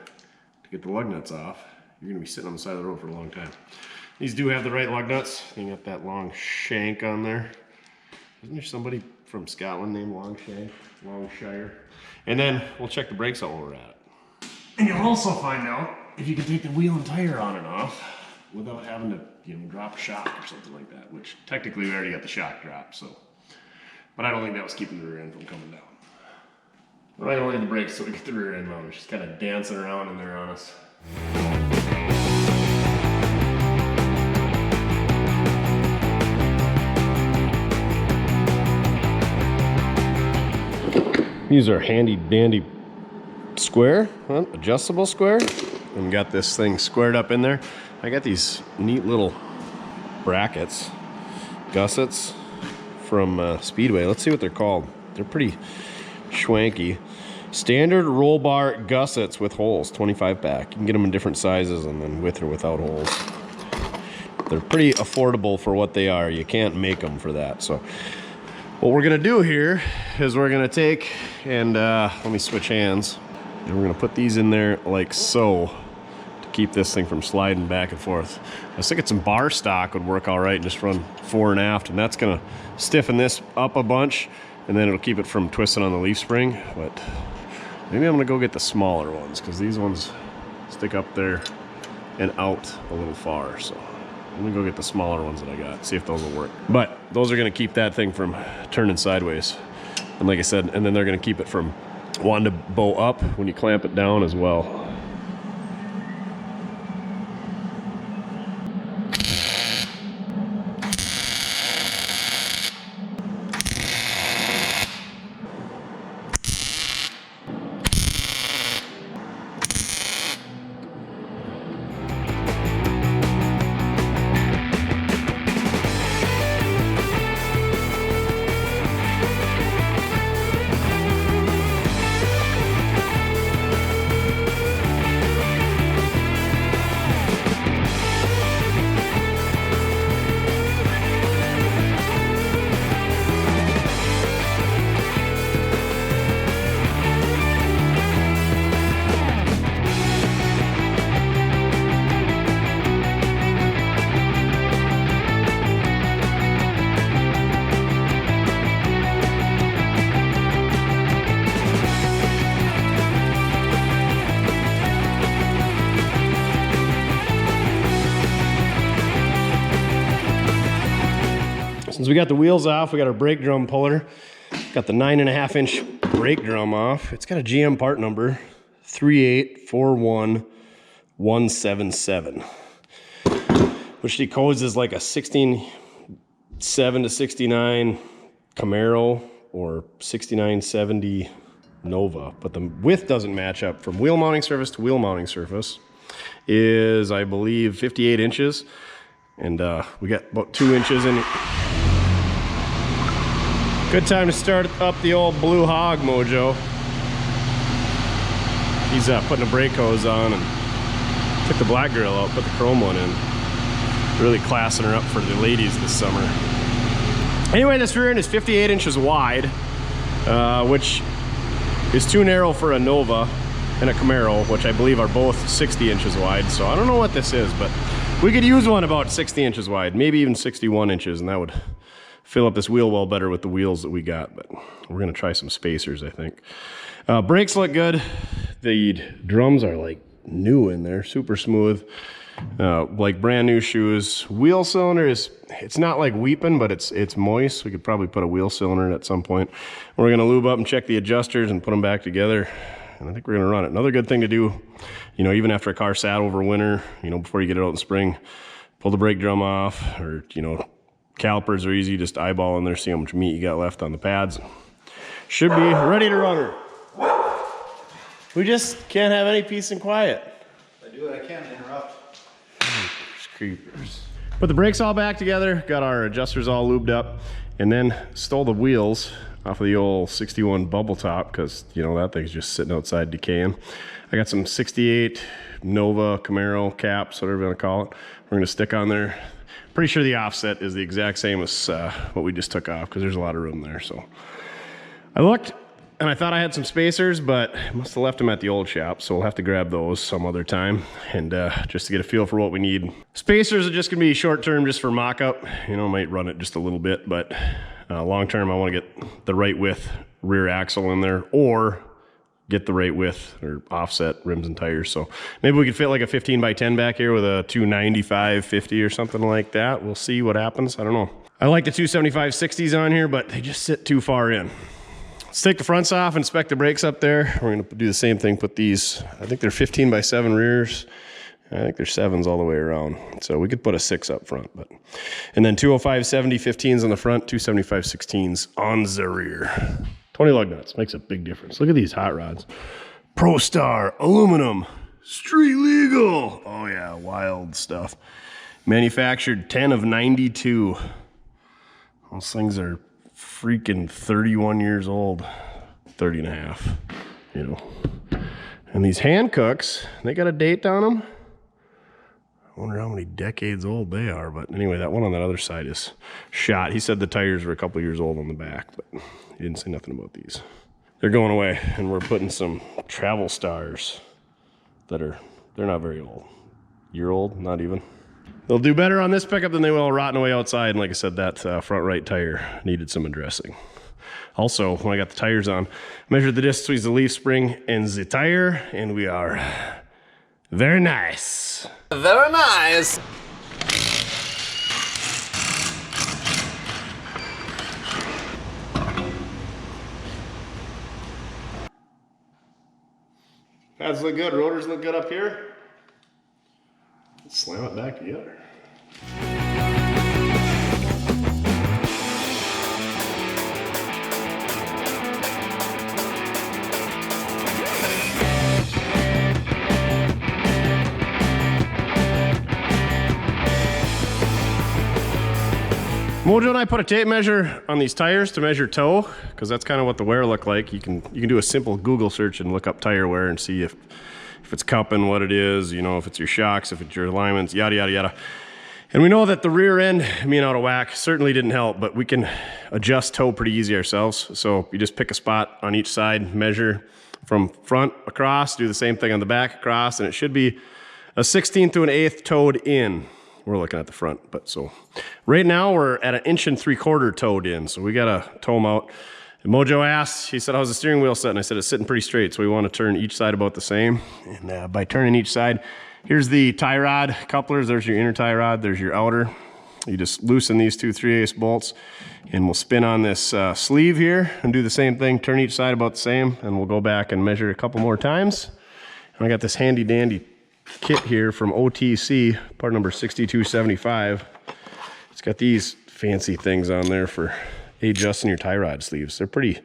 to get the lug nuts off, you're gonna be sitting on the side of the road for a long time. These do have the right lug nuts. They got that long shank on there. Isn't there somebody from Scotland named Longshire? And then we'll check the brakes all over at it. And you'll also find out if you can take the wheel and tire on and off without having to, drop a shock or something like that, which technically we already got the shock drop, so. But I don't think that was keeping the rear end from coming down. We're not gonna lay the brakes so we get the rear end mounted. Just kind of dancing around in there on us. Use our handy dandy square, adjustable square, and got this thing squared up in there. I got these neat little brackets, gussets from Speedway. Let's see what they're called. They're pretty schwanky. Standard roll bar gussets with holes, 25 pack. You can get them in different sizes and then with or without holes. They're pretty affordable for what they are. You can't make them for that. So what we're gonna do here is we're gonna take and let me switch hands. And we're gonna put these in there like so to keep this thing from sliding back and forth. I was thinking some bar stock would work all right and just run fore and aft, and that's gonna stiffen this up a bunch and then it'll keep it from twisting on the leaf spring. But maybe I'm gonna go get the smaller ones because these ones stick up there and out a little far. So I'm gonna go get the smaller ones that I got, see if those will work. But those are gonna keep that thing from turning sideways. And like I said, and then they're gonna keep it from wanting to bow up when you clamp it down as well. Since we got the wheels off, we got our brake drum puller. Got the 9.5-inch brake drum off. It's got a GM part number, 3841177, which decodes as like a 16.7 to 69 Camaro or 6970 Nova, but the width doesn't match up from wheel mounting surface to wheel mounting surface. Is, I believe, 58 inches. And we got about 2 inches in. Good time to start up the old Blue Hog mojo. He's putting a brake hose on and took the black grill out, put the chrome one in. Really classing her up for the ladies this summer. Anyway, this rear end is 58 inches wide, which is too narrow for a Nova and a Camaro, which I believe are both 60 inches wide. So I don't know what this is, but we could use one about 60 inches wide, maybe even 61 inches, and that would fill up this wheel well better with the wheels that we got. But we're gonna try some spacers, I think. Brakes look good. The drums are like new in there, super smooth, like brand new shoes. Wheel cylinder is, it's not like weeping, but it's moist. We could probably put a wheel cylinder in at some point. We're gonna lube up and check the adjusters and put them back together. And I think we're gonna run it. Another good thing to do, even after a car sat over winter, before you get it out in spring, pull the brake drum off, or, calipers are easy, just eyeball in there, see how much meat you got left on the pads. Should be ready to run her. We just can't have any peace and quiet. I do what I can to interrupt. Creepers. Put the brakes all back together, got our adjusters all lubed up, and then stole the wheels off of the old 61 bubble top, because that thing's just sitting outside decaying. I got some 68 Nova Camaro caps, whatever you want to call it. We're gonna stick on there. Pretty sure the offset is the exact same as what we just took off, because there's a lot of room there. So I looked and I thought I had some spacers, but I must have left them at the old shop, so we'll have to grab those some other time, and just to get a feel for what we need. Spacers are just gonna be short term, just for mock-up. Might run it just a little bit, but long term I want to get the right width rear axle in there, or get the right width or offset rims and tires. So maybe we could fit like a 15 by 10 back here with a 295 50 or something like that. We'll see what happens. I don't know. I like the 275 60s on here, but they just sit too far in. Let's take the fronts off, inspect the brakes up there. We're gonna do the same thing, put these, I think they're 15 by 7 rears. I think they're 7s all the way around. So we could put a 6 up front, but, and then 205 70 15s on the front, 275 16s on the rear. 20 lug nuts, makes a big difference. Look at these hot rods. Prostar, aluminum, street legal. Oh yeah, wild stuff. Manufactured 10 of 92. Those things are freaking 31 years old, 30 and a half, you know. And these hand cooks, they got a date on them. I wonder how many decades old they are, but anyway, that one on that other side is shot. He said the tires were a couple years old on the back, but he didn't say nothing about these. They're going away, and we're putting some travel stars that are, they're not very old. Year old, not even. They'll do better on this pickup than they will rotting away outside. And like I said, that front right tire needed some addressing. Also, when I got the tires on, measured the distance between the leaf spring and the tire, and we are very nice. Very nice. Pads look good, rotors look good up here. Let's slam it back together. Mojo and I put a tape measure on these tires to measure toe, because that's kind of what the wear looked like. You can do a simple Google search and look up tire wear and see if it's cupping, what it is, you know, if it's your shocks, if it's your alignments, yada, yada, yada. And we know that the rear end being out of whack certainly didn't help, but we can adjust toe pretty easy ourselves. So you just pick a spot on each side, measure from front across, do the same thing on the back across, and it should be a 1/16 to an 1/8 toed in. We're looking at the front, but so right now we're at 1 3/4 toed in. So we got to toe them out. And Mojo asked, he said, how's the steering wheel set? And I said, it's sitting pretty straight. So we want to turn each side about the same. And by turning each side, here's the tie rod couplers. There's your inner tie rod. There's your outer. You just loosen these 2 3/8 bolts and we'll spin on this sleeve here and do the same thing. Turn each side about the same. And we'll go back and measure a couple more times. And I got this handy dandy kit here from OTC, part number 6275. It's got these fancy things on there for adjusting your tie rod sleeves. They're pretty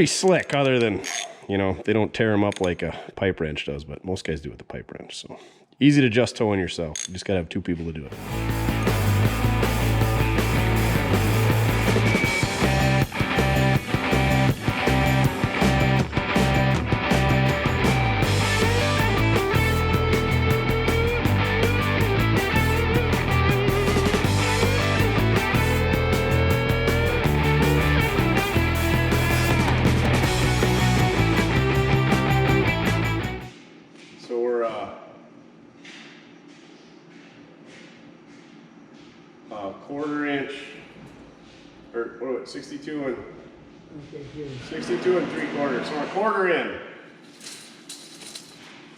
slick, other than, you know, they don't tear them up like a pipe wrench does, but most guys do with the pipe wrench. So easy to just toe in yourself. You just gotta have 2 people to do it. Quarter inch, or what was it, 62 and 3/4. So we're a quarter in.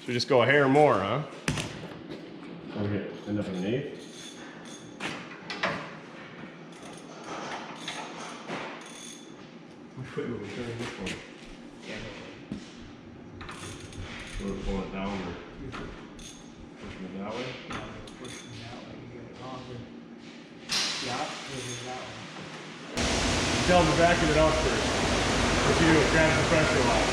So just go a hair more, huh? Okay, end up in an 1/8. Which way will we turn this one? So we're pulling it down or pushing it that way? Tell them to vacuum it out first. What you do, grab the pressure lock.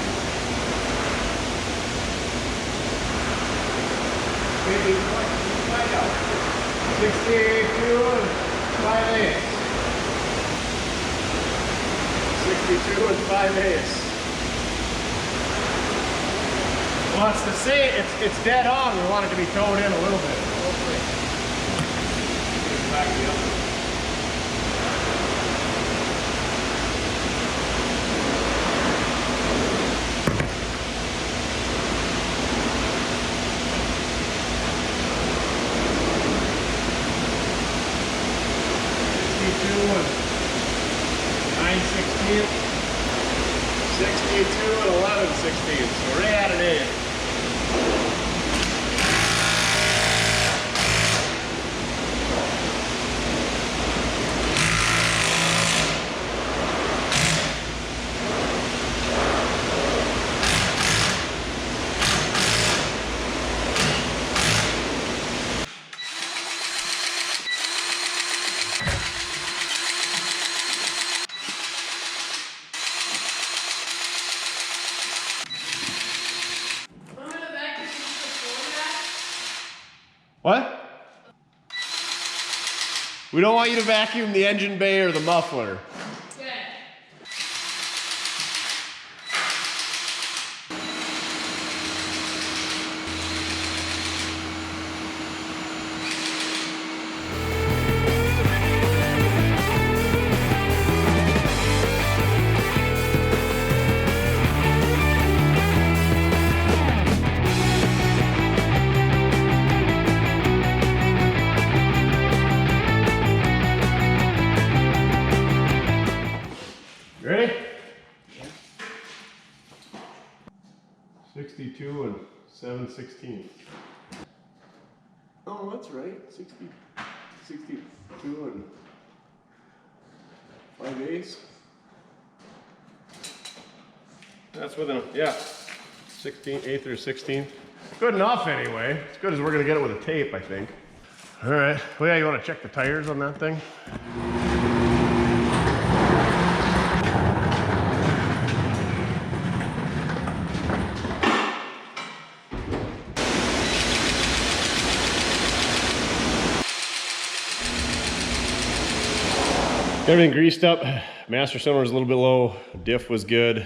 Maybe find out. 62 and 5/8. 62 and 5/8. Well, it's the same. It's dead on. We want it to be towed in a little bit. Back the other. and 11/16. So we're at an 8. What? We don't want you to vacuum the engine bay or the muffler. Ready? Yeah. 62 and 7/16. Oh, that's right. 62 and 5/8. That's within, yeah, 8th or 16th. Good enough anyway. As good as we're gonna get it with a tape, I think. All right. Well, yeah, you want to check the tires on that thing? Everything greased up. Master cylinder was a little bit low. Diff was good.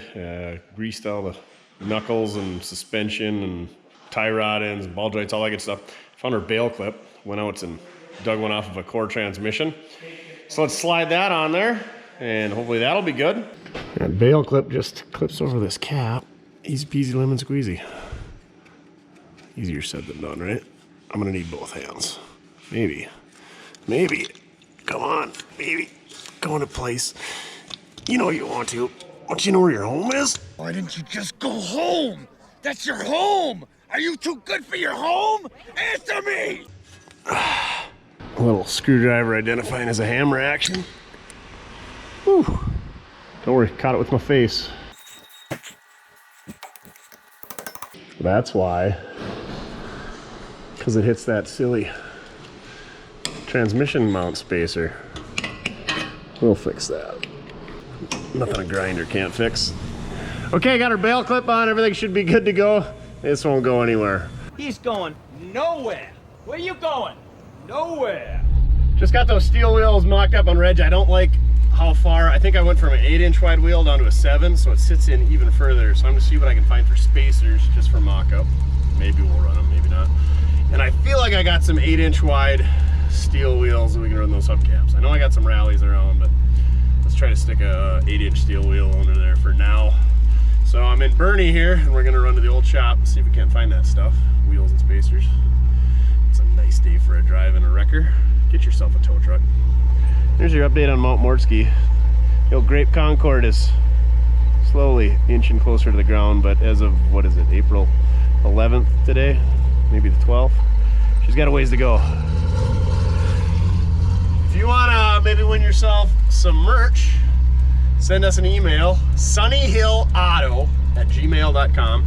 Greased all the knuckles and suspension and tie rod ends, ball joints, all that good stuff. Found our bail clip. Went out and dug one off of a core transmission. So let's slide that on there and hopefully that'll be good. That bail clip just clips over this cap. Easy peasy lemon squeezy. Easier said than done, right? I'm gonna need both hands. Maybe. Come on, maybe. Go into place. You know you want to. Don't you know where your home is? Why didn't you just go home? That's your home! Are you too good for your home? Answer me! A little screwdriver identifying as a hammer action. Whew. Don't worry, caught it with my face. That's why. Because it hits that silly transmission mount spacer. We'll fix that. Nothing a grinder can't fix. Okay, got our bail clip on. Everything should be good to go. This won't go anywhere. He's going nowhere. Where you going? Nowhere. Just got those steel wheels mocked up on Reg. I don't like how far. I think I went from an 8-inch wide wheel down to a 7, so it sits in even further. So I'm gonna see what I can find for spacers just for mock-up. Maybe we'll run them, maybe not. And I feel like I got some 8-inch wide steel wheels that we can run those hubcaps. I know I got some rallies around, but let's try to stick a 8-inch steel wheel under there for now. So I'm in Bernie here, and we're gonna run to the old shop and see if we can't find that stuff. Wheels and spacers. It's a nice day for a drive in a wrecker. Get yourself a tow truck. Here's your update on Mount Mortske. The old Grape Concord is slowly inching closer to the ground, but as of, what is it, April 11th today? Maybe the 12th? She's got a ways to go. If you wanna maybe win yourself some merch, send us an email, sunnyhillauto@gmail.com,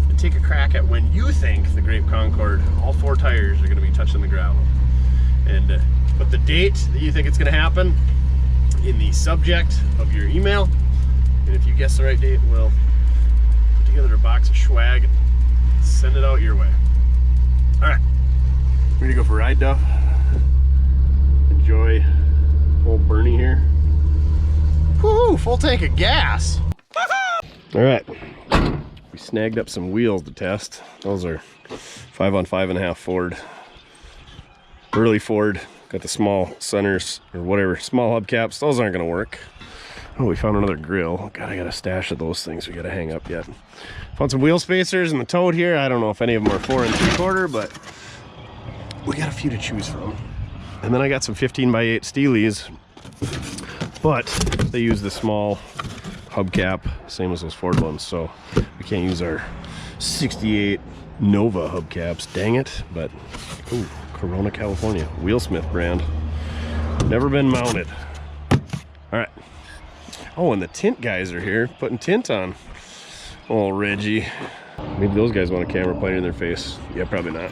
and take a crack at when you think the Grape Concord, all 4 tires are gonna be touching the gravel. And put the date that you think it's gonna happen in the subject of your email. And if you guess the right date, we'll put together a box of swag and send it out your way. All right, ready to go for a ride, Duff? Enjoy old Bernie here. Woohoo, full tank of gas. All right, we snagged up some wheels to test. Those are 5-on-5.5 Ford, early Ford. Got the small centers or whatever, small hubcaps. Those aren't gonna work. Oh, we found another grill. God, I got a stash of those things we gotta hang up yet. Found some wheel spacers in the tote here. I don't know if any of them are 4 3/4, but we got a few to choose from. And then I got some 15x8 steelies, but they use the small hubcap, same as those Ford ones, so we can't use our 68 Nova hubcaps, dang it. But ooh, Corona, California, Wheelsmith brand, never been mounted. All right. Oh, and the tint guys are here putting tint on. Oh, Reggie. Maybe those guys want a camera pointed in their face. Yeah, probably not.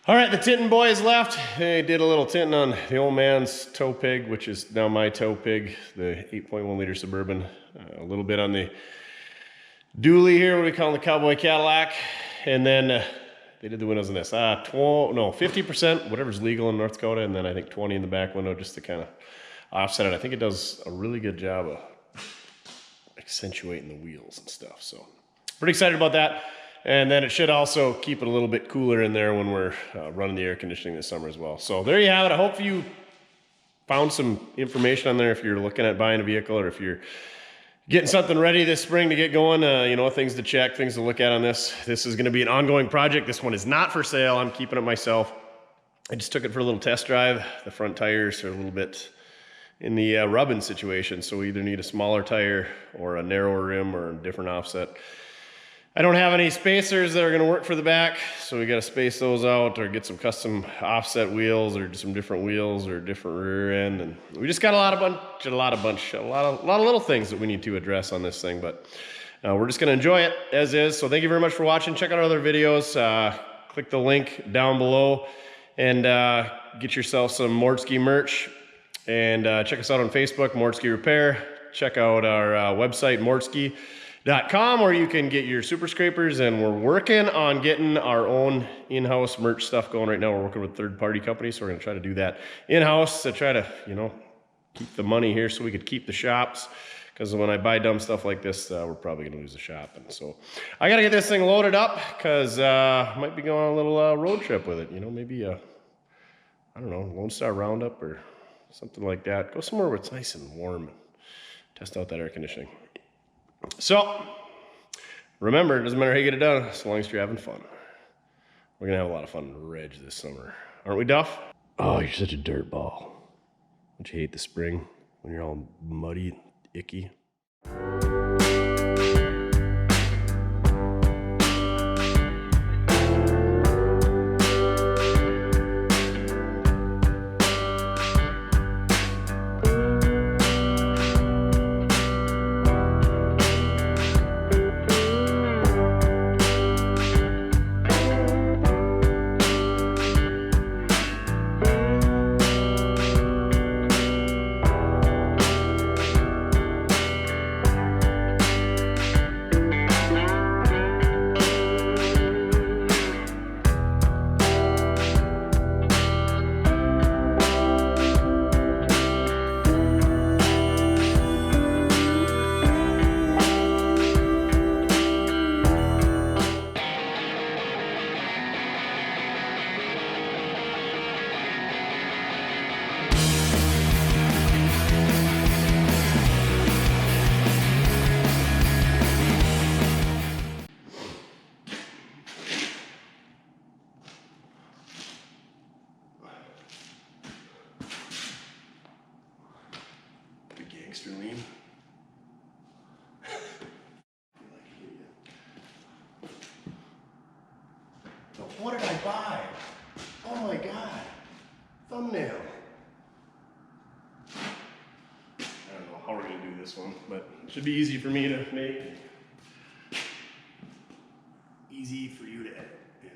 All right, the tinting boys left. They did a little tinting on the old man's tow pig, which is now my tow pig, the 8.1 liter Suburban. A little bit on the dually here, what we call the Cowboy Cadillac. And then they did the windows in this. 50%, whatever's legal in North Dakota, and then I think 20 in the back window just to kind of offset it. I think it does a really good job of accentuating the wheels and stuff. So pretty excited about that. And then it should also keep it a little bit cooler in there when we're running the air conditioning this summer as well. So there you have it. I hope you found some information on there if you're looking at buying a vehicle or if you're getting something ready this spring to get going. You know, things to check, things to look at on this. This is going to be an ongoing project. This one is not for sale. I'm keeping it myself. I just took it for a little test drive. The front tires are a little bit in the rubbing situation. So we either need a smaller tire or a narrower rim or a different offset. I don't have any spacers that are going to work for the back, so we got to space those out or get some custom offset wheels or some different wheels or different rear end. And we just got a lot of little things that we need to address on this thing, but we're just going to enjoy it as is. So thank you very much for watching. Check out our other videos. Click the link down below and get yourself some Mortske merch. And check us out on Facebook, Mortske Repair. Check out our website, mortskerepair.com, where you can get your super scrapers, and we're working on getting our own in-house merch stuff going right now. We're working with third-party companies, so we're going to try to do that in-house to try to, you know, keep the money here so we could keep the shops, because when I buy dumb stuff like this, we're probably going to lose the shop. And so I got to get this thing loaded up, because I might be going on a little road trip with it, you know, maybe I don't know, Lone Star Roundup or something like that. Go somewhere where it's nice and warm and test out that air conditioning. So, remember, it doesn't matter how you get it done, as long as you're having fun. We're going to have a lot of fun in Reg this summer. Aren't we, Duff? Oh, you're such a dirt ball. Don't you hate the spring when you're all muddy, icky? What did I buy? Oh my God. Thumbnail. I don't know how we're gonna do this one, but it should be easy for me to make. Easy for you to edit. And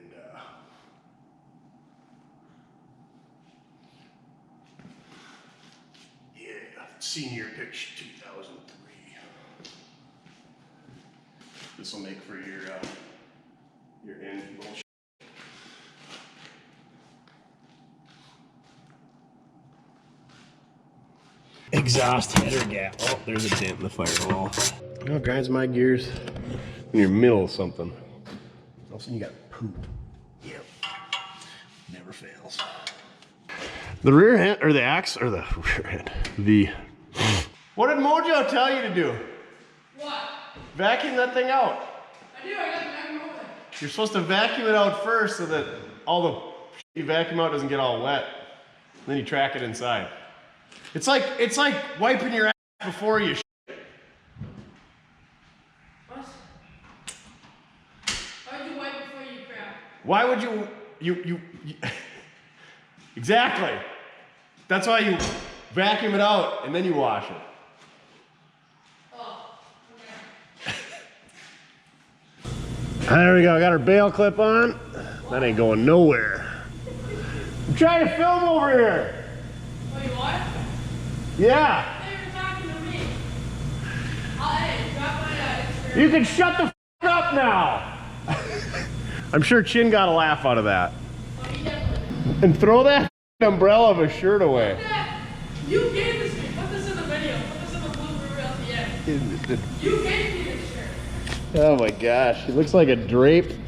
yeah, senior pitch 2003. This will make for your end bullshit. Exhaust header gap. Oh, there's a dent in the firewall. You know what grinds my gears? When you're in the middle of something. All of a sudden you got poop. Yep. Never fails. The rear end, or the axe, or the rear end. The. What did Mojo tell you to do? What? Vacuum that thing out. I do, I got the vacuum over there. You're supposed to vacuum it out first so that all the shit you vacuum out doesn't get all wet. Then you track it inside. It's like wiping your ass before you shit. What? Why would you wipe before you crap? Why would you exactly. That's why you vacuum it out and then you wash it. Oh, okay. There we go, got our bail clip on. That ain't going nowhere. I'm trying to film over here. Oh, you are? Yeah. I thought you were talking to me. Hey, drop my Instagram. You can shut the f up now. I'm sure Chin got a laugh out of that. Oh, he definitely did. And throw that umbrella of a shirt away. You gave this to me. Put this in the video. Put this in the blooper reel at the end. You gave me this shirt. Oh my gosh, he looks like a drape